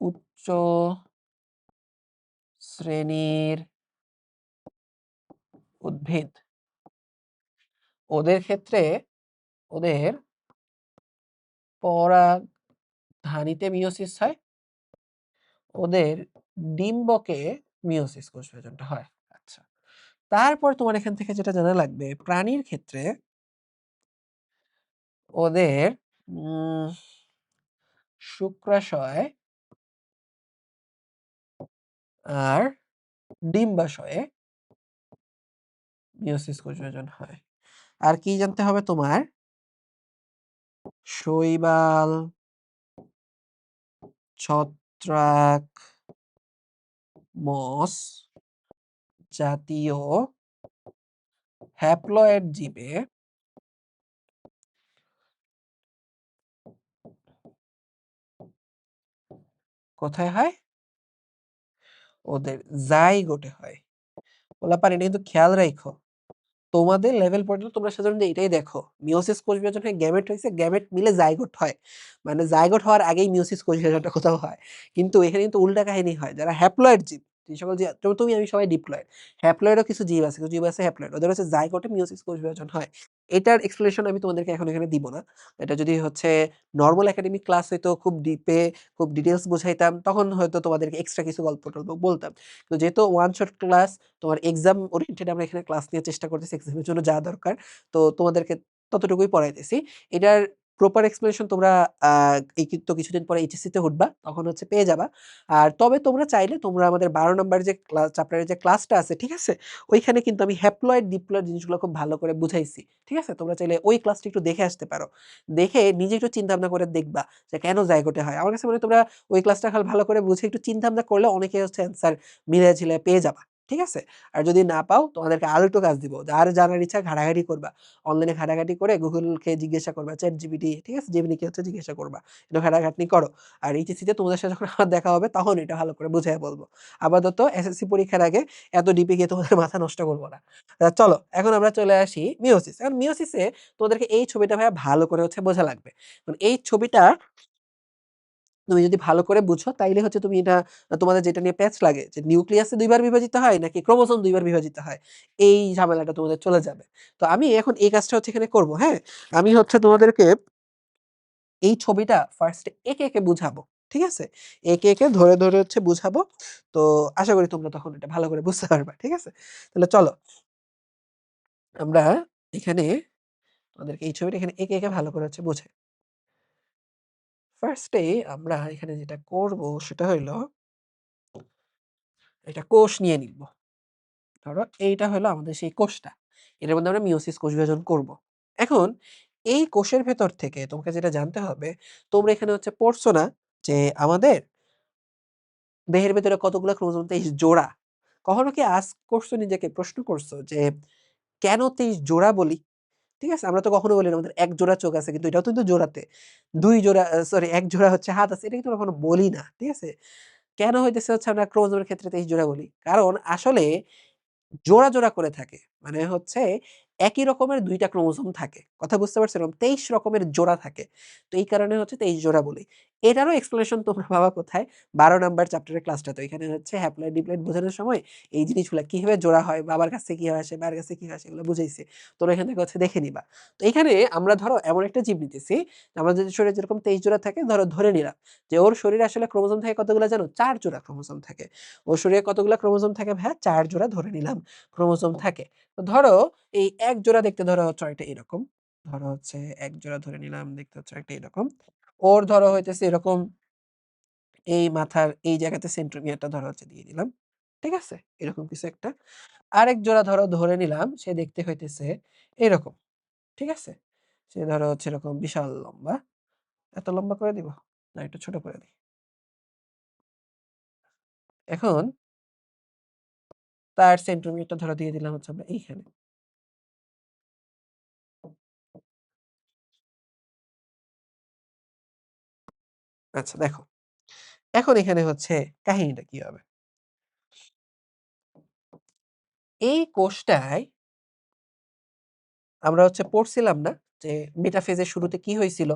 উচ্চ শ্রেণীর উদ্ভিদ ওদের ক্ষেত্রে ওদের পরাগধানীতে মিয়োসিস হয়। ওদের ডিম্বকে মিয়োসিস কোষ বিভাজনটা হয়। আচ্ছা। তারপর তোমার এখান থেকে যেটা জানা লাগবে, প্রাণীর ক্ষেত্রে ওদের উম শুক্রাশয় আর ডিম্বাশয়ে মিয়োসিস কোষ বিভাজন হয়। আর কি জানতে হবে তোমার? শৈবাল, ছত্রাক, মস জাতীয় হ্যাপ্লয়েড জীবে কোথায় হয়? ওদের জাইগোটে হয়। পোলাপান এটা কিন্তু খেয়াল রাইখো। তোমাদের লেভেল পর্যন্ত তোমরা সাধারণত এটাই দেখো। মিয়োসিস কোষ বিভাজন হয়ে গ্যামেট হইছে, গ্যামেট মিলে জাইগোট হয়। মানে জাইগোট হওয়ার আগেই মিয়োসিস কোষ বিভাজনটা কোথাও হয়। কিন্তু এখানে কিন্তু উল্টা কাহিনী হয়। যারা হ্যাপ্লয়েড জীব, যে সকল জীব যেমন তুমি আমি সবাই ডিপ্লয়েড। হ্যাপ্লয়েডও কিছু জীব আছে, কিছু জীব আছে হ্যাপ্লয়েড। ওদের হচ্ছে জাইগোটে মিয়োসিস কোষ বিভাজন হয়। এটার এক্সপ্লেনেশন আমি তোমাদেরকে এখন এখানে দিব না। এটা যদি হচ্ছে নরমাল একাডেমিক ক্লাস হইতো, খুব ডিপে খুব ডিটেইলস বুঝাইতাম, তখন হয়তো তোমাদেরকে এক্সট্রা কিছু গল্প-টল্প বলতাম। তো যেহেতু ওয়ান শট ক্লাস, তোমার এক্সাম ওরিয়েন্টেড আমরা এখানে ক্লাস নেওয়ার চেষ্টা করতেছি, এক্সামের জন্য যা দরকার। তো তোমাদেরকে ততটুকুই পড়াইতেছি। এটার প্রপার এক্সপ্লেনেশন তোমরা আ এই তো কিছুদিন পরে এইচএসসি তে উঠবা, তখন হচ্ছে পেয়ে যাবা। আর তবে তোমরা চাইলে তোমরা আমাদের ১২ নাম্বার যে চ্যাপ্টারের যে ক্লাসটা আছে, ঠিক আছে? ওইখানে কিন্তু আমি হ্যাপ্লয়েড, ডিপ্লয়েড জিনিসগুলো খুব ভালো করে বুঝাইছি। ঠিক আছে? তোমরা চাইলে ওই ক্লাসটা একটু দেখে আসতে পারো। দেখে নিজে একটু চিন্তা ভাবনা করে দেখবা যে কেন জাইগোটে হয়। আমার কাছে মনে হয় তোমরা ওই ক্লাসটা ভালো করে বুঝে একটু চিন্তা ভাবনা করলে অনেকেই হচ্ছে অ্যান্সার মিলায়-ঝিলায় পেয়ে যাবা। ঠিক আছে? আর যদি না পাও তোমাদেরকে আরেকটু কাজ দিব। যার জানার ইচ্ছা ঘাটাঘাটি করবা। অনলাইনে ঘাটাঘাটি করে গুগলকে জিজ্ঞাসা করবা, ChatGPT, ঠিক আছে? জেমিনিকে হচ্ছে জিজ্ঞাসা করবা। একটু ঘাটাঘাটনি করো। আর এইচএসসি তে তোমাদের সাথে যখন আমার দেখা হবে তখন এটা ভালো করে বুঝাইয়া বলব। আপাতত এসএসসি পরীক্ষার আগে এত ডিপে গিয়ে তোমাদের মাথা নষ্ট করব না। চলো এখন আমরা চলে আসি মিয়োসিস। এখন মিয়োসিসে তোমাদেরকে এই ছবিটা ভাইয়া ভালো করে হচ্ছে বোঝা লাগবে। কারণ এই ছবিটা তুমি যদি ভালো করে বুঝো তাইলে হচ্ছে তুমি এটা তোমাদের যেটা নিয়ে প্যাচ লাগে যে নিউক্লিয়াসে ২ বার বিভাজিত হয় নাকি ক্রোমোসোম ২ বার বিভাজিত হয়। এই ঝামেলাটা তোমাদের চলে যাবে। তো আমি এখন এই কাজটা হচ্ছে এখানে করব, হ্যাঁ? আমি হচ্ছে তোমাদেরকে এই ছবিটা ফার্স্ট এ একে বুঝাবো। ঠিক আছে? একে ধরে হচ্ছে বুঝাবো। তো আশা করি তোমরা তখন এটা ভালো করে বুঝতে পারবা। ঠিক আছে? তাহলে চলো আমরা এখানে তোমাদেরকে এই ছবিটা এখানে একে ভালো করে হচ্ছে বুঝাই। ফার্স্ট এ আমরা এখানে যেটা করব সেটা হইলো একটা কোষ নিয়ে নিব। ধরো এইটা হলো আমাদের সেই কোষটা। এটার মধ্যে আমরা মিয়োসিস কোষ বিভাজন করব। এখন এই কোষের ভেতর থেকে তোমাকে যেটা জানতে হবে, তোমরা এখানে হচ্ছে পড়ছো না যে আমাদের দেহের ভেতরে কতগুলা ক্রোমোসোম ২৩ জোড়া। কখনো কি আস্ক করছো নিজেকে প্রশ্ন করছো যে কেন ২৩ জোড়া বলি? ঠিক আছে? আমরা তো কখনো বলি না আমাদের ১ জোড়া চোখ আছে কিন্তু এটাও কিন্তু জোড়াতে। ২ জোড়া সরি ১ জোড়া হচ্ছে হাত আছে। এটা কিন্তু কখনো বলি না। ঠিক আছে? কেন হইতেছে হচ্ছে আমরা ক্রোমোসোমের ক্ষেত্রে ২৩ জোড়া বলি? কারণ আসলে জোড়া করে থাকে। মানে হচ্ছে একই রকমের ২ টা ক্রোমোসোম থাকে। কথা বুঝতে পারছেন? এরকম ২৩ রকমের জোড়া থাকে। তো এই কারণে হচ্ছে ২৩ জোড়া বলি। এটারও এক্সপ্লেনেশন তোমরা পাবা কোথায়? ১২ নাম্বার চ্যাপ্টারের ক্লাসটাতে। ওইখানে হচ্ছে হ্যাপ্লয়েড, ডিপ্লয়েড বোঝানোর সময় এই জিনিসগুলা কিভাবে জোড়া হয়, বাবার কাছ থেকে কিভাবে আসে, মায়ের কাছ থেকে কিভাবে আসে এগুলো বুঝাইছি। তোমরা এখান থেকে হচ্ছে দেখে নিবা। তো এখানে আমরা ধরো এমন একটা জীব নিতেছি, আমাদের শরীরে যেরকম ২৩ জোড়া থাকে ধরে নিলাম যে ওর শরীরে আসলে ক্রোমোসোম থাকে কতগুলা জানো? ৪ জোড়া ক্রোমোসোম থাকে। ওর শরীরে কতগুলা ক্রোমোসোম থাকে ভাইয়া? ৪ জোড়া ধরে নিলাম। ক্রোমোসোম থাকে। তো ধরো এই এক জোড়া দেখতে ধরো হচ্ছে অনেকটা এরকম। ধরো হচ্ছে এক জোড়া ধরে নিলাম দেখতে হচ্ছে অনেকটা এরকম। ওর ধরো হইতেছে এরকম এই মাথার এই জায়গাতে সেন্ট্রোমিয়ারটা ধরো হচ্ছে দিয়ে দিলাম। ঠিক আছে? এরকম কিছু একটা। আরেক জোড়া ধরো ধরে নিলাম সে দেখতে হইতেছে এরকম। ঠিক আছে? সে ধরো হচ্ছে এরকম বিশাল লম্বা। এত লম্বা করে দিব? না একটু ছোট করে দেই। এখন তার সেন্ট্রোমিয়ারটা ধরো দিয়ে দিলাম হচ্ছে আমরা এইখানে। আচ্ছা দেখো। এখন এখানে হচ্ছে কাহিনীটা কি হবে? এই কোষটায় আমরা হচ্ছে পড়ছিলাম না যে মেটাফেজ এর শুরুতে কি হয়েছিল?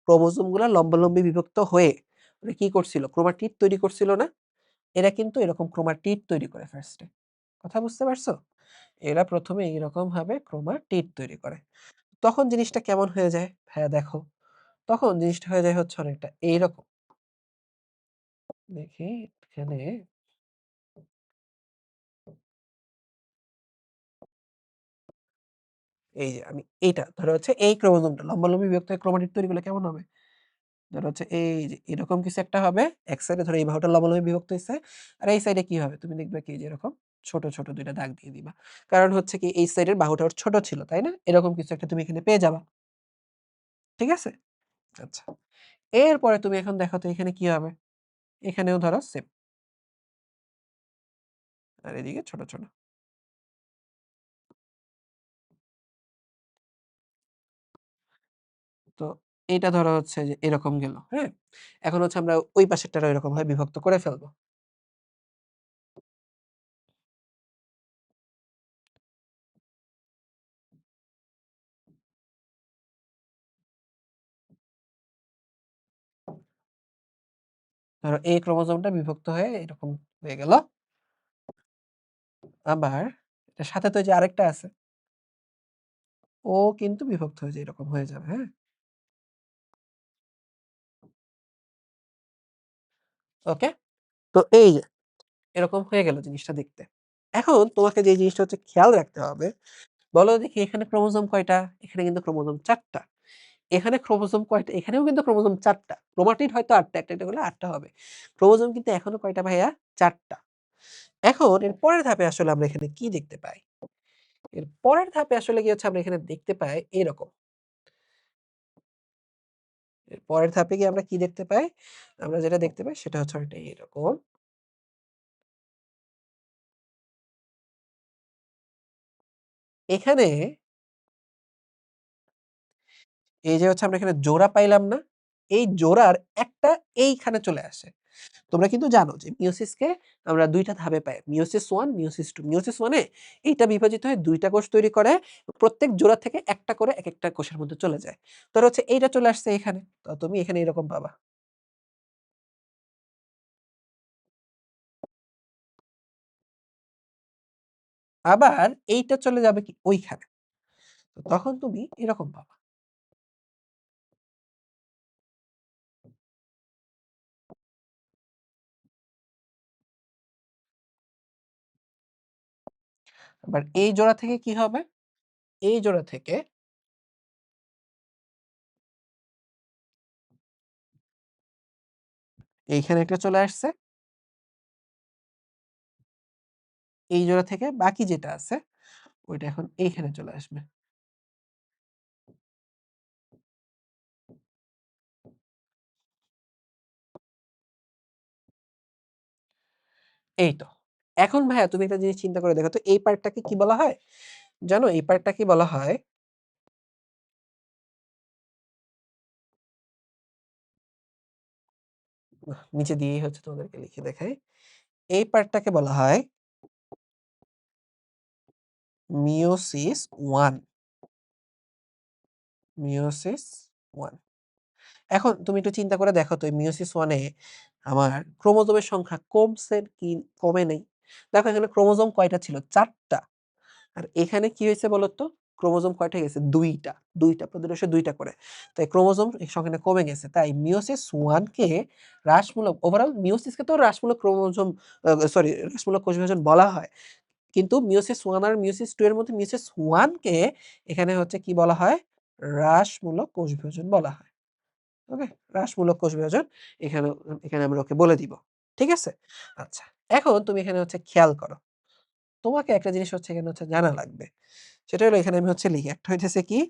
ক্রোমোসোম গুলা লম্বালম্বি বিভক্ত হয়ে ওরা কি করছিল? ক্রোমাটিড তৈরি করছিল না? এরা কিন্তু এরকম ক্রোমাটিড তৈরি করে ফার্স্ট এ। কথা বুঝতে পারছো? এরা ১ম এ এইরকম ভাবে ক্রোমাটিড তৈরি করে। তখন জিনিসটা কেমন হয়ে যায়? ভাইয়া দেখো। তখন জিনিসটা হয়ে যায় হচ্ছে অনেকটা এইরকম। দেখি এখানে এই যে আমি এইটা ধরো হচ্ছে এই ক্রোমোসোমটা লম্বালম্বি বিভক্ত হয়ে ক্রোমাটিড তৈরি করলে কেমন হবে? ধরো হচ্ছে এই যে এরকম কিছু একটা হবে। এক সাইডে ধরো এই বাহুটা লম্বালম্বি বিভক্ত হইছে। আর এই সাইডে কি হবে? তুমি দেখবে কি যে এরকম ছোট, ছোট ২ টা দাগ দিয়ে দিবা। কারণ হচ্ছে কি এই সাইডের বাহুটা ওর ছোট ছিল, তাই না? এরকম কিছু একটা তুমি এখানে পেয়ে যাবা। ঠিক আছে? আচ্ছা। এরপরে তুমি এখন দেখো তো এখানে কি হবে? এখানেও ধরো সেম। আর এদিকে ছোট, ছোট। তো এটা ধরো হচ্ছে যে এরকম গেল, হ্যাঁ? এখন হচ্ছে আমরা ওই পাশেরটারও এরকমভাবে বিভক্ত করে ফেলব। ধরো এই ক্রোমোজোমটা বিভক্ত হয়ে এরকম হয়ে গেল। আবার এটার সাথে তো এই যে আরেকটা আছে। ও কিন্তু বিভক্ত হয়ে যায় এরকম হয়ে যাবে, হ্যাঁ? ওকে? তো এই যে এরকম হয়ে গেল জিনিসটা দেখতে। এখন তোমাকে যে জিনিসটা হচ্ছে খেয়াল রাখতে হবে, বলো দেখি এখানে ক্রোমোজোম কয়টা? এখানে কিন্তু ক্রোমোজোম ৪ টা। এখানে ক্রোমোজোম কয়টা? এখানেও কিন্তু ক্রোমোজোম ৪ টা। ক্রোমাটিড হয়তো ৮ টা, একটা, একটা করলে ৮ টা হবে। ক্রোমোজোম কিন্তু এখনো কয়টা ভাইয়া? ৪ টা। এখন এর পরের ধাপে আসলে আমরা এখানে কি দেখতে পাই? এর পরের ধাপে আসলে কি হচ্ছে আমরা এখানে দেখতে পাই এরকম। এর পরের ধাপে গিয়ে আমরা কি দেখতে পাই? আমরা যেটা দেখতে পাই সেটা হচ্ছে অনেকটা এরকম। এখানে এই যে হচ্ছে আমরা এখানে জোড়া পাইলাম না? এই জোড়ার একটা এইখানে চলে আসে। তোমরা কিন্তু জানো যে মিয়োসিসকে আমরা ২ টা ধাপে পাই। Meiosis ১, meiosis ২। মিয়োসিস ১ এ এইটা বিভাজিত হয়ে ২ টা কোষ তৈরি করে। প্রত্যেক জোড়া থেকে একটা করে একেকটা কোষের মধ্যে চলে যায়। ধরো হচ্ছে এইটা চলে আসছে এখানে। তো তুমি এখানে এরকম পাবা। আবার এইটা চলে যাবে কি ওইখানে। তো তখন তুমি এরকম পাবা। আবার এই জোড়া থেকে কি হবে? এই জোড়া থেকে এইখানে একটা চলে আসছে। এই জোড়া থেকে বাকি যেটা আছে ওইটা এখন এইখানে চলে আসবে। এই তো। এখন ভাইয়া তুমি একটা জিনিস চিন্তা করে দেখো তো এই পার্টটাকে কি বলা হয়? জানো এই পার্টটাকে বলা হয় নিচে দিয়েই হচ্ছে তোমাদেরকে লিখে দেখাই। এই পার্টটাকে বলা হয় মিয়োসিস 1, মিয়োসিস 1। এখন তুমি একটু চিন্তা করে দেখো তো এই মিয়োসিস 1 এ আমার ক্রোমোজোমের সংখ্যা কমছে কি কমে নাই? দেখো এখানে ক্রোমোজোম কয়টা ছিল? ৪ টা। আর এখানে কি হয়েছে বলতো? ক্রোমোজোম কয়টা গেছে? ২ টা। ২ টা প্রতি রসে ২ টা করে। তাই ক্রোমোজোম এই সংখ্যাটা কমে গেছে। তাই মিয়োসিস 1 কে হ্রাসমূলক ওভারঅল মিয়োসিসকে তো হ্রাসমূলক ক্রোমোজোম সরি হ্রাসমূলক কোষ বিভাজন বলা হয়। কিন্তু মিয়োসিস 1 আর মিয়োসিস 2 এর মধ্যে মিয়োসিস 1 কে এখানে হচ্ছে কি বলা হয়? হ্রাসমূলক কোষ বিভাজন বলা হয়। ওকে? হ্রাসমূলক কোষ বিভাজন এখানে এখানে আমরা ওকে বলে দিব। ঠিক আছে? আচ্ছা। এখন তুমি এখানে হচ্ছে খেয়াল করো। তোমাকে একটা জিনিস হচ্ছে এখানে হচ্ছে জানা লাগবে। সেটা হলো এখানে আমি হচ্ছে লিখি। একটা হইতেছে কি?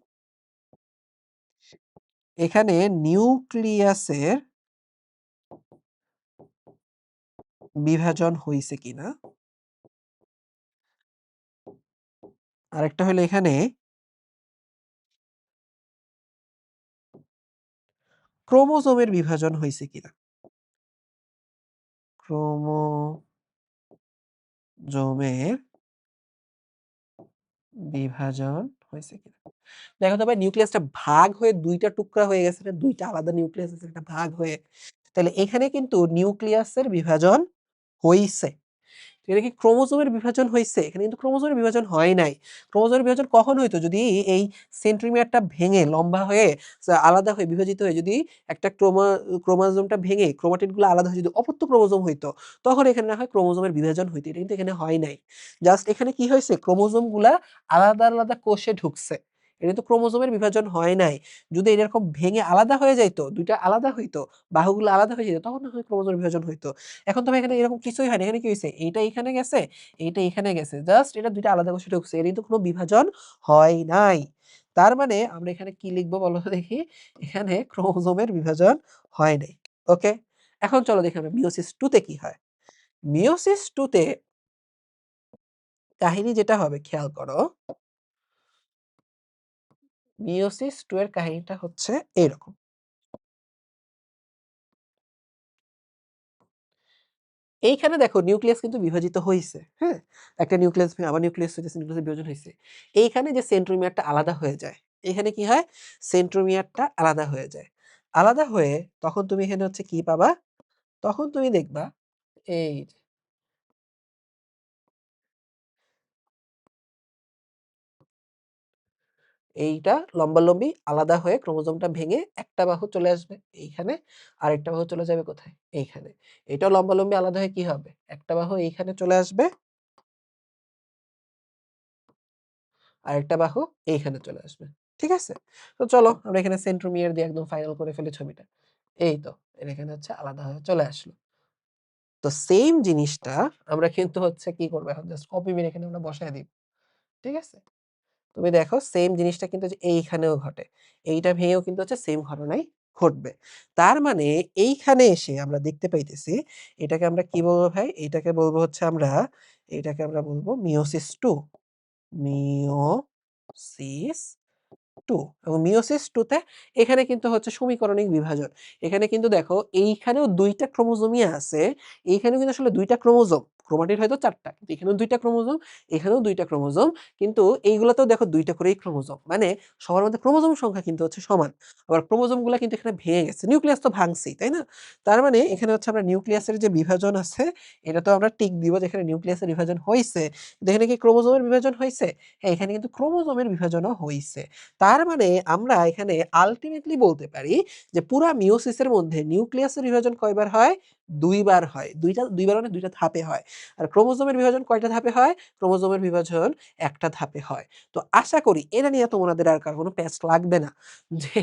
এখানে নিউক্লিয়াসের বিভাজন হইছে কিনা? আরেকটা হলো এখানে ক্রোমোজোমের বিভাজন হইছে কিনা? ক্রোমোজোমের বিভাজন হইছে কিনা? দেখো তো ভাই নিউক্লিয়াসটা ভাগ হয়ে ২ টা টুকরা হয়ে গেছে না? ২ টা আলাদা নিউক্লিয়াস আছে একটা ভাগ হয়ে। তাহলে এখানে কিন্তু নিউক্লিয়াসের বিভাজন হইছে। এটা কি ক্রোমোজোমের বিভাজন হইছে? এখানে কিন্তু ক্রোমোজোমের বিভাজন হয় নাই। ক্রোমোজোমের বিভাজন কখন হইতো? যদি এই সেন্ট্রিমিয়ারটা ভেঙে লম্বা হয়ে আলাদা হয়ে বিভাজিত হয়ে যদি একটা ক্রোমোজোমটা ভেঙে ক্রোমাটিড গুলো আলাদা হয়ে যদি অপত্য ক্রোমোজোম হইতো, তখন এখানে না হয় ক্রোমোজোমের বিভাজন হইতো। এটা কিন্তু এখানে হয় নাই। জাস্ট এখানে কি হইছে? ক্রোমোজোম গুলা আলাদা, আলাদা কোষে ঢুকছে। এটা কিন্তু ক্রোমোজোমের বিভাজন হয় নাই। যদি এরকম ভেঙে আলাদা হয়ে যাইতো, ২ টা আলাদা হইতো, বাহুগুলো আলাদা হয়ে যেত, তখন না হয় ক্রোমোজোমের বিভাজন হইতো। এখন তো ভাই এখানে এরকম কিছুই হয়নি। এখানে কি হইছে? এইটা এখানে গেছে, এইটা এখানে গেছে। জাস্ট এটা ২ টা আলাদা কোষে ঢুকছে। এর কিন্তু কোনো বিভাজন হয় নাই। তার মানে আমরা এখানে কি লিখবো বলো তো দেখি? এখানে ক্রোমোজোমের বিভাজন হয় নাই। ওকে? এখন চলো দেখি আমরা মিয়োসিস 2 তে কি হয়? মিয়োসিস 2 তে কাহিনী যেটা হবে খেয়াল করো। মিয়োসিস 2 এর কাহিনীটা হচ্ছে এরকম। এইখানে দেখো নিউক্লিয়াস কিন্তু বিভাজিত হইছে। হ্যাঁ? একটা নিউক্লিয়াস আবার নিউক্লিয়াস হইতেছে, নিউক্লিয়াসের বিভাজন হইছে। এইখানে যে সেন্ট্রোমিয়ারটা আলাদা হয়ে যায়। এখানে কি হয়? সেন্ট্রোমিয়ারটা আলাদা হয়ে যায়। আলাদা হয়ে তখন তুমি এখানে হচ্ছে কি পাবা? তখন তুমি দেখবা এই যে এইটা লম্বালম্বি আলাদা হয়ে ক্রোমোজোমটা ভেঙে একটা বাহু চলে আসবে এইখানে, আরেকটা বাহু চলে যাবে কোথায়? এইখানে। এটাও লম্বালম্বি আলাদা হয়ে কি হবে? একটা বাহু এইখানে চলে আসবে, আরেকটা বাহু এইখানে চলে আসবে। ঠিক আছে? তো চলো আমরা এখানে সেন্ট্রোমিয়ার দিয়ে একদম ফাইনাল করে ফেলি ছবিটা। এই তো এর এখানে হচ্ছে আলাদা হয়ে চলে আসলো। তো সেইম জিনিসটা আমরা কিন্তু হচ্ছে কি করব এখন জাস্ট কপি মেরে এখানে আমরা বসায় দিব। ঠিক আছে? তুমি দেখো সেইম জিনিসটা কিন্তু যে এইখানেও ঘটে। এইটা ভেঙেও কিন্তু হচ্ছে সেইম ঘটনাই ঘটবে। তার মানে এইখানে এসে আমরা দেখতে পাইতেছি এটাকে আমরা কি বলবো ভাই? এটাকে বলবো হচ্ছে আমরা এটাকে আমরা বলবো মিয়োসিস 2 মিয়োসিস 2 এবং মিয়োসিস 2 তে এখানে কিন্তু হচ্ছে সমীকরণিক বিভাজন। এখানে কিন্তু দেখো এইখানেও ২ টা ক্রোমোজোমই আছে। এইখানেও কিন্তু আসলে ২ টা ক্রোমোজোম। ক্রোমাটিড হয়তো ৪ টা। কিন্তু এখানেও ২ টা ক্রোমোজোম, এখানেও ২ টা ক্রোমোজোম। কিন্তু এইগুলাতেও দেখো ২ টা করেই ক্রোমোজোম। মানে সবার মধ্যে ক্রোমোজোম সংখ্যা কিন্তু হচ্ছে সমান। আবার ক্রোমোজোমগুলা কিন্তু এখানে ভেঙে গেছে। নিউক্লিয়াস তো ভাঙছেই, তাই না? তার মানে এখানে হচ্ছে আমরা নিউক্লিয়াসের যে বিভাজন আছে, এটাতেও আমরা টিক দিব যে এখানে নিউক্লিয়াসের বিভাজন হইছে। কিন্তু এখানে কি ক্রোমোজোমের বিভাজন হইছে? হ্যাঁ, এখানে কিন্তু ক্রোমোজোমের বিভাজনও হইছে। তার মানে আমরা এখানে আল্টিমেটলি বলতে পারি যে পুরা মিয়োসিসের মধ্যে নিউক্লিয়াসের বিভাজন কয়বার হয়? ২ বার হয়। ২ বার মানে ২ টা ধাপে হয়। আর ক্রোমোজোমের বিভাজন কয়টা ধাপে হয়? ক্রোমোজোমের বিভাজন একটা ধাপে হয়। তো আশা করি এটা নিয়ে তোমাদের আর কার কোনো প্যাচ লাগবে না। যে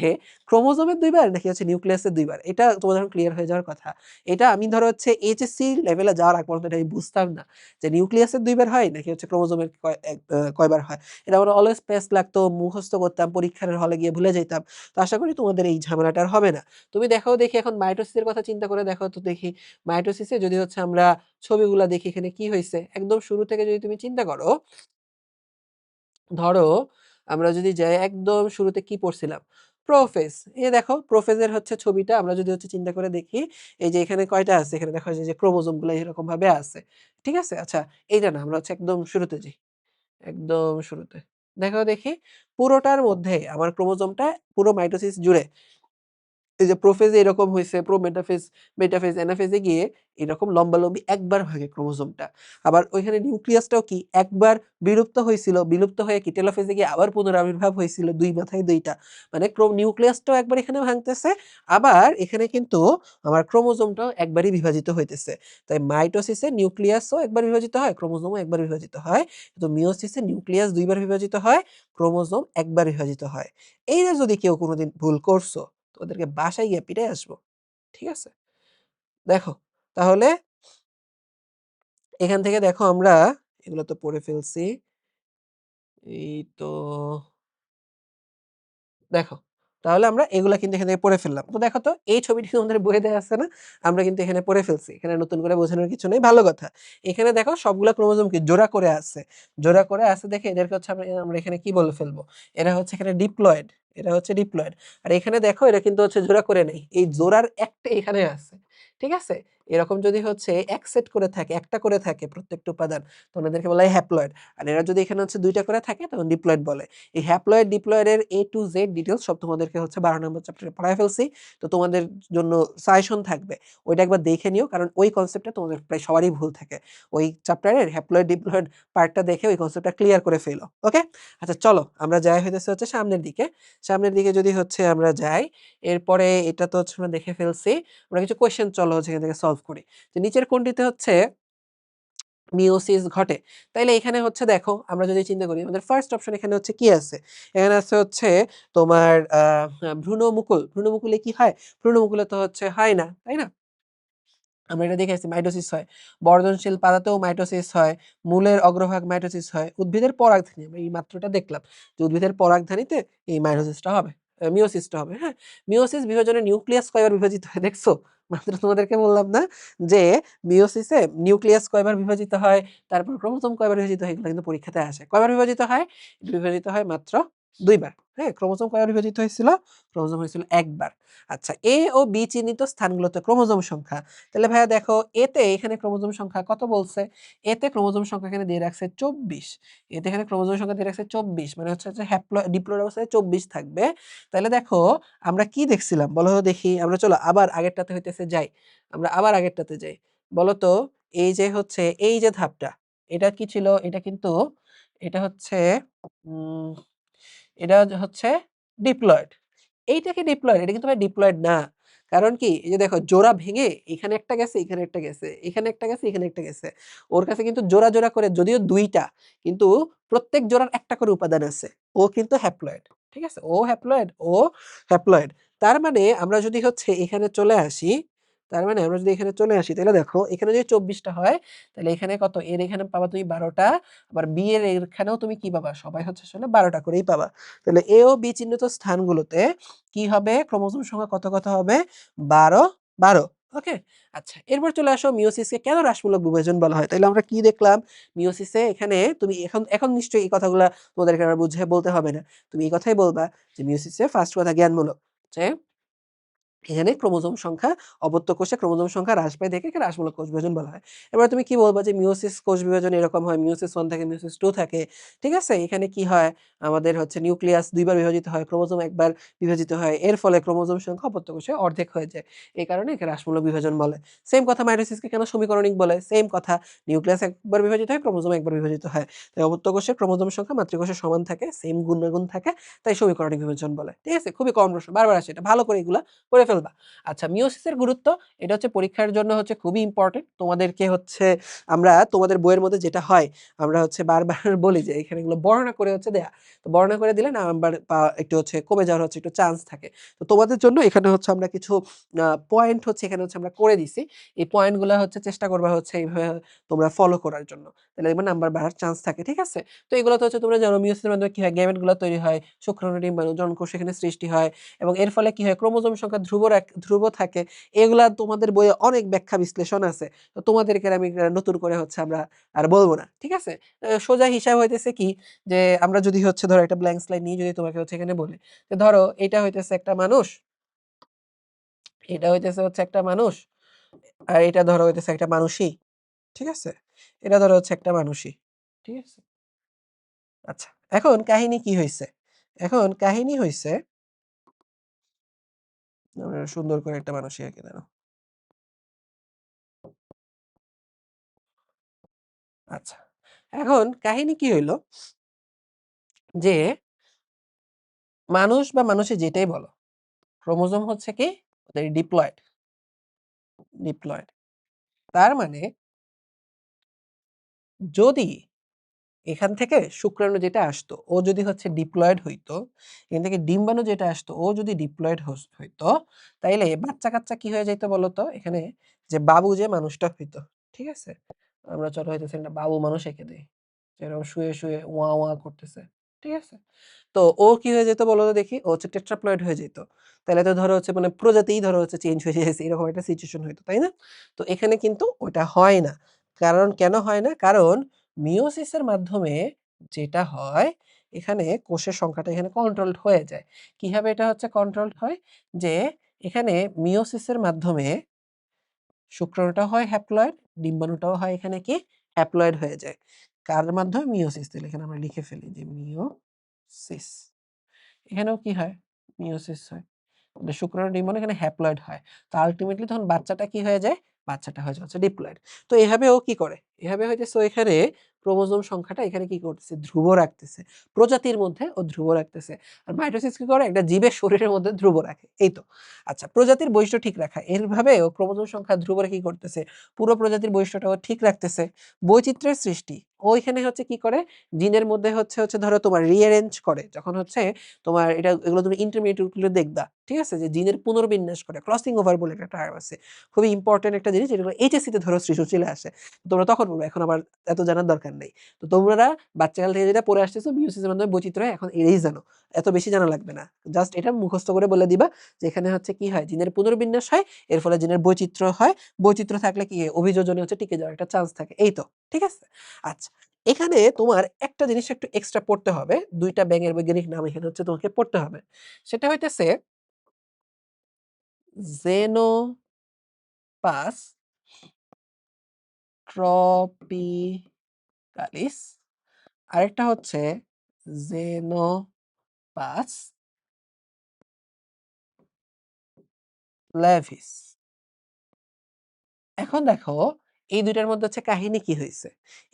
ক্রোমোজোমের ২ বার নাকি হচ্ছে নিউক্লিয়াসের ২ বার। এটা তোমাদের এখন ক্লিয়ার হয়ে যাওয়ার কথা। এটা আমি ধরো হচ্ছে এইচএসসি লেভেলে যাওয়ার আগ পর্যন্ত এটা আমি বুঝতাম না। যে নিউক্লিয়াসের ২ বার হয় নাকি হচ্ছে ক্রোমোজোমের কয়বার হয়। এটা আমার অলওয়েজ প্যাচ লাগতো, মুখস্থ করতাম, পরীক্ষার হলে গিয়ে ভুলে যাইতাম। তো আশা করি তোমাদের এই ঝামেলাটা আর হবে না। তুমি দেখো দেখি এখন মাইটোসিসের কথা চিন্তা করে দেখো তো দেখি। মাইটোসিসে যদি হচ্ছে আমরা ছবিগুলা দেখি এখানে কি হইছে? একদম শুরু থেকে যদি তুমি চিন্তা করো, ধরো আমরা যদি যাই একদম শুরুতে কি পড়ছিলাম? প্রোফেজ। এই দেখো প্রোফেজের হচ্ছে ছবিটা আমরা যদি হচ্ছে চিন্তা করে দেখি, এই যে এখানে কয়টা আছে? এখানে দেখো যে ক্রোমোজোম গুলা এরকম ভাবে আছে। ঠিক আছে? আচ্ছা এইটা না আমরা হচ্ছে একদম শুরুতে যাই। একদম শুরুতে। দেখো দেখি পুরোটার মধ্যে আমার ক্রোমোজোমটা পুরো মাইটোসিস জুড়ে এই যে প্রোফেজ এ এরকম হইছে, প্রোমেটাফেজ, মেটাফেজ, অ্যানাফেজে গিয়ে এরকম লম্বালম্বি একবার ভাগে ক্রোমোজোমটা। আবার ওইখানে নিউক্লিয়াসটাও কি একবার বিলুপ্ত হইছিল, বিলুপ্ত হয়ে কি টেলোফেজে গিয়ে আবার পুনরাবির্ভাব হইছিল ২ মাথায় ২ টা। মানে নিউক্লিয়াসটাও একবার এখানে ভাঙতেছে, আবার এখানে কিন্তু আমার ক্রোমোজোমটাও একবারই বিভাজিত হইতেছে। তাই মাইটোসিসে নিউক্লিয়াসও একবার বিভাজিত হয়, ক্রোমোজোমও একবার বিভাজিত হয়। কিন্তু মিয়োসিসে নিউক্লিয়াস ২ বার বিভাজিত হয়, ক্রোমোজোম একবার বিভাজিত হয়। এইটা যদি কেউ কোনদিন ভুল করছো তো ওদেরকে বাসায় গিয়ে পিটায় আসবো। ঠিক আছে? দেখো, তাহলে এখান থেকে দেখো আমরা এগুলো তো পড়ে ফেলছি। এই তো দেখো, তাহলে আমরা এগুলা কিন্তু এখান থেকে পড়ে ফেললাম। তো দেখো তো এই ছবিটি তোমাদের বইয়ে দেয়া আছে না? আমরা কিন্তু এখানে পড়ে ফেলছি। এখানে নতুন করে বোঝানোর কিছু নেই, ভালো কথা। এখানে দেখো সবগুলা ক্রোমোজোম কি জোড়া করে আছে। জোড়া করে আছে দেখে এদেরকে হচ্ছে আমরা এখানে কি বলে ফেলবো? এরা হচ্ছে এখানে ডিপ্লয়েড। এরা হচ্ছে ডিপ্লয়েড। আর এখানে দেখো এরা কিন্তু হচ্ছে জোড়া করে নেই। এই জোড়ার একটা এখানে আছে। ঠিক আছে? এরকম যদি হচ্ছে এক সেট করে থাকে, একটা করে থাকে প্রত্যেকটা উপাদান, তখন এদেরকে বলা হয় হ্যাপ্লয়েড। আর এরা যদি এখানে হচ্ছে ২ টা করে থাকে তখন ডিপ্লয়েড বলে। এই হ্যাপ্লয়েড ডিপ্লয়েড এর A to Z ডিটেইলস সব তোমাদেরকে হচ্ছে ১২ নম্বর চ্যাপ্টারে পড়ায় ফেলছি। তো তোমাদের জন্য সাজেশন থাকবে। ওইটা একবার দেখে নিও কারণ ওই কনসেপ্টটা তোমাদের প্রায় সবারই ভুল থাকে। ওই চ্যাপ্টারের হ্যাপ্লয়েড ডিপ্লয়েড পার্টটা দেখে ওই কনসেপ্টটা ক্লিয়ার করে ফেলো। ওকে? আচ্ছা চলো আমরা যাই হইতেছে হচ্ছে সামনের দিকে। সামনের দিকে যদি হচ্ছে আমরা যাই, এরপরে এটা তো হচ্ছে আমরা দেখে ফেলছি। আমরা কিছু কোয়েশ্চেন চলো হচ্ছে এখান থেকে সলভ করি। যে নিচের কোনটিতে হচ্ছে মিওসিস ঘটে। তাইলে এখানে হচ্ছে দেখো আমরা যদি চিন্তা করি আমাদের ফার্স্ট অপশন এখানে হচ্ছে কি আছে? এখানে আছে হচ্ছে তোমার ভ্রূণমুকুল। ভ্রূণমুকুলে কি হয়? ভ্রূণমুকুলে তো হচ্ছে হয় না, তাই না? আমরা এটা দেখে আসছি মাইটোসিস হয়। বর্ধনশীল পাতাতেও মাইটোসিস হয়। মূলের অগ্রভাগ মাইটোসিস হয়। উদ্ভিদের পরাগধানী আমরা এই মাত্র এটা দেখলাম যে উদ্ভিদের পরাগধানীতে এই মাইটোসিসটা হবে। মিওসিসটা হবে, হ্যাঁ? মিওসিস বিভাজনে নিউক্লিয়াস কয়বার বিভাজিত হয় দেখছো? মাত্র তোমাদেরকে বললাম না যে মিওসিসে নিউক্লিয়াস কয়বার বিভাজিত হয়, তারপর ক্রোমোসোম কয়বার বিভাজিত হয় এগুলো কিন্তু পরীক্ষাতে আসে। কয়বার বিভাজিত হয়? এটা বিভাজিত হয় মাত্র ২ বার। হ্যাঁ? ক্রোমোসোম কয়বার বিভাজিত হয়েছিল? ক্রোমোসোম হয়েছিল ১ বার। আচ্ছা, এ ও বি চিহ্নিত স্থানগুলোতে ক্রোমোসোম সংখ্যা। তাহলে ভাইয়া দেখো এতে এখানে ক্রোমোসোম সংখ্যা কত বলছে? এতে ক্রোমোসোম সংখ্যা এখানে দিয়ে রাখছে ২৪। এতে এখানে ক্রোমোসোম সংখ্যা দিয়ে রাখছে ২৪ মানে হচ্ছে যে ডিপ্লয়েড অবস্থায় ২৪ থাকবে। তাহলে দেখো আমরা কি দেখছিলাম বলো তো দেখি? আমরা চলো আবার আগেরটাতে হইতেছে যাই। আমরা আবার আগেরটাতে যাই। বলো তো এই যে হচ্ছে এই যে ধাপটা এটা কি ছিল? এটা হচ্ছে উম এটা হচ্ছে ডিপ্লয়েড। এইটা কি ডিপ্লয়েড? এটা কিন্তু ভাই ডিপ্লয়েড না। কারণ কি? এই যে দেখো জোড়া ভেঙে এখানে একটা গেছে, এখানে একটা গেছে, এখানে একটা গেছে, এখানে একটা গেছে। ওর কাছে কিন্তু জোড়া, জোড়া করে যদিও ২ টা কিন্তু প্রত্যেক জোড়ার একটা করে উপাদান আছে। ও কিন্তু হ্যাপ্লয়েড। ঠিক আছে? ও হ্যাপ্লয়েড, ও হ্যাপ্লয়েড। তার মানে আমরা যদি হচ্ছে এখানে চলে আসি, তার মানে আমরা যদি এখানে চলে আসি তাহলে দেখো এখানে যদি ২৪ টা হয় তাহলে এখানে কত? এর এখানে পাবা তুমি ১২ টা আবার বি এর এখানেও তুমি কি পাবা? সবাই হচ্ছে আসলে ১২ টা করেই পাবা। তাহলে এ ও বি চিহ্নিত স্থানগুলোতে কি হবে? ক্রোমোসোম সংখ্যা কত, কত হবে? ১২, ১২। ওকে? আচ্ছা, এরপর চলে আসো মিওসিসকে কেন হ্রাসমূলক বিভাজন বলা হয়? তাইলে আমরা কি দেখলাম? মিওসিসে এখানে তুমি এখন এখন নিশ্চয়ই এই কথাগুলা তোমাদেরকে আর বুঝায় বলতে হবে না। তুমি এই কথাই বলবা যে মিওসিসে ফার্স্ট কথা জ্ঞানমূলক। যে এখানে ক্রোমোসোম সংখ্যা অপত্য কোষে ক্রোমোসোম সংখ্যা হ্রাস পায় দেখে একে হ্রাসমূলক কোষ বিভাজন বলা হয়। এবার তুমি কি বলবা যে মিওসিস কোষ বিভাজন এরকম হয়, মিওসিস 1 থাকে, মিওসিস 2 থাকে। ঠিক আছে? এখানে কি হয়? আমাদের হচ্ছে নিউক্লিয়াস ২ বার বিভাজিত হয়, ক্রোমোসোম ১ বার বিভাজিত হয়। এর ফলে ক্রোমোসোম সংখ্যা অপত্য কোষে অর্ধেক হয়ে যায়। এই কারণে একে হ্রাসমূলক বিভাজন বলে। সেম কথা মাইটোসিসকে কেন সমীকরণিক বলে? সেম কথা। নিউক্লিয়াস ১ বার বিভাজিত হয়, ক্রোমোসোম ১ বার বিভাজিত হয়। তাই অপত্য কোষে ক্রোমোসোম সংখ্যা মাতৃকোষের সমান থাকে, সেম গুণাগুণ থাকে। তাই সমীকরণিক বিভাজন বলে। ঠিক আছে? খুবই কমন প্রশ্ন। বারবার আসে এটা। ভালো করে এগুলা করে ফেলবা। আচ্ছা, মিওসিসের গুরুত্ব এটা হচ্ছে পরীক্ষার জন্য হচ্ছে খুবই ইম্পোর্টেন্ট। তোমাদেরকে হচ্ছে আমরা তোমাদের বইয়ের মধ্যে যেটা হয় আমরা হচ্ছে বারবার বলি যে এখানে এগুলো বর্ণনা করে হচ্ছে দেয়া। তো বর্ণনা করে দিলে নাম্বার একটু হচ্ছে কমে যাওয়ার হচ্ছে একটু চান্স থাকে। তো তোমাদের জন্য এখানে হচ্ছে আমরা কিছু পয়েন্ট হচ্ছে এখানে হচ্ছে আমরা করে দিছি। এই পয়েন্টগুলা হচ্ছে চেষ্টা করবা হচ্ছে এইভাবে তোমরা ফলো করার জন্য। তাহলে দেখবা নাম্বার বাড়ার চান্স থাকে। ঠিক আছে? তো এগুলো তো হচ্ছে তোমরা জানো মিওসিসের মাধ্যমে কি হয় গ্যামেট গুলা তৈরি হয়, শুক্রাণু ডিম্বাণু জনকোষ এখানে সৃষ্টি হয় এবং এর ফলে কি হয় ক্রোমোসোম সংখ্যা ধ্রুব থাকে। এগুলা তোমাদের বইয়ে অনেক ব্যাখ্যা বিশ্লেষণ আছে। তো তোমাদেরকে আমি নতুন করে হচ্ছে আমরা আর বলব না। ঠিক আছে? সোজা হিসাব হইতেছে কি যে আমরা যদি হচ্ছে ধরো একটা ব্ল্যাংক স্লাইড নিয়ে যদি তোমাকে হচ্ছে এখানে বলি যে ধরো এটা হইতেছে একটা মানুষ, এটা হইতেছে হচ্ছে একটা মানুষ, আর এটা ধরো হইতেছে একটা মানুষই। ঠিক আছে? এটা ধরো হচ্ছে একটা মানুষই। ঠিক আছে? আচ্ছা। এখন কাহিনী কি হইছে? এখন কাহিনী হইছে সুন্দর করে একটা মানুষই এঁকে দাঁড়াও। আচ্ছা। এখন কাহিনী কি হইল যে মানুষ বা মানুষে যেটাই বলো, ক্রোমোসোম হচ্ছে কি? ওদের ডিপ্লয়েড, ডিপ্লয়েড। তার মানে যদি এখান থেকে শুক্রাণু যেটা আসতো, ও যদি হচ্ছে ডিপ্লয়েড হইতো, এখান থেকে ডিম্বাণু যেটা আসতো, ও যদি ডিপ্লয়েড হইতো, তাইলে বাচ্চা-কাচ্চা কি হয়ে যাইত বলতো? এখানে যে বাবু যে মানুষটা হইতো। ঠিক আছে? আমরা চলো হইতেছে একটা বাবু মানুষ এঁকে দেই। যেরকম শুয়ে, শুয়ে ওয়া, ওয়া করতেছে। ঠিক আছে? তো ও কি হয়ে যেত বলো তো দেখি? ও হচ্ছে টেট্রাপ্লয়েড হয়ে যেত। তাইলে তো ধরো হচ্ছে মানে প্রজাতিই ধরো হচ্ছে চেঞ্জ হয়ে গেছে এরকম একটা সিচুয়েশন হইতো, তাই না? তো এখানে কিন্তু ওইটা হয় না। কারণ কেন হয় না? কারণ মিওসিসের মাধ্যমে যেটা হয় এখানে কোষের সংখ্যাটা এখানে কন্ট্রোলড হয়ে যায়। কিভাবে এটা হচ্ছে কন্ট্রোলড হয়? যে এখানে মিওসিসের মাধ্যমে শুক্রাণুটাও হয় হ্যাপ্লয়েড, ডিম্বাণুটাও হয় এখানে কি? হ্যাপ্লয়েড হয়ে যায়। কার মাধ্যমে? মিওসিস। তাহলে এখানে আমরা লিখে ফেলি যে মিওসিস। এখানেও কি হয়? মিওসিস হয়। মানে শুক্রাণু ডিম্বাণু এখানে হ্যাপ্লয়েড হয়। তো আল্টিমেটলি তখন বাচ্চাটা কি হয়ে যায়? বাচ্চাটা হয়ে যায় হচ্ছে ডিপ্লয়েড। তো এভাবে ও কি করে? এভাবে হইতেছে ও এখানে ক্রোমোজোম সংখ্যাটা এখানে কি করতেছে? ধ্রুব রাখতেছে। প্রজাতির মধ্যে ও ধ্রুব রাখতেছে। আর মাইটোসিস কি করে? একটা জীবের শরীরের মধ্যে ধ্রুব রাখে। এই তো। আচ্ছা, প্রজাতির বৈশিষ্ট্য ঠিক রাখা। এভাবে ও ক্রোমোজোম সংখ্যা ধ্রুব রেখে কি করতেছে? পুরো প্রজাতির বৈশিষ্ট্যটাও ঠিক রাখতেছে। বৈচিত্র্যের সৃষ্টি। ও এখানে হচ্ছে কি করে? জিনের মধ্যে হচ্ছে ধরো তোমার রিঅ্যারেঞ্জ করে। যখন হচ্ছে তোমার এগুলো তুমি ইন্টারমিডিয়েট গুলো দেখবা। ঠিক আছে? যে জিনের পুনর্বিন্যাস করে। ক্রসিং ওভার বলে একটা টার্ম আছে। খুবই ইম্পোর্টেন্ট একটা জিনিস যেগুলো এইচএসসি তে ধরো সৃজনশীলে আসে। তোমরা তখন পড়বে। এখন আবার এত জানার দরকার নেই। তো তোমরা বাচ্চাকাল থেকে যেটা পড়ে আসতেছো মিয়োসিসের মাধ্যমে বৈচিত্র্য হয়, এখন এটাই জানো। এত বেশি জানা লাগবে না। জাস্ট এটা মুখস্থ করে বলে দিবা যে এখানে হচ্ছে কি হয়? জিনের পুনর্বিন্যাস হয়, এর ফলে জিনের বৈচিত্র্য হয়। বৈচিত্র্য থাকলে কি হয়? অভিযোজনে হচ্ছে টিকে যাওয়ার একটা চান্স থাকে। এই তো। ঠিক আছে? আচ্ছা। এখানে তোমার একটা জিনিস একটু এক্সট্রা পড়তে হবে। ২ টা ব্যাঙের বৈজ্ঞানিক নাম এখানে হচ্ছে তোমাকে পড়তে হবে। সেটা হইতেছে জেনোপাস ট্রপিক্যালিস, আরেকটা হচ্ছে জেনোপাস ফ্লেভিস। এখন দেখো এই ২ টার মধ্যে হচ্ছে কাহিনী কি হইছে?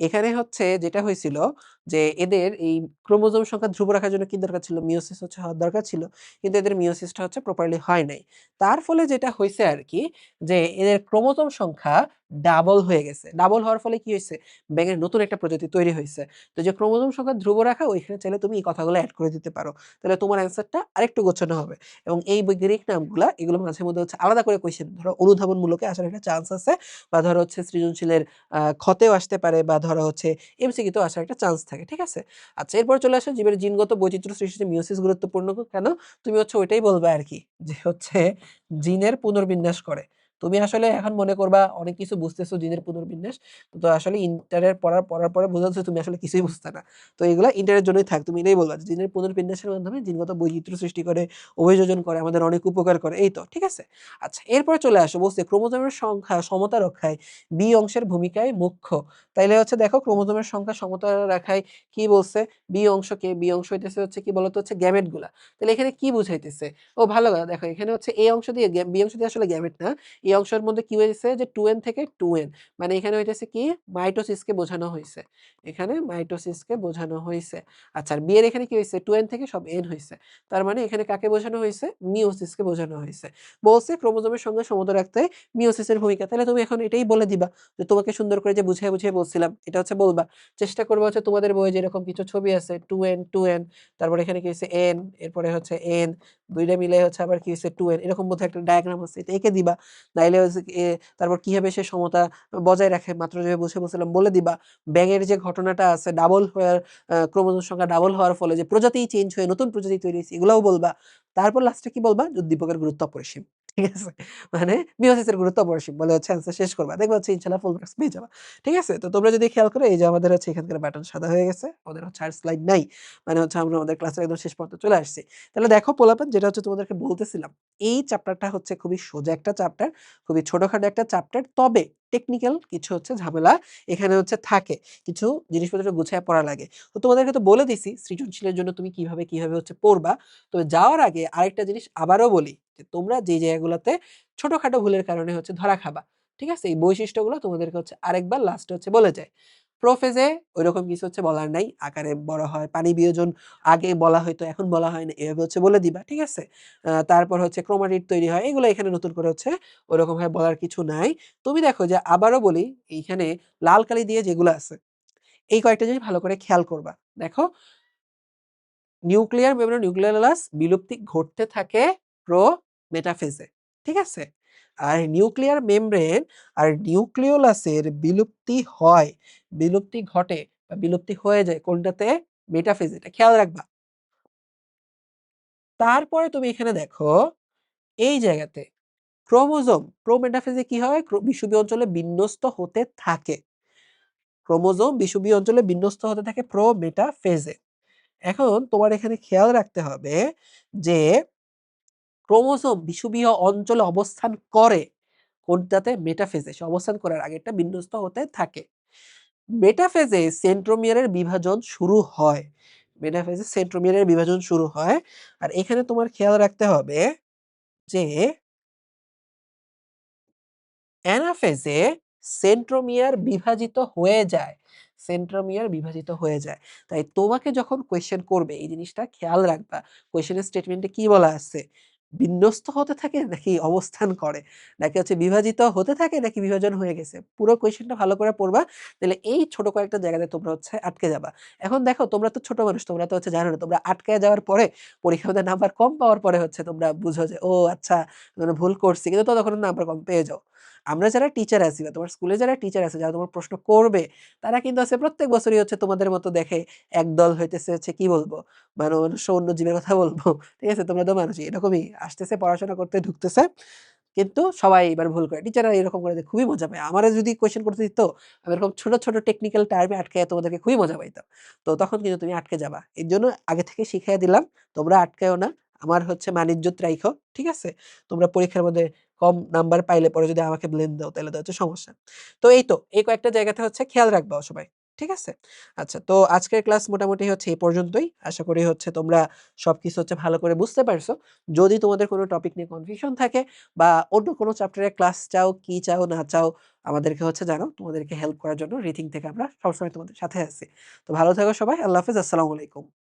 এখানে হচ্ছে যেটা হয়েছিল যে এদের এই ক্রোমোজোম সংখ্যা ধ্রুব রাখার জন্য কি দরকার ছিল? মিয়োসিস হচ্ছে হওয়ার দরকার ছিল। কিন্তু এদের মিয়োসিসটা হচ্ছে প্রপারলি হয় নাই। তার ফলে যেটা হইছে আরকি যে এদের ক্রোমোজোম সংখ্যা ডাবল হয়ে গেছে। ডাবল হওয়ার ফলে কি হইছে? ব্যাঙের নতুন একটা প্রজাতি তৈরি হইছে। তো যে ক্রোমোজোম সংখ্যা ধ্রুব রাখা ওইখানে চাইলে তুমি এই কথাগুলো এড করে দিতে পারো। তাহলে তোমার অ্যান্সারটা আরেকটু গোছানো হবে। এবং এই বৈজ্ঞানিক নামগুলা এগুলো মাঝে মধ্যে হচ্ছে আলাদা করে কোয়েশ্চেন ধরো অনুধাবনমূলকে আসার একটা চান্স আছে। বা ধরো হচ্ছে সৃজনশীলের ক্ষতেও আসতে পারে বা ধরো হচ্ছে এমসিকিউতেও আসার একটা চান্স থাকে। ঠিক আছে? আচ্ছা, এরপর চলে আসো জীবের জিনগত বৈচিত্র্য সৃষ্টিতে মিয়োসিস গুরুত্বপূর্ণ কেন? তুমি হচ্ছে ওইটাই বলবা আরকি যে হচ্ছে জিনের পুনর্বিন্যাস করে। তুমি আসলে এখন মনে করবা অনেক কিছু বুঝতেছো জিনের পুনর্বিন্যাস। তো আসলে ইন্টারের পড়ার পরে বোঝা যাচ্ছে তুমি আসলে কিছুই বুঝতে না। তো এগুলা ইন্টারের জন্যই থাক। তুমি এটাই বলবা যে জিনের পুনর্বিন্যাসের মাধ্যমে জিনগত বৈচিত্র্য সৃষ্টি করে, অভিযোজন করে, আমাদের অনেক উপকার করে। এই তো। ঠিক আছে? আচ্ছা, এরপরে চলে আসো বলছে ক্রোমোজোমের সংখ্যা সমতা রক্ষায় বি অংশের ভূমিকায় মুখ্য। তাইলে হচ্ছে দেখো ক্রোমোজোমের সংখ্যা সমতা রাখায় কি বলছে? বি অংশকে, বি অংশ হইতেছে হচ্ছে কি বলতো? হচ্ছে গ্যামেট গুলা। তাহলে এখানে কি বুঝাইতেছে? ও ভালো কথা দেখো এখানে হচ্ছে এ অংশ দিয়ে বি অংশ দিয়ে আসলে গ্যামেট না। এই অংশের মধ্যে কি হয়েছে যে 2n থেকে 2n, মানে এখানে হইতেছে কি মাইটোসিসকে বোঝানো হইছে। এখানে মাইটোসিসকে বোঝানো হইছে। আচ্ছা, আর বি এর এখানে কি হইছে? 2n থেকে সব n হইছে। তার মানে এখানে কাকে বোঝানো হইছে? মিওসিসকে বোঝানো হইছে। বলছে ক্রোমোজোমের সঙ্গে সমতা রাখতে মিওসিসের ভূমিকা। তাহলে তুমি এখন এটাই বলে দিবা যে তোমাকে সুন্দর করে যে বুঝিয়ে বলছিলাম এটা হচ্ছে বলবা। চেষ্টা করবা হচ্ছে তোমাদের বইয়ে যেরকম কিছু ছবি আছে 2n 2n, তারপরে এখানে কি হইছে n, এরপরে হচ্ছে n, ২ টা মিলে হচ্ছে আবার কি হইছে 2n, এরকম বোধহয় একটা ডায়াগ্রাম আছে এটা এঁকে দিবা। নাইলে হচ্ছে তারপর কিভাবে সে সমতা বজায় রাখে মাত্র যেভাবে বুঝিয়ে বলছিলাম বলে দিবা। ব্যাঙের যে ঘটনাটা আছে ডাবল হওয়ার ক্রোমোজোম সংখ্যা ডাবল হওয়ার ফলে যে প্রজাতিই চেঞ্জ হয়ে নতুন প্রজাতি তৈরি হইছে এগুলাও বলবা। তারপর লাস্টে কি বলবা? যে উদ্দীপকের গুরুত্ব অপরিসীম। ঠিক আছে? মানে মিয়োসিসের গুরুত্ব অপরিসীম বলে হচ্ছে অ্যান্সার শেষ করবা। দেখবা হচ্ছে ইনশাআল্লাহ ফুল মার্কস পেয়ে যাবা। ঠিক আছে? তো তোমরা যদি খেয়াল করো এই যে আমাদের হচ্ছে এখানকার বাটন সাদা হয়ে গেছে। আমাদের হচ্ছে আর স্লাইড নাই। মানে হচ্ছে আমরা আমাদের ক্লাসের একদম শেষ পর্যন্ত চলে আসছি। তাহলে দেখো পোলাপান যেটা হচ্ছে তোমাদেরকে বলতেছিলাম। এই চ্যাপ্টারটা হচ্ছে খুবই সোজা একটা চ্যাপ্টার, খুবই ছোটখাটো একটা চ্যাপ্টার। তবে টেকনিক্যাল কিছু হচ্ছে ঝামেলা এখানে হচ্ছে থাকে। কিছু জিনিসপত্র গুছায় পড়া লাগে। তো তোমাদেরকে তো বলে দিছি সৃজনশীলের জন্য তুমি কিভাবে হচ্ছে পড়বা। তবে যাওয়ার আগে আরেকটা জিনিস আবারও বলি যে তোমরা যে জায়গাগুলোতে ছোটখাটো ভুলের কারণে হচ্ছে ধরা খাবা। ঠিক আছে? এই বৈশিষ্ট্যগুলো তোমাদেরকে হচ্ছে আরেকবার লাস্টে হচ্ছে বলে যায়। প্রোফেজে ঐরকম কিছু হচ্ছে বলার নাই। আকারে বড় হয়। পানি বিয়োজন আগে বলা হইতো, এখন বলা হয় না। এভাবে হচ্ছে বলে দিবা। ঠিক আছে? তারপর হচ্ছে ক্রোমাটিড তৈরি হয়। এগুলো এখানে নতুন করে হচ্ছে ওরকমভাবে বলার কিছু নাই। তুমি দেখো যে আবারও বলি এইখানে লাল কালি দিয়ে যেগুলো আছে, এই কয়েকটা জিনিস ভালো করে খেয়াল করবা। দেখো নিউক্লিয়ার মেমব্রেন নিউক্লিয়াস বিলুপ্তি ঘটতে থাকে প্রোমেটাফেজে। ঠিক আছে? আর নিউক্লিয়ার মেমব্রেন আর নিউক্লিওলাসের বিলুপ্তি হয়, বিলুপ্তি ঘটে বা বিলুপ্তি হয়ে যায় কোনটাতে? মেটাফেজে। এটা খেয়াল রাখবা। তারপরে তুমি এখানে দেখো এই জায়গাতে ক্রোমোজোম প্রোমেটাফেজে কি হয়? বিষুবীয় অঞ্চলে বিন্যস্ত হতে থাকে। ক্রোমোজোম বিষুবীয় অঞ্চলে বিন্যস্ত হতে থাকে প্রোমেটাফেজে। এখন তোমার এখানে খেয়াল রাখতে হবে যে ক্রোমোজোম বিষুবীয় অঞ্চলে অবস্থান করে কোনটাতে? মেটাফেজে। সে অবস্থান করার আগে এটা বিন্যস্ত হতে থাকে। মেটাফেজে সেন্ট্রোমিয়ারের বিভাজন শুরু হয়। মেটাফেজে সেন্ট্রোমিয়ারের বিভাজন শুরু হয়। আর এখানে তোমার খেয়াল রাখতে হবে যে অ্যানাফেজে সেন্ট্রোমিয়ার বিভাজিত হয়ে যায়। সেন্ট্রোমিয়ার বিভাজিত হয়ে যায়। তাই তোমাকে যখন কোয়েশ্চেন করবে এই জিনিসটা খেয়াল রাখবা। কোয়েশ্চেনের স্টেটমেন্টে কি বলা আছে? বিন্যস্ত হতে থাকে নাকি অবস্থান করে? নাকি হচ্ছে বিভাজিত হতে থাকে নাকি বিভাজন হয়ে গেছে? পুরো কোয়েশ্চেনটা ভালো করে পড়বা। তাইলে এই ছোট কয়েকটা জায়গাতে তোমরা হচ্ছে আটকে যাবা। এখন দেখো তোমরা তো ছোট মানুষ, তোমরা তো হচ্ছে জানো না। তোমরা আটকায় যাওয়ার পরে পরীক্ষার মধ্যে নাম্বার কম পাওয়ার পরে হচ্ছে তোমরা বুঝো যে, "ও আচ্ছা, মানে ভুল করছি।" কিন্তু ততক্ষণ নাম্বার কম পেয়ে যাও। আমরা যারা টিচার আছি বা তোমার স্কুলে যারা টিচার আছে, যারা তোমার প্রশ্ন করবে, তারা কিন্তু আছে প্রত্যেক বছরই হচ্ছে তোমাদের মতো দেখে একদল হইতেছে হচ্ছে কি বলবো? মানে মনুষ্য অন্য জীবের কথা বলবো। ঠিক আছে? তোমরা তো মানুষই। এরকমই আসতেছে পড়াশোনা করতে ঢুকতেছে। কিন্তু সবাই এবার ভুল করে। টিচাররা এরকম করে যে খুবই মজা পায়। আমারে যদি কোয়েশ্চেন করতে দিত, আমি এরকম ছোট, ছোট টেকনিক্যাল টার্মে আটকাইয়া তোমাদেরকে খুবই মজা পাইতাম। তো তখন কিন্তু তুমি আটকে যাবা। এরজন্য আগে থেকে শিখাইয়া দিলাম, তোমরা আটকায়ও না। আমার হচ্ছে মান-ইজ্জত রাইখো। ঠিক আছে? তোমরা পরীক্ষার মধ্যে কম নাম্বার পাইলে পরে যদি আমাকে ব্লেম দাও, তাইলে তো হচ্ছে সমস্যা। তো এই তো, এই কয়েকটা জায়গাতে হচ্ছে খেয়াল রাখবা সবাই। ঠিক আছে? আচ্ছা, তো আজকের ক্লাস মোটামুটি হচ্ছে এই পর্যন্তই। আশা করি হচ্ছে তোমরা সবকিছু হচ্ছে ভালো করে বুঝতে পারছো। যদি তোমাদের কোনো টপিক নিয়ে কনফিউশন থাকে বা অন্য কোনো চ্যাপ্টারের ক্লাস চাও, কি চাও না চাও আমাদেরকে হচ্ছে জানাও। তোমাদেরকে হেল্প করার জন্য রিথিং থেকে আমরা সবসময় তোমাদের সাথে আছি। তো ভালো থাকো সবাই। আল্লাহ হাফেজ। আসসালামু আলাইকুম।